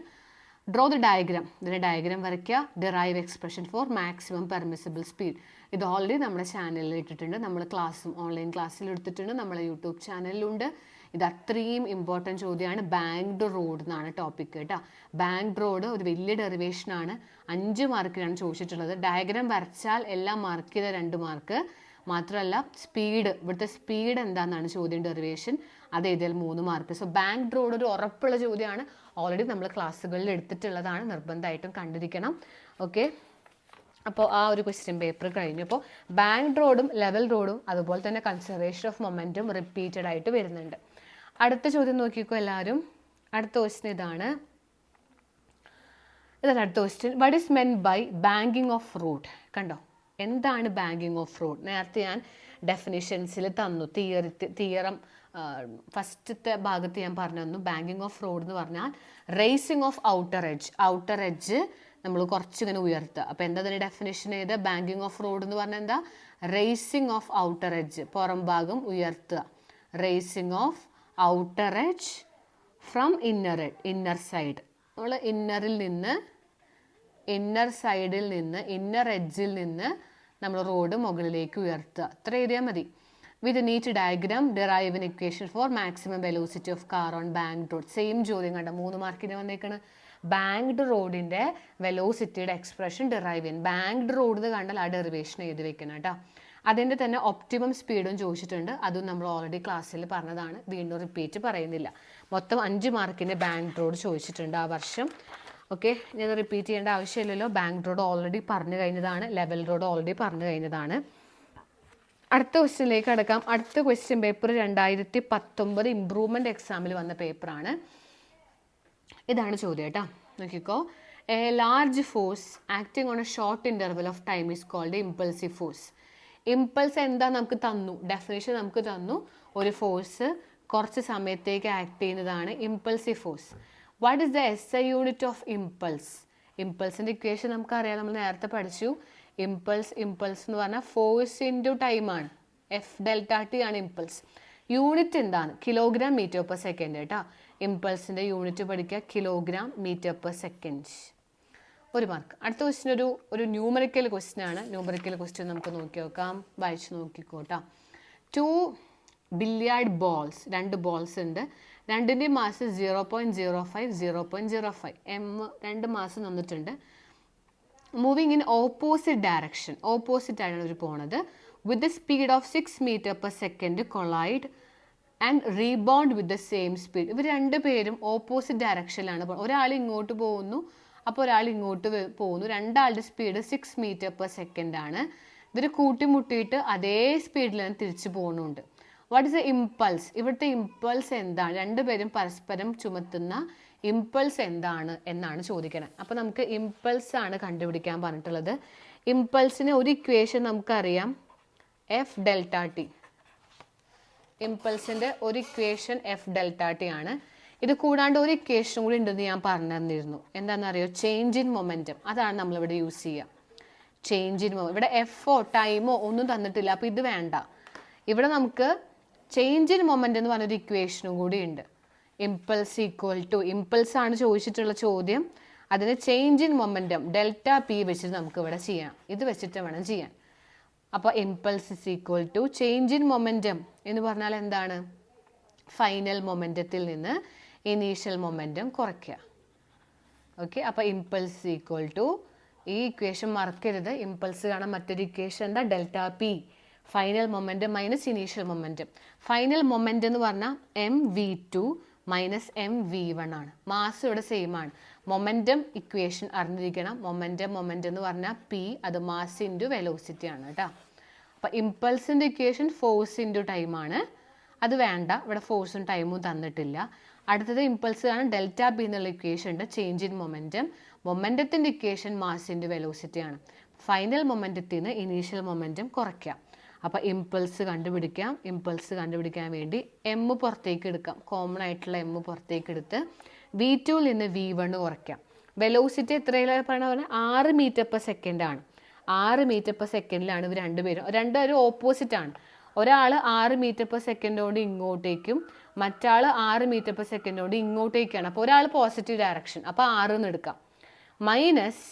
Draw the diagram. ഇതിൻ്റെ ഡയഗ്രാം വരയ്ക്കുക. Derive expression for maximum permissible speed. ഇത് ഓൾറെഡി നമ്മുടെ ചാനലിൽ ഇട്ടിട്ടുണ്ട്. നമ്മൾ ക്ലാസ്സും ഓൺലൈൻ ക്ലാസ്സിൽ എടുത്തിട്ടുണ്ട്. നമ്മളെ യൂട്യൂബ് ചാനലിലുണ്ട്. ഇത് അത്രയും ഇമ്പോർട്ടൻറ്റ് ചോദ്യമാണ്. ബാങ്ക്ഡ് റോഡ് എന്നാണ് ടോപ്പിക് കേട്ടോ. ബാങ്ക്ഡ് റോഡ് ഒരു വലിയ ഡെറിവേഷനാണ്. 5 മാർക്കിനാണ് ചോദിച്ചിട്ടുള്ളത്. ഡയഗ്രാം വരച്ചാൽ എല്ലാം മാർക്ക് ചെയ്ത 2 മാർക്ക്. മാത്രമല്ല സ്പീഡ്, ഇവിടുത്തെ സ്പീഡ് എന്താണെന്നാണ് ചോദ്യം, ഡെറിവേഷൻ അത് എഴുതിയാൽ 3 മാർക്ക്. സോ ബാങ്ക്ഡ് റോഡ് ഒരു ഉറപ്പുള്ള ചോദ്യമാണ്. ഓൾറെഡി നമ്മൾ ക്ലാസ്സുകളിൽ എടുത്തിട്ടുള്ളതാണ്. നിർബന്ധമായിട്ടും കണ്ടിരിക്കണം. ഓക്കെ, അപ്പോൾ ആ ഒരു ക്വസ്റ്റ്യൻ പേപ്പർ കഴിഞ്ഞു. അപ്പോൾ ബാങ്ക്ഡ് റോഡും ലെവൽ റോഡും അതുപോലെ തന്നെ കൺസർവേഷൻ ഓഫ് മൊമെൻറ്റും റിപ്പീറ്റഡ് ആയിട്ട് വരുന്നുണ്ട്. അടുത്ത ചോദ്യം നോക്കിക്കോ എല്ലാവരും. അടുത്ത ക്വസ്റ്റ്യൻ ഇതാണ് അടുത്ത question. What is meant by banking of road? കണ്ടോ, എന്താണ് ബാങ്കിങ് ഓഫ് റോഡ്? നേരത്തെ ഞാൻ ഡെഫിനിഷൻസിൽ തന്നു. തിയറം ഫസ്റ്റത്തെ ഭാഗത്ത് ഞാൻ പറഞ്ഞു തന്നു. ബാങ്കിങ് ഓഫ് റോഡ് എന്ന് പറഞ്ഞാൽ റേസിങ് ഓഫ് ഔട്ടർ എഡ്ജ് നമ്മൾ കുറച്ചിങ്ങനെ ഉയർത്തുക. അപ്പോൾ എന്താ അതിൻ്റെ ഡെഫിനിഷൻ ചെയ്ത്? ബാങ്കിങ് ഓഫ് റോഡ് എന്ന് പറഞ്ഞാൽ എന്താ? റേസിങ് ഓഫ് ഔട്ടർ എഡ്ജ്, പുറം ഭാഗം ഉയർത്തുക. Raising of outer edge from inner side. നമ്മൾ ഇന്നർ എഡ്ജിൽ നിന്ന് നമ്മൾ റോഡ് മുകളിലേക്ക് ഉയർത്തുക. അത്ര എഴുതിയാൽ മതി. With neat diagram derive an equation for maximum velocity of car on banked road. Same ചോദ്യം കണ്ട 3 മാർക്കിന് വന്നേക്കാണ്. ബാങ്ക്ഡ് റോഡിൻ്റെ വെലോസിറ്റിയുടെ എക്സ്പ്രഷൻ ഡിറൈവ് ചെയ്യാൻ. ബാങ്ക്ഡ് റോഡ് എന്ന് കണ്ടാൽ ആ ഡെറിവേഷൻ എഴുതി വെക്കണം കേട്ടോ. അതിൻ്റെ തന്നെ ഒപ്റ്റിമം സ്പീഡും ചോദിച്ചിട്ടുണ്ട്. അതും നമ്മൾ ഓൾറെഡി ക്ലാസ്സിൽ പറഞ്ഞതാണ്, വീണ്ടും റിപ്പീറ്റ് പറയുന്നില്ല. മൊത്തം 5 മാർക്കിന് ബാങ്ക്ഡ് റോഡ് ചോദിച്ചിട്ടുണ്ട് ആ വർഷം. ഓക്കെ, ഞാൻ റിപ്പീറ്റ് ചെയ്യേണ്ട ആവശ്യമില്ലല്ലോ. ബാങ്ക്ഡ് റോഡ് ഓൾറെഡി പറഞ്ഞു കഴിഞ്ഞതാണ്. ലെവൽ റോഡ് ഓൾറെഡി പറഞ്ഞു കഴിഞ്ഞതാണ്. അടുത്ത ക്വസ്റ്റ്യനിലേക്ക് കടക്കാം. അടുത്ത ക്വസ്റ്റ്യൻ പേപ്പർ 2019 ഇംപ്രൂവ്മെൻറ്റ് എക്സാമിൽ വന്ന പേപ്പറാണ്. ഇതാണ് ചോദ്യം കേട്ടോ. നോക്കിക്കോ, a large force acting on a short interval of time is called impulsive force. Impulse എന്താ നമുക്ക് തന്നു, ഡെഫിനേഷൻ നമുക്ക് തന്നു, ഒരു ഫോഴ്സ് കുറച്ച് സമയത്തേക്ക് ആക്ട് ചെയ്യുന്നതാണ് impulsive force. What is the SI unit of impulse? ഇമ്പൾസിൻ്റെ ഇക്വേഷൻ നമുക്കറിയാം, നമ്മൾ നേരത്തെ പഠിച്ചു. ഇമ്പൾസ് എന്ന് പറഞ്ഞാൽ ഫോഴ്സ് ഇൻറ്റു ടൈമാണ്. F∆t ആണ് ഇമ്പൾസ്. യൂണിറ്റ് എന്താണ്? കിലോഗ്രാം മീറ്റർ പെർ സെക്കൻഡ് കേട്ടോ. ഇമ്പൾസിൻ്റെ യൂണിറ്റ് പഠിക്കുക, കിലോഗ്രാം മീറ്റർ പെർ സെക്കൻഡ്. ഒരു മാർക്ക്. അടുത്ത ക്വസ്റ്റ്യൻ ഒരു ന്യൂമറിക്കൽ ക്വസ്റ്റ്യൻ ആണ്. ന്യൂമറിക്കൽ ക്വസ്റ്റ്യൻ നമുക്ക് നോക്കി നോക്കാം, വായിച്ച് നോക്കിക്കോട്ടാ. 2 ബില്യാർഡ് ബോൾസ്, 2 ബോൾസ് ഉണ്ട്. രണ്ടിൻ്റെയും മാസ് 0.05 0.05 m, 2 മാസ് തന്നിട്ടുണ്ട്. Moving in opposite direction, opposite ആയിട്ടാണ് ഇവർ പോണത്. With the speed of 6 metre per second collide and rebound with the same speed. ഇവർ 2 പേരും ഓപ്പോസിറ്റ് ഡയറക്ഷനിലാണ് പോകുന്നത്. ഒരാൾ ഇങ്ങോട്ട് പോകുന്നു, അപ്പോൾ ഒരാൾ ഇങ്ങോട്ട് പോകുന്നു. 2 ആളുടെ സ്പീഡ് 6 മീറ്റർ പെർ സെക്കൻഡ് ആണ്. ഇവർ കൂട്ടിമുട്ടിയിട്ട് അതേ സ്പീഡിൽ തന്നെ തിരിച്ചു പോകുന്നുണ്ട്. What is A impulse? ഇവിടുത്തെ ഇമ്പൾസ് എന്താണ്? 2 പേരും പരസ്പരം ചുമത്തുന്ന ഇമ്പൾസ് എന്താണ് എന്നാണ് ചോദിക്കുന്നത്. അപ്പോൾ നമുക്ക് ഇമ്പൾസ് ആണ് കണ്ടുപിടിക്കാൻ പറഞ്ഞിട്ടുള്ളത്. ഇമ്പൾസിന് ഒരു ഇക്വേഷൻ നമുക്കറിയാം, F∆t. ഇമ്പൾസിൻ്റെ ഒരു ഇക്വേഷൻ F∆t ആണ്. ഇത് കൂടാണ്ട് ഒരു ഇക്വേഷൻ കൂടി ഉണ്ടെന്ന് ഞാൻ പറഞ്ഞു തന്നിരുന്നു. എന്താണെന്നറിയോ? Change in momentum. അതാണ് നമ്മളിവിടെ യൂസ് ചെയ്യുക. Change in momentum. ഇവിടെ എഫോ ടൈമോ ഒന്നും തന്നിട്ടില്ല, അപ്പോൾ ഇത് വേണ്ട. ഇവിടെ നമുക്ക് ചേഞ്ച് ഇൻ മൊമെൻറ്റ് എന്ന് പറഞ്ഞൊരു ഇക്വേഷനും കൂടി ഉണ്ട്. ഇമ്പൾസ് ഈക്വൽ ടു, ഇമ്പൾസ് ആണ് ചോദിച്ചിട്ടുള്ള ചോദ്യം. അതിന് ചേഞ്ച് ഇൻ മൊമെൻറ്റം ΔP വെച്ചിട്ട് നമുക്ക് ഇവിടെ ചെയ്യാം. ഇത് വെച്ചിട്ട് വേണം ചെയ്യാൻ. അപ്പോൾ impulse is equal to change in momentum എന്ന് പറഞ്ഞാൽ എന്താണ്? ഫൈനൽ മൊമെൻറ്റത്തിൽ നിന്ന് ഇനീഷ്യൽ മൊമെൻറ്റം കുറയ്ക്കുക. ഓക്കെ, അപ്പോൾ ഇമ്പൾസ് ഈക്വൽ ടു, ഈ ഇക്വേഷൻ മറക്കരുത്. ഇമ്പൾസ് കാണാൻ മറ്റൊരു ഇക്വേഷൻ എന്താ? ΔP, final momentum minus initial momentum. Final momentum എന്ന് പറഞ്ഞാൽ mv2 മൈനസ് mv1 ആണ്. മാസ് ഇവിടെ സെയിം ആണ്. മൊമെൻറ്റം ഇക്വേഷൻ അറിഞ്ഞിരിക്കണം. മൊമെൻറ്റം എന്ന് പറഞ്ഞാൽ P, അത് മാസ് ഇൻറ്റു വെലോസിറ്റി ആണ് കേട്ടോ. അപ്പോൾ ഇമ്പൾസിൻ്റെ ഇക്വേഷൻ ഫോഴ്സ് ഇൻറ്റു ടൈമാണ്. അത് വേണ്ട, ഇവിടെ ഫോഴ്സും ടൈമും തന്നിട്ടില്ല. അടുത്തത് ഇമ്പൾസ് ആണ് ΔP എന്നുള്ള ഇക്വേഷൻ ഉണ്ട്, ചേഞ്ച് ഇൻ മൊമെൻറ്റം. മൊമെൻറ്റത്തിൻ്റെ ഇക്വേഷൻ മാസ് ഇൻറ്റു വെലോസിറ്റി ആണ്. ഫൈനൽ മൊമെൻറ്റത്തിൽ നിന്ന് ഇനീഷ്യൽ മൊമെൻറ്റം കുറയ്ക്കാം. അപ്പോൾ ഇമ്പൾസ് കണ്ടുപിടിക്കാം. ഇമ്പൾസ് കണ്ടുപിടിക്കാൻ വേണ്ടി M പുറത്തേക്ക് എടുക്കാം. കോമൺ ആയിട്ടുള്ള M പുറത്തേക്ക് എടുത്ത് V2ൽ നിന്ന് V1 കുറയ്ക്കാം. വെലോസിറ്റി എത്രയിലാണ് പറഞ്ഞാൽ 6 മീറ്റർ പെർ സെക്കൻഡ് ആണ്. 6 മീറ്റർ പെർ സെക്കൻഡിലാണ് ഇവർ 2 പേരും. 2 പേരും ഓപ്പോസിറ്റ് ആണ്. ഒരാൾ 6 മീറ്റർ പെർ സെക്കൻഡ് കൊണ്ട് ഇങ്ങോട്ടേക്കും, മറ്റാൾ 6 മീറ്റർ പെർ സെക്കൻഡ് കൊണ്ട് ഇങ്ങോട്ടേക്കാണ്. അപ്പോൾ ഒരാൾ പോസിറ്റീവ് ഡയറക്ഷൻ, അപ്പോൾ 6 എന്ന് എടുക്കാം. മൈനസ്,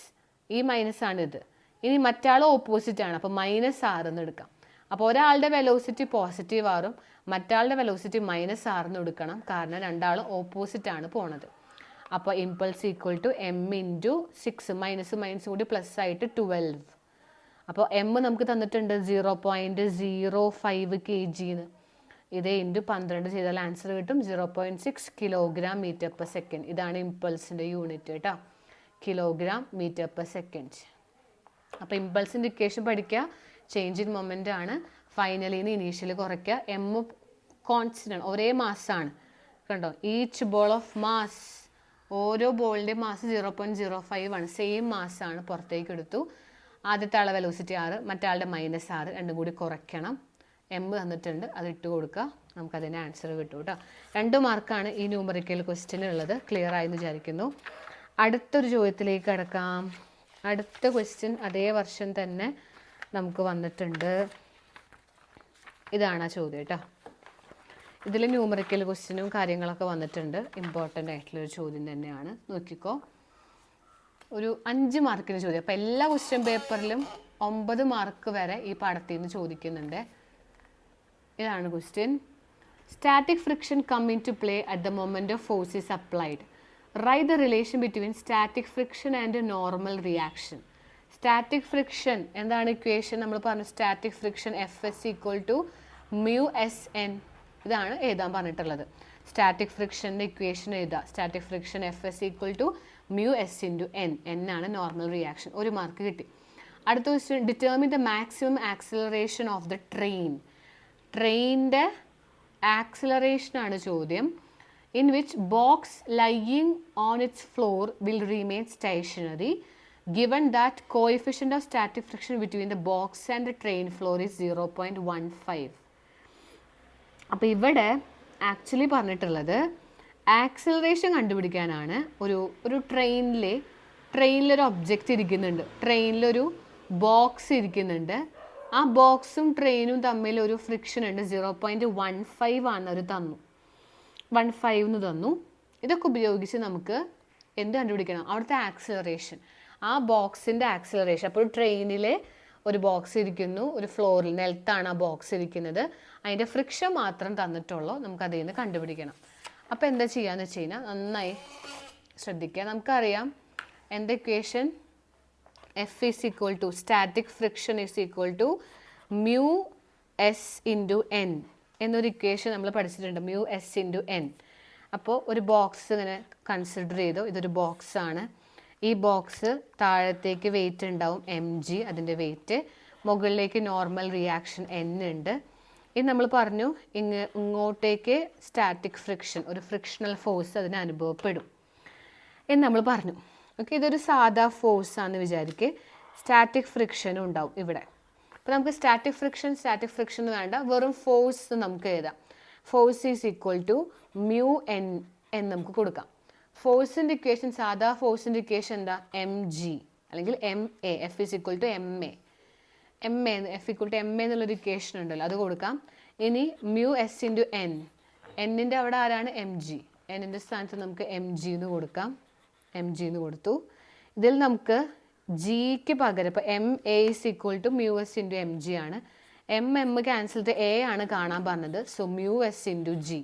ഈ മൈനസ് ആണ് ഇത്. ഇനി മറ്റാൾ ഓപ്പോസിറ്റ് ആണ്, അപ്പോൾ -6 എന്ന് എടുക്കാം. അപ്പോൾ ഒരാളുടെ വെലോസിറ്റി പോസിറ്റീവ് ആറും മറ്റാളുടെ വെലോസിറ്റി -6 എന്ന് എടുക്കണം, കാരണം രണ്ടാളും ഓപ്പോസിറ്റ് ആണ് പോണത്. അപ്പോൾ impulse equal to M into 6, minus കൂടി പ്ലസ് ആയിട്ട് 12. അപ്പോൾ M നമുക്ക് തന്നിട്ടുണ്ട് 0.05 kg എന്ന്. ഇത് ഇൻറ്റു 12 ചെയ്താൽ ആൻസർ കിട്ടും 0.6 കിലോഗ്രാം മീറ്റർ പെർ സെക്കൻഡ്. ഇതാണ് ഇമ്പൾസിൻ്റെ യൂണിറ്റ് കേട്ടോ, കിലോഗ്രാം മീറ്റർ പെർ സെക്കൻഡ്. അപ്പോൾ ഇമ്പൾസിൻ്റെ ഇക്വേഷൻ പഠിക്കുക, ചേഞ്ച് ഇൻ മൊമെൻ്റ് ആണ്. ഫൈനലിന്ന് ഇനീഷ്യലി കുറയ്ക്കുക. M കോൺസ്റ്റൻ്റ്, ഒരേ മാസ്സാണ് കണ്ടോ. ഈച്ച് ബോൾ ഓഫ് മാസ്, ഓരോ ബോളിൻ്റെ മാസ് 0.05 ആണ്, സെയിം മാസ്സാണ്. പുറത്തേക്ക് എടുത്തു. ആദ്യത്തെ ആളെ വെലോസിറ്റി 6, മറ്റാളുടെ -6, രണ്ടും കൂടി കുറയ്ക്കണം. M തന്നിട്ടുണ്ട്, അത് ഇട്ട് കൊടുക്കുക, നമുക്കതിൻ്റെ ആൻസർ കിട്ടും കേട്ടോ. 2 മാർക്കാണ് ഈ ന്യൂമറിക്കൽ ക്വസ്റ്റ്യനുള്ളത്. ക്ലിയർ ആയെന്ന് വിചാരിക്കുന്നു. അടുത്തൊരു ചോദ്യത്തിലേക്ക് കിടക്കാം. അടുത്ത ക്വസ്റ്റ്യൻ അതേ വർഷം തന്നെ നമുക്ക് വന്നിട്ടുണ്ട്. ഇതാണ് ആ ചോദ്യം കേട്ടോ. ഇതിൽ ന്യൂമറിക്കൽ ക്വസ്റ്റ്യനും കാര്യങ്ങളൊക്കെ വന്നിട്ടുണ്ട്. ഇമ്പോർട്ടൻ്റ് ആയിട്ടുള്ളൊരു ചോദ്യം തന്നെയാണ്. നോക്കിക്കോ, ഒരു 5 മാർക്കിന് ചോദ്യം. അപ്പോൾ എല്ലാ ക്വസ്റ്റ്യൻ പേപ്പറിലും 9 മാർക്ക് വരെ ഈ പാഠത്തിൽ നിന്ന് ചോദിക്കുന്നുണ്ട്. ഇതാണ് question. Static friction come in to play at the moment of force is applied. Right the relation between static friction and normal reaction. Static friction എന്താണ് ഇക്വേഷൻ? നമ്മൾ പറഞ്ഞു static friction Fs equal to μSn. ഇതാണ് എഴുതാൻ പറഞ്ഞിട്ടുള്ളത്. Static ഫ്രിക്ഷൻ്റെ equation എഴുതുക. Static friction Fs equal to μS into n. n ആണ് normal reaction. 1 mark കിട്ടി. അടുത്ത question, determine the maximum acceleration of the train. ട്രെയിനിൻ്റെ ആക്സിലറേഷനാണ് ചോദ്യം. in which box lying on its floor will remain stationary given that coefficient of static friction between the box and the train floor is 0.15. അപ്പോൾ ഇവിടെ actually പറഞ്ഞിട്ടുള്ളത് acceleration കണ്ടുപിടിക്കാനാണ്. ഒരു ട്രെയിനിലൊരു object ഇരിക്കുന്നുണ്ട്, ട്രെയിനിലൊരു box ഇരിക്കുന്നുണ്ട്. ആ ബോക്സും ട്രെയിനും തമ്മിൽ ഒരു ഫ്രിക്ഷൻ ഉണ്ട്, 0.15 ആണ് അവർ തന്നു, 15 തന്നു. ഇതൊക്കെ ഉപയോഗിച്ച് നമുക്ക് എന്ത് കണ്ടുപിടിക്കണം? അവിടുത്തെ ആക്സിലറേഷൻ, ആ ബോക്സിൻ്റെ ആക്സിലറേഷൻ. അപ്പോൾ ട്രെയിനിലെ ഒരു ബോക്സ് ഇരിക്കുന്നു, ഒരു ഫ്ലോറിൽ നിലത്താണ് ആ ബോക്സ് ഇരിക്കുന്നത്, അതിൻ്റെ ഫ്രിക്ഷൻ മാത്രം തന്നിട്ടുള്ളൂ, നമുക്കതിൽ നിന്ന് കണ്ടുപിടിക്കണം. അപ്പോൾ എന്താ ചെയ്യാന്ന് വെച്ച് കഴിഞ്ഞാൽ നന്നായി ശ്രദ്ധിക്കുക. നമുക്കറിയാം എന്താ equation? F is equal to static friction is equal to mu s into n എന്നൊരു ഇക്വേഷൻ നമ്മൾ പഠിച്ചിട്ടുണ്ട്, mu s into n. അപ്പോൾ ഒരു ബോക്സ് ഇങ്ങനെ കൺസിഡർ ചെയ്തു, ഇതൊരു ബോക്സാണ്. ഈ ബോക്സ് താഴത്തേക്ക് വെയിറ്റ് ഉണ്ടാവും mg, അതിൻ്റെ വെയിറ്റ്. മുകളിലേക്ക് നോർമൽ റിയാക്ഷൻ n ഉണ്ട്. ഇത് നമ്മൾ പറഞ്ഞു ഇങ്ങോട്ടേക്ക് സ്റ്റാറ്റിക് ഫ്രിക്ഷൻ, ഒരു ഫ്രിക്ഷണൽ ഫോഴ്സ് അതിന് അനുഭവപ്പെടും എന്ന് നമ്മൾ പറഞ്ഞു. ഓക്കെ, ഇതൊരു സാധാ ഫോഴ്സ് ആണെന്ന് വിചാരിക്കുക, സ്റ്റാറ്റിക് ഫ്രിക്ഷനും ഉണ്ടാവും ഇവിടെ. അപ്പോൾ നമുക്ക് സ്റ്റാറ്റിക് ഫ്രിക്ഷൻ വേണ്ട, വെറും ഫോഴ്സ് നമുക്ക് എഴുതാം. Force is equal to mu N എന്ന് നമുക്ക് കൊടുക്കാം. ഫോഴ്സിൻ്റെ ഇക്വേഷൻ, സാധാ ഫോഴ്സിൻ്റെ ഇക്വേഷൻ എന്താ? എം ജി അല്ലെങ്കിൽ M A. F is equal to M A. F equal to M A എന്നുള്ളൊരു ഇക്വേഷൻ ഉണ്ടല്ലോ, അത് കൊടുക്കാം. ഇനി മ്യൂ എസ് ഇൻറ്റു എൻ, എന്നിൻ്റെ അവിടെ ആരാണ്? M G. എന്നിൻ്റെ സ്ഥാനത്ത് നമുക്ക് എം ജി എന്ന് കൊടുക്കാം. എം ജി എന്ന് കൊടുത്തു. ഇതിൽ നമുക്ക് ജിക്ക് പകരം ഇപ്പോൾ M A is equal to mu S into M G ആണ്. എം ക്യാൻസൽ ചെയ്ത് എ ആണ് കാണാൻ പറഞ്ഞത്, so mu S into G.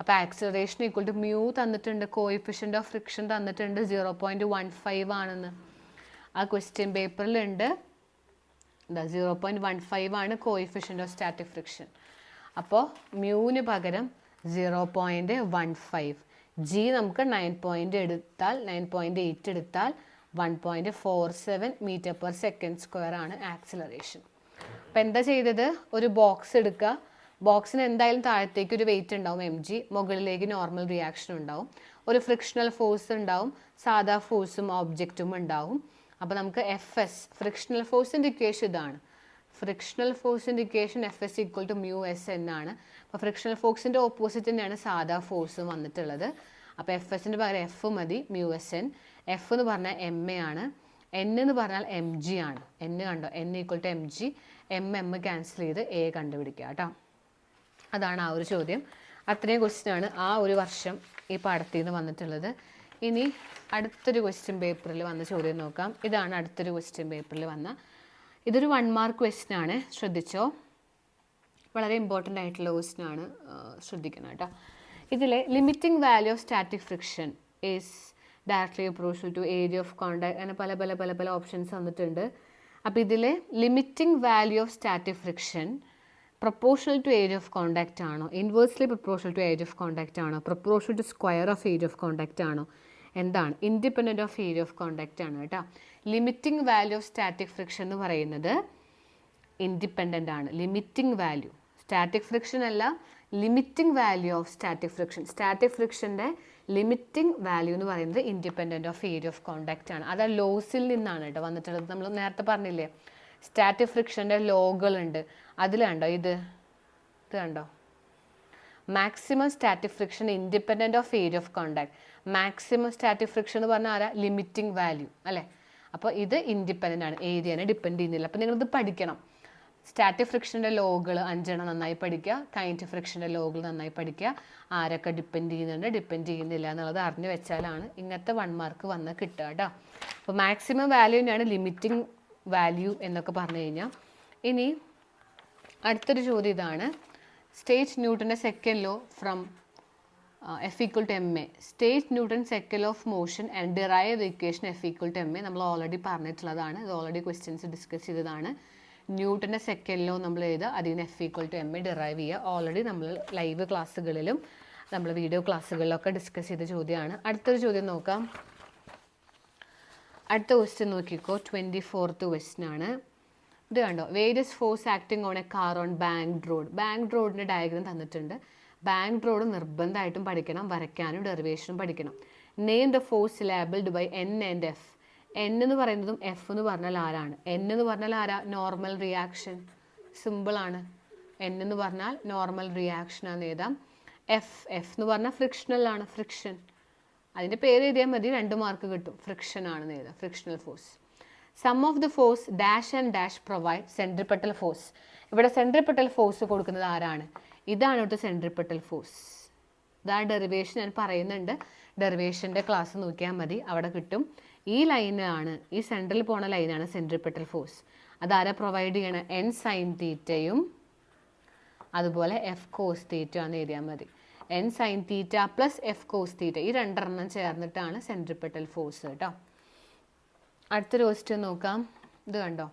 അപ്പോൾ ആക്സിലറേഷൻ ഈക്വൽ ടു മ്യൂ തന്നിട്ടുണ്ട്, കോയിഫിഷ്യൻ്റ് ഓഫ് ഫ്രിക്ഷൻ തന്നിട്ടുണ്ട് 0.15 ആണെന്ന്. ആ ക്വസ്റ്റ്യൻ പേപ്പറിലുണ്ട്, എന്താ 0.15 ആണ് കോയിഫിഷ്യൻ്റ് ഓഫ് സ്റ്റാറ്റിക് ഫ്രിക്ഷൻ. അപ്പോൾ മ്യൂവിന് പകരം 0.15. ജി നമുക്ക് 9.8 എടുത്താൽ 1.47 മീറ്റർ പെർ സെക്കൻഡ് സ്ക്വയർ ആണ് ആക്സിലറേഷൻ. അപ്പോൾ എന്താ ചെയ്തത്? ഒരു ബോക്സ് എടുക്കുക, ബോക്സിന് എന്തായാലും താഴത്തേക്ക് ഒരു വെയിറ്റ് ഉണ്ടാവും എം ജി, മുകളിലേക്ക് നോർമൽ റിയാക്ഷൻ ഉണ്ടാവും, ഒരു ഫ്രിക്ഷണൽ ഫോഴ്സ് ഉണ്ടാവും, സാധാ ഫോഴ്സും ഓബ്ജക്റ്റും ഉണ്ടാവും. അപ്പോൾ നമുക്ക് എഫ് എസ്, ഫ്രിക്ഷണൽ ഫോഴ്സിൻ്റെ ഇക്വേഷൻ ഇതാണ്. ഫ്രിക്ഷണൽ ഫോഴ്സിൻ്റെ equation F S equal to mu S എന്നാണ്. അപ്പോൾ ഫ്രിക്ഷണൽ ഫോഴ്സിൻ്റെ ഓപ്പോസിറ്റ് തന്നെയാണ് സാധാ ഫോഴ്സും വന്നിട്ടുള്ളത്. അപ്പോൾ എഫ് എസിൻ്റെ പകരം എഫ് മതി, മ്യൂ എസ് എൻ. എഫ് എന്ന് പറഞ്ഞാൽ എം എ ആണ്, എൻ എന്ന് പറഞ്ഞാൽ എം ജി ആണ്. എൻ കണ്ടോ? N equal to M G. M cancel ചെയ്ത് എ കണ്ടുപിടിക്കുക കേട്ടോ. അതാണ് ആ ഒരു ചോദ്യം. അത്രയും ക്വസ്റ്റ്യനാണ് ആ ഒരു വർഷം ഈ പാഠത്തിൽ നിന്ന് വന്നിട്ടുള്ളത്. ഇനി അടുത്തൊരു ക്വസ്റ്റ്യൻ പേപ്പറിൽ വന്ന ചോദ്യം നോക്കാം. ഇതാണ് അടുത്തൊരു ക്വസ്റ്റ്യൻ പേപ്പറിൽ വന്ന, ഇതൊരു 1 മാർക്ക് ക്വസ്റ്റ്യൻ ആണ്, ശ്രദ്ധിച്ചോ. വളരെ ഇമ്പോർട്ടൻ്റ് ആയിട്ടുള്ള ക്വസ്റ്റ്യൻ ആണ്, ശ്രദ്ധിക്കണം കേട്ടോ. ഇതിലെ limiting value of static friction is directly proportional to area of contact, അങ്ങനെ പല ഓപ്ഷൻസ് വന്നിട്ടുണ്ട്. അപ്പോൾ ഇതിലെ limiting value of static friction proportional to area of contact ആണോ, inversely proportional to area of contact ആണോ, proportional to square of area of contact ആണോ, എന്താണ്? Independent of area of contact ആണ് കേട്ടോ. Limiting value of static friction എന്ന് പറയുന്നത് independent ആണ്. Limiting value, static friction അല്ല, limiting value of static friction. Static ഫ്രിക്ഷൻ്റെ ലിമിറ്റിംഗ് വാല്യൂ എന്ന് പറയുന്നത് independent of area of contact ആണ്. അത് ലോസിൽ നിന്നാണ് കേട്ടോ വന്നിട്ടുള്ളത്. നമ്മൾ നേരത്തെ പറഞ്ഞില്ലേ സ്റ്റാറ്റിക് ഫ്രിക്ഷൻ്റെ ലോകളുണ്ട്, അതിൽ കണ്ടോ ഇത് കണ്ടോ, maximum static friction independent of area of contact. Maximum static friction എന്ന് പറഞ്ഞാൽ ആരാ? ലിമിറ്റിംഗ് വാല്യൂ അല്ലേ. അപ്പോൾ ഇത് ഇൻഡിപെൻഡൻ്റ് ആണ്, ഏരിയനെ ഡിപ്പെൻഡ് ചെയ്യുന്നില്ല. അപ്പോൾ നിങ്ങളിത് പഠിക്കണം. സ്റ്റാറ്റിക് ഫ്രിക്ഷൻ്റെ ലോകൾ 5 നന്നായി പഠിക്കുക, കൈനറ്റിക് ഫ്രിക്ഷൻ്റെ ലോകൾ നന്നായി പഠിക്കുക, ആരൊക്കെ ഡിപ്പെൻഡ് ചെയ്യുന്നുണ്ട് ഡിപ്പെൻഡ് ചെയ്യുന്നില്ല എന്നുള്ളത് അറിഞ്ഞു വെച്ചാലാണ് ഇങ്ങനത്തെ 1 മാർക്ക് വന്ന് കിട്ടുക കേട്ടോ. അപ്പോൾ മാക്സിമം വാല്യൂവിനാണ് ലിമിറ്റിംഗ് വാല്യൂ എന്നൊക്കെ പറഞ്ഞു കഴിഞ്ഞാൽ. ഇനി അടുത്തൊരു ചോദ്യം ഇതാണ്, സ്റ്റേറ്റ് ന്യൂട്ടൻ്റെ second law from F equal to M A. State Newton second law of motion and derive the equation F equal to M A. നമ്മൾ ഓൾറെഡി പറഞ്ഞിട്ടുള്ളതാണ്, ഇത് ഓൾറെഡി ക്വസ്റ്റ്യൻസ് ഡിസ്കസ് ചെയ്തതാണ്. ന്യൂട്ടൻ്റെ സെക്കൻഡ് ലോ നമ്മൾ എഴുതുക, അതിൽ നിന്ന് F equal to M A derive ചെയ്യുക. Already നമ്മൾ ലൈവ് ക്ലാസ്സുകളിലും നമ്മൾ വീഡിയോ ക്ലാസ്സുകളിലൊക്കെ ഡിസ്കസ് ചെയ്ത ചോദ്യമാണ്. അടുത്തൊരു ചോദ്യം നോക്കാം. അടുത്ത ക്വസ്റ്റ്യൻ നോക്കിക്കോ, 24th ക്വസ്റ്റ്യൻ ആണ്. ഇത് കണ്ടോ, various force acting on a car on banked road. Banked റോഡിൻ്റെ ഡയഗ്രാം തന്നിട്ടുണ്ട്. ബാങ്ക് റോഡ് നിർബന്ധമായിട്ടും പഠിക്കണം, വരയ്ക്കാനും ഡെറിവേഷനും പഠിക്കണം. Name the force labelled by N and F. N എന്ന് പറയുന്നതും എഫ് എന്ന് പറഞ്ഞാൽ ആരാണ്? എൻ എന്ന് പറഞ്ഞാൽ ആരാ? Normal reaction. സിമ്പിളാണ്. എൻ എന്ന് പറഞ്ഞാൽ നോർമൽ റിയാക്ഷൻ ആണ് എഴുതാം. എഫ് എന്ന് പറഞ്ഞാൽ ഫ്രിക്ഷണൽ ആണ്, ഫ്രിക്ഷൻ. അതിൻ്റെ പേര് എഴുതിയാൽ മതി, 2 മാർക്ക് കിട്ടും. ഫ്രിക്ഷൻ ആണെന്ന് എഴുതാം, frictional force. Sum of the force dash and dash provide centripetal force. ഇവിടെ സെൻട്രിപെറ്റൽ ഫോഴ്സ് കൊടുക്കുന്നത് ആരാണ്? ഇതാണ് ഇവിടുത്തെ സെൻട്രിപെറ്റൽ ഫോഴ്സ്. ഇതാ ഡെറിവേഷൻ ഞാൻ പറയുന്നുണ്ട്, ഡെറിവേഷൻ്റെ ക്ലാസ് നോക്കിയാൽ മതി, അവിടെ കിട്ടും. ഈ ലൈനാണ്, ഈ സെൻട്രൽ പോണ ലൈനാണ് സെൻട്രിപെറ്റൽ ഫോഴ്സ്. അതാരാ പ്രൊവൈഡ് ചെയ്യണം? എൻ സൈൻ തീറ്റയും അതുപോലെ എഫ് കോസ് തീറ്റ എന്ന് എഴുതിയാൽ മതി. N sine theta plus F cos theta, ഈ 2 ചേർന്നിട്ടാണ് സെൻട്രിപെറ്റൽ ഫോഴ്സ് കേട്ടോ. അടുത്തൊരു ക്വസ്റ്റ്യൻ നോക്കാം. ഇത് കണ്ടോ,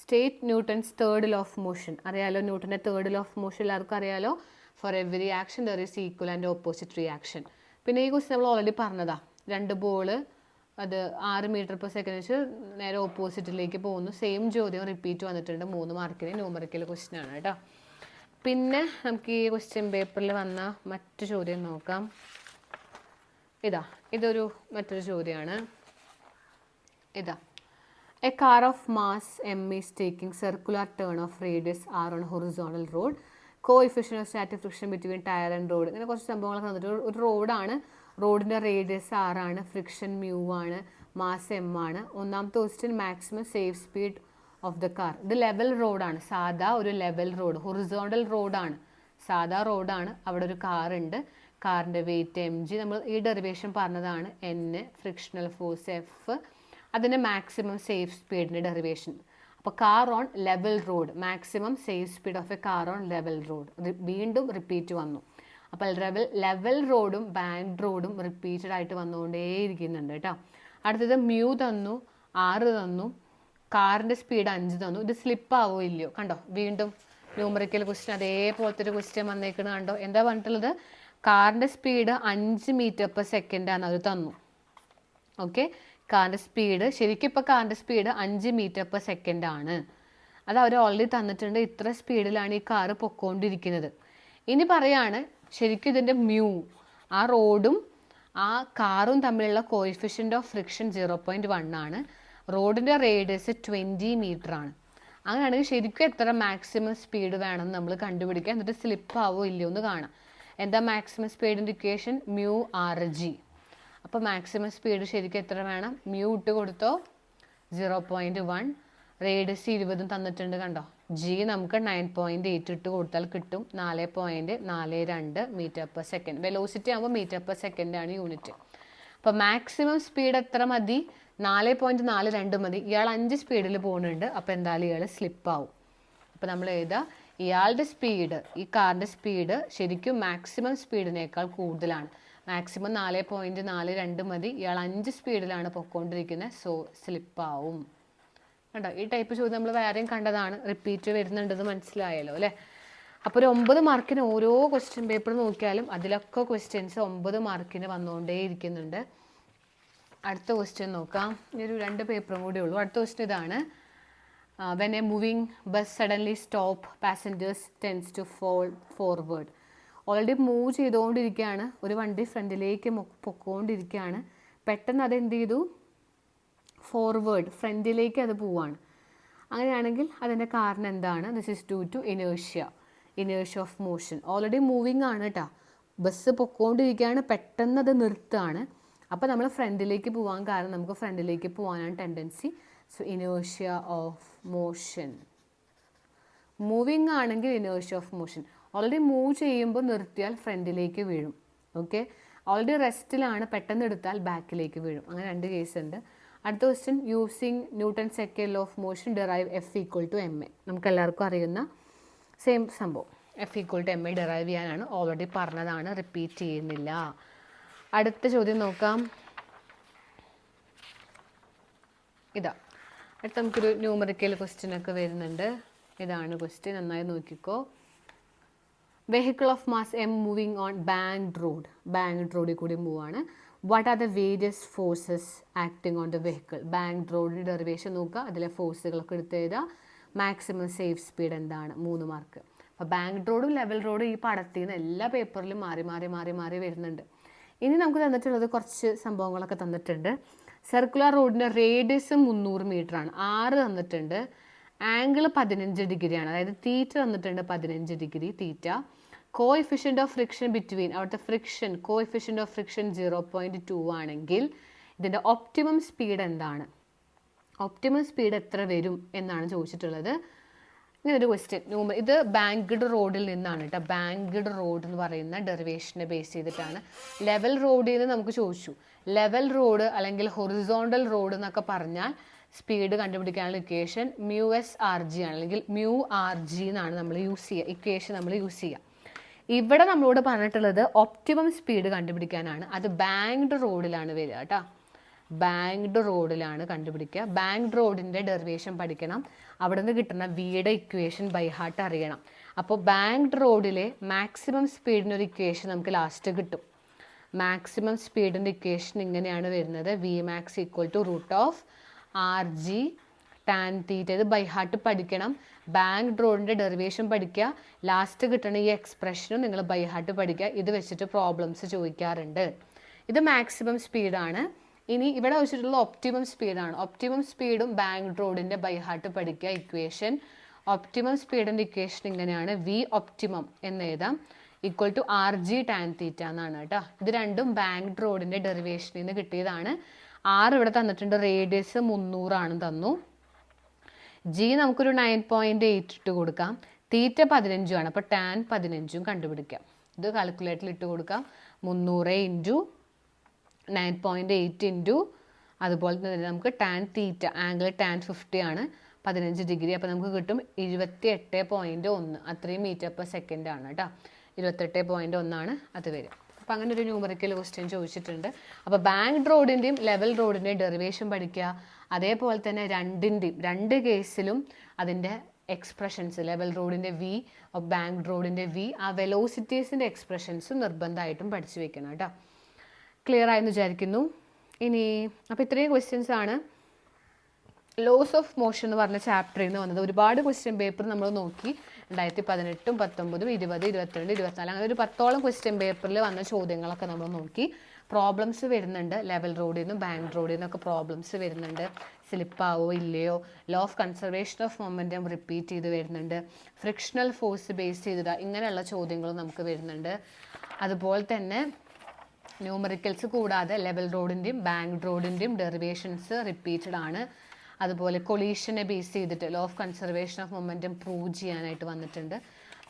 state Newton's third law of motion. അറിയാലോ, ന്യൂട്ടൻ്റെ തേർഡ് ലോ ഓഫ് മോഷൻ എല്ലാവർക്കും അറിയാലോ. Four every action there is equal and opposite reaction. പിന്നെ ഈ ക്വസ്റ്റ്യൻ നമ്മൾ ഓൾറെഡി പറഞ്ഞതാ. 2 ബോള് അത് 6 മീറ്റർ പെർ സെക്കൻഡ് വെച്ച് നേരെ ഓപ്പോസിറ്റിലേക്ക് പോകുന്നു. സെയിം ചോദ്യം റിപ്പീറ്റ് വന്നിട്ടുണ്ട്, 3 മാർക്കിന് ന്യൂമറിക്കൽ ക്വസ്റ്റ്യൻ ആണ് കേട്ടോ. പിന്നെ നമുക്ക് ഈ ക്വസ്റ്റ്യൻ പേപ്പറിൽ വന്ന മറ്റു ചോദ്യം നോക്കാം. ഇതൊരു മറ്റൊരു ചോദ്യമാണ്. A car of mass m is taking circular turn of radius r on horizontal road. Coefficient of static friction between tyre and road. ഇങ്ങനെ കുറച്ച് സംഭവങ്ങളൊക്കെ തന്നിട്ട്, ഒരു റോഡാണ്, റോഡിൻ്റെ റേഡിയസ് r ആണ്, ഫ്രിക്ഷൻ മ്യൂ ആണ്, മാസ് m ആണ്. ഒന്നാമത്തെ question maximum safe speed of the car. ഇത് ലെവൽ റോഡാണ്, സാധാ ഒരു ലെവൽ റോഡ്, ഹൊറിസോണ്ടൽ റോഡാണ്, സാധാ റോഡാണ്. അവിടെ ഒരു കാറുണ്ട്, കാറിൻ്റെ വെയിറ്റ് mg. നമ്മൾ ഈ ഡെറിവേഷൻ പറഞ്ഞതാണ്. n ഫ്രിക്ഷണൽ ഫോഴ്സ് f, അതിൻ്റെ മാക്സിമം സേഫ് സ്പീഡിൻ്റെ ഡെറിവേഷൻ. അപ്പോൾ car on level road, maximum safe speed of A car on level road. വീണ്ടും റിപ്പീറ്റ് വന്നു. അപ്പോൾ ലെവൽ റോഡും ബാങ്ക് റോഡും റിപ്പീറ്റഡ് ആയിട്ട് വന്നുകൊണ്ടേയിരിക്കുന്നുണ്ട് കേട്ടോ. അടുത്തത് മ്യൂ തന്നു, 6 തന്നു, കാറിൻ്റെ സ്പീഡ് 5 തന്നു. ഇത് സ്ലിപ്പ് ആവോ ഇല്ലയോ? കണ്ടോ, വീണ്ടും ന്യൂമറിക്കൽ ക്വസ്റ്റ്യൻ അതേപോലത്തെ ഒരു ക്വസ്റ്റ്യൻ വന്നേക്കുന്നത് കണ്ടോ. എന്താ പറഞ്ഞിട്ടുള്ളത്? കാറിൻ്റെ സ്പീഡ് 5 മീറ്റർ പെർ സെക്കൻഡ് ആണ് അത് തന്നു. ഓക്കെ, കാറിൻ്റെ സ്പീഡ് ശരിക്കും ഇപ്പോൾ കാറിൻ്റെ സ്പീഡ് 5 മീറ്റർ പെർ സെക്കൻഡ് ആണ്. അത് അവർ ഓൾറെഡി തന്നിട്ടുണ്ട്, ഇത്ര സ്പീഡിലാണ് ഈ കാറ് പൊക്കോണ്ടിരിക്കുന്നത്. ഇനി പറയാണ് ശരിക്കും ഇതിൻ്റെ മ്യൂ, ആ റോഡും ആ കാറും തമ്മിലുള്ള കോഎഫിഷ്യൻ്റ് ഓഫ് ഫ്രിക്ഷൻ 0.1 ആണ്. റോഡിൻ്റെ റേഡിയസ് 20 മീറ്റർ ആണ്. അങ്ങനെയാണെങ്കിൽ ശരിക്കും എത്ര മാക്സിമം സ്പീഡ് വേണമെന്ന് നമ്മൾ കണ്ടുപിടിക്കുക. എന്നിട്ട് സ്ലിപ്പ് ആവോ ഇല്ലയോ എന്ന് കാണാം. എന്താ മാക്സിമം സ്പീഡിൻ്റെ ഇക്വേഷൻ? Mu RG. അപ്പോൾ മാക്സിമം സ്പീഡ് ശരിക്കും എത്ര വേണം? മ്യൂ ഇട്ട് കൊടുത്തോ 0.1, റേഡിയസ് 20 തന്നിട്ടുണ്ട് കണ്ടോ. ജി നമുക്ക് 9.8 ഇട്ട് കൊടുത്താൽ കിട്ടും 4.42 മീറ്റർ പെർ സെക്കൻഡ്. വെലോസിറ്റി ആകുമ്പോൾ മീറ്റർ പെർ സെക്കൻഡ് ആണ് യൂണിറ്റ്. അപ്പോൾ മാക്സിമം സ്പീഡ് എത്ര മതി? 4.42 മതി. ഇയാൾ 5 സ്പീഡിൽ പോകുന്നുണ്ട്, അപ്പോൾ എന്തായാലും ഇയാൾ സ്ലിപ്പാവും. അപ്പോൾ നമ്മൾ എഴുതുക, ഇയാളുടെ സ്പീഡ്, ഈ കാറിൻ്റെ സ്പീഡ് ശരിക്കും മാക്സിമം സ്പീഡിനേക്കാൾ കൂടുതലാണ്. മാക്സിമം 4.42 മതി, ഇയാൾ 5 സ്പീഡിലാണ് പൊയ്ക്കൊണ്ടിരിക്കുന്നത്, സോ സ്ലിപ്പാവും. കണ്ടോ, ഈ ടൈപ്പ് ചോദ്യം നമ്മൾ വേറെയും കണ്ടതാണ്, റിപ്പീറ്റ് വരുന്നുണ്ടെന്ന് മനസ്സിലായല്ലോ അല്ലേ. അപ്പോൾ ഒരു 9 മാർക്കിന് ഓരോ ക്വസ്റ്റ്യൻ പേപ്പർ നോക്കിയാലും അതിലൊക്കെ ക്വസ്റ്റ്യൻസ് 9 മാർക്കിന് വന്നുകൊണ്ടേ ഇരിക്കുന്നുണ്ട്. അടുത്ത ക്വസ്റ്റ്യൻ നോക്കാം. ഒരു 2 പേപ്പറും കൂടി ഉള്ളൂ. അടുത്ത ക്വസ്റ്റ്യൻ ഇതാണ്. When a moving bus suddenly stop, passengers tends to fall forward. Already move ചെയ്തുകൊണ്ടിരിക്കുകയാണ്, ഒരു വണ്ടി ഫ്രണ്ടിലേക്ക് പൊക്കോണ്ടിരിക്കുകയാണ്. പെട്ടെന്ന് അതെന്ത് ചെയ്തു? ഫോർവേഡ്, ഫ്രണ്ടിലേക്ക് അത് പോവാണ്. അങ്ങനെയാണെങ്കിൽ അതിൻ്റെ കാരണം എന്താണ്? This is due to inertia of motion. Already moving ആണ് കേട്ടോ, ബസ് പൊക്കോണ്ടിരിക്കുകയാണ്, പെട്ടെന്ന് അത് നിർത്തുകയാണ്. അപ്പോൾ നമ്മൾ ഫ്രണ്ടിലേക്ക് പോകാൻ കാരണം നമുക്ക് ഫ്രണ്ടിലേക്ക് പോകാനാണ് tendency. So inertia of motion. Moving ആണെങ്കിൽ inertia of motion. Already move ചെയ്യുമ്പോൾ നിർത്തിയാൽ ഫ്രണ്ടിലേക്ക് വീഴും. ഓക്കെ, ഓൾറെഡി റെസ്റ്റിലാണ്, പെട്ടെന്ന് എടുത്താൽ ബാക്കിലേക്ക് വീഴും. അങ്ങനെ 2 കേസ് ഉണ്ട്. അടുത്ത question, using newton second law of motion derive F = ma. നമുക്ക് എല്ലാവർക്കും അറിയുന്ന സെയിം സംഭവം. F = ma ഡിറൈവ് ചെയ്യാനാണ്, ഓൾറെഡി പറഞ്ഞതാണ്, റിപ്പീറ്റ് ചെയ്യുന്നില്ല. അടുത്ത ചോദ്യം നോക്കാം. അടുത്ത നമുക്കൊരു ന്യൂമറിക്കൽ ക്വസ്റ്റ്യൻ ഒക്കെ വരുന്നുണ്ട്. ഇതാണ് ക്വസ്റ്റ്യൻ, നന്നായി നോക്കിക്കോ. Vehicle of mass m moving on banked road. Banked റോഡിൽ കൂടി മൂവ് ആണ്. What are the various forces acting on the vehicle? Banked റോഡിൻ്റെ ഡെറിവേഷൻ നോക്കുക, അതിലെ ഫോഴ്സുകളൊക്കെ എടുത്ത് എഴുതുക. മാക്സിമം സേഫ് സ്പീഡ് എന്താണ്? 3 മാർക്ക്. അപ്പോൾ ബാങ്ക് റോഡും ലെവൽ റോഡും ഈ പാടത്തിൽ നിന്ന് എല്ലാ പേപ്പറിലും മാറി വരുന്നുണ്ട്. ഇനി നമുക്ക് തന്നിട്ടുള്ളത് കുറച്ച് സംഭവങ്ങളൊക്കെ തന്നിട്ടുണ്ട്. സർക്കുലർ റോഡിൻ്റെ റേഡിയസ് 300 മീറ്ററാണ്. 6 തന്നിട്ടുണ്ട്. ആംഗിൾ 15 ഡിഗ്രിയാണ്. അതായത് തീറ്റ തന്നിട്ടുണ്ട് 15 degree theta. Coefficient of friction between അവിടുത്തെ ഫ്രിക്ഷൻ കോഎഫിഷ്യൻ്റ് ഓഫ് ഫ്രിക്ഷൻ 0.2 ആണെങ്കിൽ ഇതിൻ്റെ ഒപ്റ്റിമം സ്പീഡ് എന്താണ്? ഒപ്റ്റിമം സ്പീഡ് എത്ര വരും എന്നാണ് ചോദിച്ചിട്ടുള്ളത്. ഇങ്ങനൊരു ക്വസ്റ്റ്യൻ. ഇത് ബാങ്ക്ഡ് റോഡിൽ നിന്നാണ് കേട്ടോ. ബാങ്ക്ഡ് റോഡ് എന്ന് പറയുന്ന ഡെറിവേഷനെ ബേസ് ചെയ്തിട്ടാണ്. ലെവൽ റോഡിൽ നിന്ന് നമുക്ക് ചോദിച്ചു. ലെവൽ റോഡ് അല്ലെങ്കിൽ ഹൊറിസോണ്ടൽ റോഡ് എന്നൊക്കെ പറഞ്ഞാൽ സ്പീഡ് കണ്ടുപിടിക്കാനുള്ള ഇക്വേഷൻ μs/g ആണ്, അല്ലെങ്കിൽ μrg എന്നാണ് നമ്മൾ യൂസ് ചെയ്യുക. ഇക്വേഷൻ നമ്മൾ യൂസ് ചെയ്യുക. ഇവിടെ നമ്മളോട് പറഞ്ഞിട്ടുള്ളത് ഒപ്റ്റിമം സ്പീഡ് കണ്ടുപിടിക്കാനാണ്. അത് ബാങ്ക്ഡ് റോഡിലാണ് വരിക കേട്ടോ. ബാങ്ക്ഡ് റോഡിലാണ് കണ്ടുപിടിക്കുക. ബാങ്ക്ഡ് റോഡിൻ്റെ ഡെറിവേഷൻ പഠിക്കണം. അവിടെ നിന്ന് കിട്ടുന്ന വിയുടെ ഇക്വേഷൻ ബൈ ഹാർട്ട് അറിയണം. അപ്പോൾ ബാങ്ക്ഡ് റോഡിലെ മാക്സിമം സ്പീഡിൻ്റെ ഒരു ഇക്വേഷൻ നമുക്ക് ലാസ്റ്റ് കിട്ടും. മാക്സിമം സ്പീഡിൻ്റെ ഇക്വേഷൻ ഇങ്ങനെയാണ് വരുന്നത്. Vmax = √RG tan θ. ഇത് ബൈ ഹാർട്ട് പഠിക്കണം. ബാങ്ക്ഡ് റോഡിൻ്റെ ഡെറിവേഷൻ പഠിക്കുക. ലാസ്റ്റ് കിട്ടുന്ന ഈ എക്സ്പ്രഷനും നിങ്ങൾ ബൈ ഹാർട്ട് പഠിക്കുക. ഇത് വെച്ചിട്ട് പ്രോബ്ലംസ് ചോദിക്കാറുണ്ട്. ഇത് മാക്സിമം സ്പീഡാണ്. ഇനി ഇവിടെ വെച്ചിട്ടുള്ള ഒപ്റ്റിമം സ്പീഡാണ്. ഒപ്റ്റിമം സ്പീഡും ബാങ്ക്ഡ് റോഡിൻ്റെ ബൈ ഹാർട്ട് പഠിക്കുക. ഇക്വേഷൻ ഒപ്റ്റിമം സ്പീഡിൻ്റെ ഇക്വേഷൻ ഇങ്ങനെയാണ്. V optimum എന്ന് എഴുതാം =RG tan θ എന്നാണ് കേട്ടോ. ഇത് രണ്ടും ബാങ്ക്ഡ് റോഡിൻ്റെ ഡെറിവേഷനിൽ നിന്ന് കിട്ടിയതാണ്. 6 ഇവിടെ തന്നിട്ടുണ്ട്. റേഡിയസ് 300 ആണ് തന്നു. G നമുക്കൊരു 9.8 ഇട്ട് കൊടുക്കാം. തീറ്റ 15 ആണ്. അപ്പോൾ tan 15 കണ്ടുപിടിക്കാം. ഇത് കാൽക്കുലേറ്ററിൽ ഇട്ട് കൊടുക്കാം. 300 × 9.8 ഇൻറ്റു അതുപോലെ തന്നെ നമുക്ക് tan θ ആംഗിൾ tan 50 ആണ്, 15 ഡിഗ്രി. അപ്പോൾ നമുക്ക് കിട്ടും 28.1. അത്രയും മീറ്റർ/സെക്കൻഡ് ആണ് കേട്ടോ. 28.1 ആണ് അത് വരും. അപ്പോൾ അങ്ങനെ ഒരു ന്യൂമറിക്കൽ ക്വസ്റ്റ്യൻ ചോദിച്ചിട്ടുണ്ട്. അപ്പോൾ ബാങ്ക്ഡ് റോഡിൻ്റെയും ലെവൽ റോഡിൻ്റെയും ഡെറിവേഷൻ പഠിക്കുക. അതേപോലെ തന്നെ രണ്ട് കേസിലും അതിൻ്റെ എക്സ്പ്രഷൻസ്, ലെവൽ റോഡിൻ്റെ V, ബാങ്ക്ഡ് റോഡിൻ്റെ V, ആ വെലോസിറ്റീസിൻ്റെ എക്സ്പ്രഷൻസ് നിർബന്ധമായിട്ടും പഠിച്ചു വെക്കണം കേട്ടോ. ക്ലിയർ ആയെന്ന് വിചാരിക്കുന്നു. ഇനി അപ്പോൾ ഇത്രയും ക്വസ്റ്റ്യൻസ് ആണ് ലോസ് ഓഫ് മോഷൻ എന്ന് പറഞ്ഞ ചാപ്റ്ററിൽ നിന്ന് വന്നത്. ഒരുപാട് ക്വസ്റ്റ്യൻ പേപ്പർ നമ്മൾ നോക്കി. 2018, 19, 20, 22, 24 അങ്ങനെ ഒരു 10ഓളം ക്വസ്റ്റ്യൻ പേപ്പറിൽ വന്ന ചോദ്യങ്ങളൊക്കെ നമ്മൾ നോക്കി. പ്രോബ്ലംസ് വരുന്നുണ്ട്. ലെവൽ റോഡിൽ നിന്നും ബാങ്ക് റോഡിൽ നിന്നൊക്കെ പ്രോബ്ലംസ് വരുന്നുണ്ട്. സ്ലിപ്പാവോ ഇല്ലയോ, law of conservation of momentum repeat ചെയ്ത് വരുന്നുണ്ട്, ഫ്രിക്ഷണൽ ഫോഴ്സ് ബേസ് ചെയ്തിട്ട് ഇങ്ങനെയുള്ള ചോദ്യങ്ങളും നമുക്ക് വരുന്നുണ്ട്. അതുപോലെ തന്നെ ന്യൂമറിക്കൽസ് കൂടാതെ ലെവൽ റോഡിൻ്റെയും ബാങ്ക് റോഡിൻ്റെയും ഡെറിവേഷൻസ് റിപ്പീറ്റഡ് ആണ്. അതുപോലെ കൊളീഷനെ ബേസ് ചെയ്തിട്ട് law of conservation of momentum prove ചെയ്യാനായിട്ട് വന്നിട്ടുണ്ട്.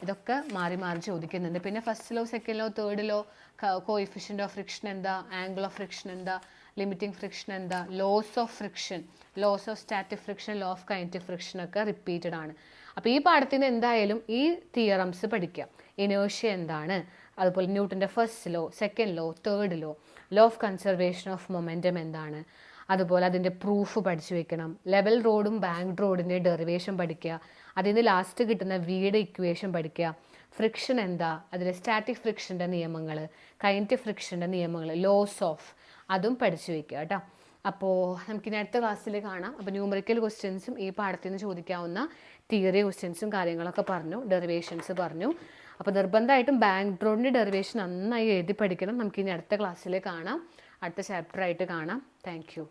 ഇതൊക്കെ മാറി ചോദിക്കുന്നുണ്ട്. പിന്നെ first law, second law, third law, coefficient of friction എന്താ, ആംഗിൾ ഓഫ് ഫ്രിക്ഷൻ എന്താ, ലിമിറ്റിംഗ് ഫ്രിക്ഷൻ എന്താ, laws of friction, laws of static friction, law of kinetic friction ഒക്കെ റിപ്പീറ്റഡ് ആണ്. അപ്പോൾ ഈ പാഠത്തിന് എന്തായാലും ഈ തിയറംസ് പഠിക്കുക. ഇനേർഷ്യ എന്താണ്, അതുപോലെ ന്യൂട്ടൻ്റെ first law, second law, third law, law of conservation of momentum എന്താണ്, അതുപോലെ അതിൻ്റെ പ്രൂഫ് പഠിച്ചു വെക്കണം. ലെവൽ റോഡും ബാങ്ക് റോഡിൻ്റെ ഡെറിവേഷൻ പഠിക്കുക. അതിൽ നിന്ന് ലാസ്റ്റ് കിട്ടുന്ന വിയുടെ ഇക്വേഷൻ പഠിക്കുക. ഫ്രിക്ഷൻ എന്താ, അതിലെ സ്റ്റാറ്റിക് ഫ്രിക്ഷൻ്റെ നിയമങ്ങൾ, കൈനറ്റിക് ഫ്രിക്ഷൻ്റെ നിയമങ്ങൾ, ലോസ് ഓഫ് അതും പഠിച്ചു വെക്കുക കേട്ടോ. അപ്പോൾ നമുക്കിനി അടുത്ത ക്ലാസ്സിൽ കാണാം. അപ്പോൾ ന്യൂമറിക്കൽ ക്വസ്റ്റ്യൻസും ഈ പാഠത്തിൽ നിന്ന് ചോദിക്കാവുന്ന തിയറി ക്വസ്റ്റ്യൻസും കാര്യങ്ങളൊക്കെ പറഞ്ഞു, ഡെറിവേഷൻസ് പറഞ്ഞു. അപ്പോൾ നിർബന്ധമായിട്ടും ബാങ്ക് റോഡിൻ്റെ ഡെറിവേഷൻ നന്നായി എഴുതി പഠിക്കണം. നമുക്കിനി അടുത്ത ക്ലാസ്സിൽ കാണാം, അടുത്ത ചാപ്റ്ററായിട്ട് കാണാം. Thank you.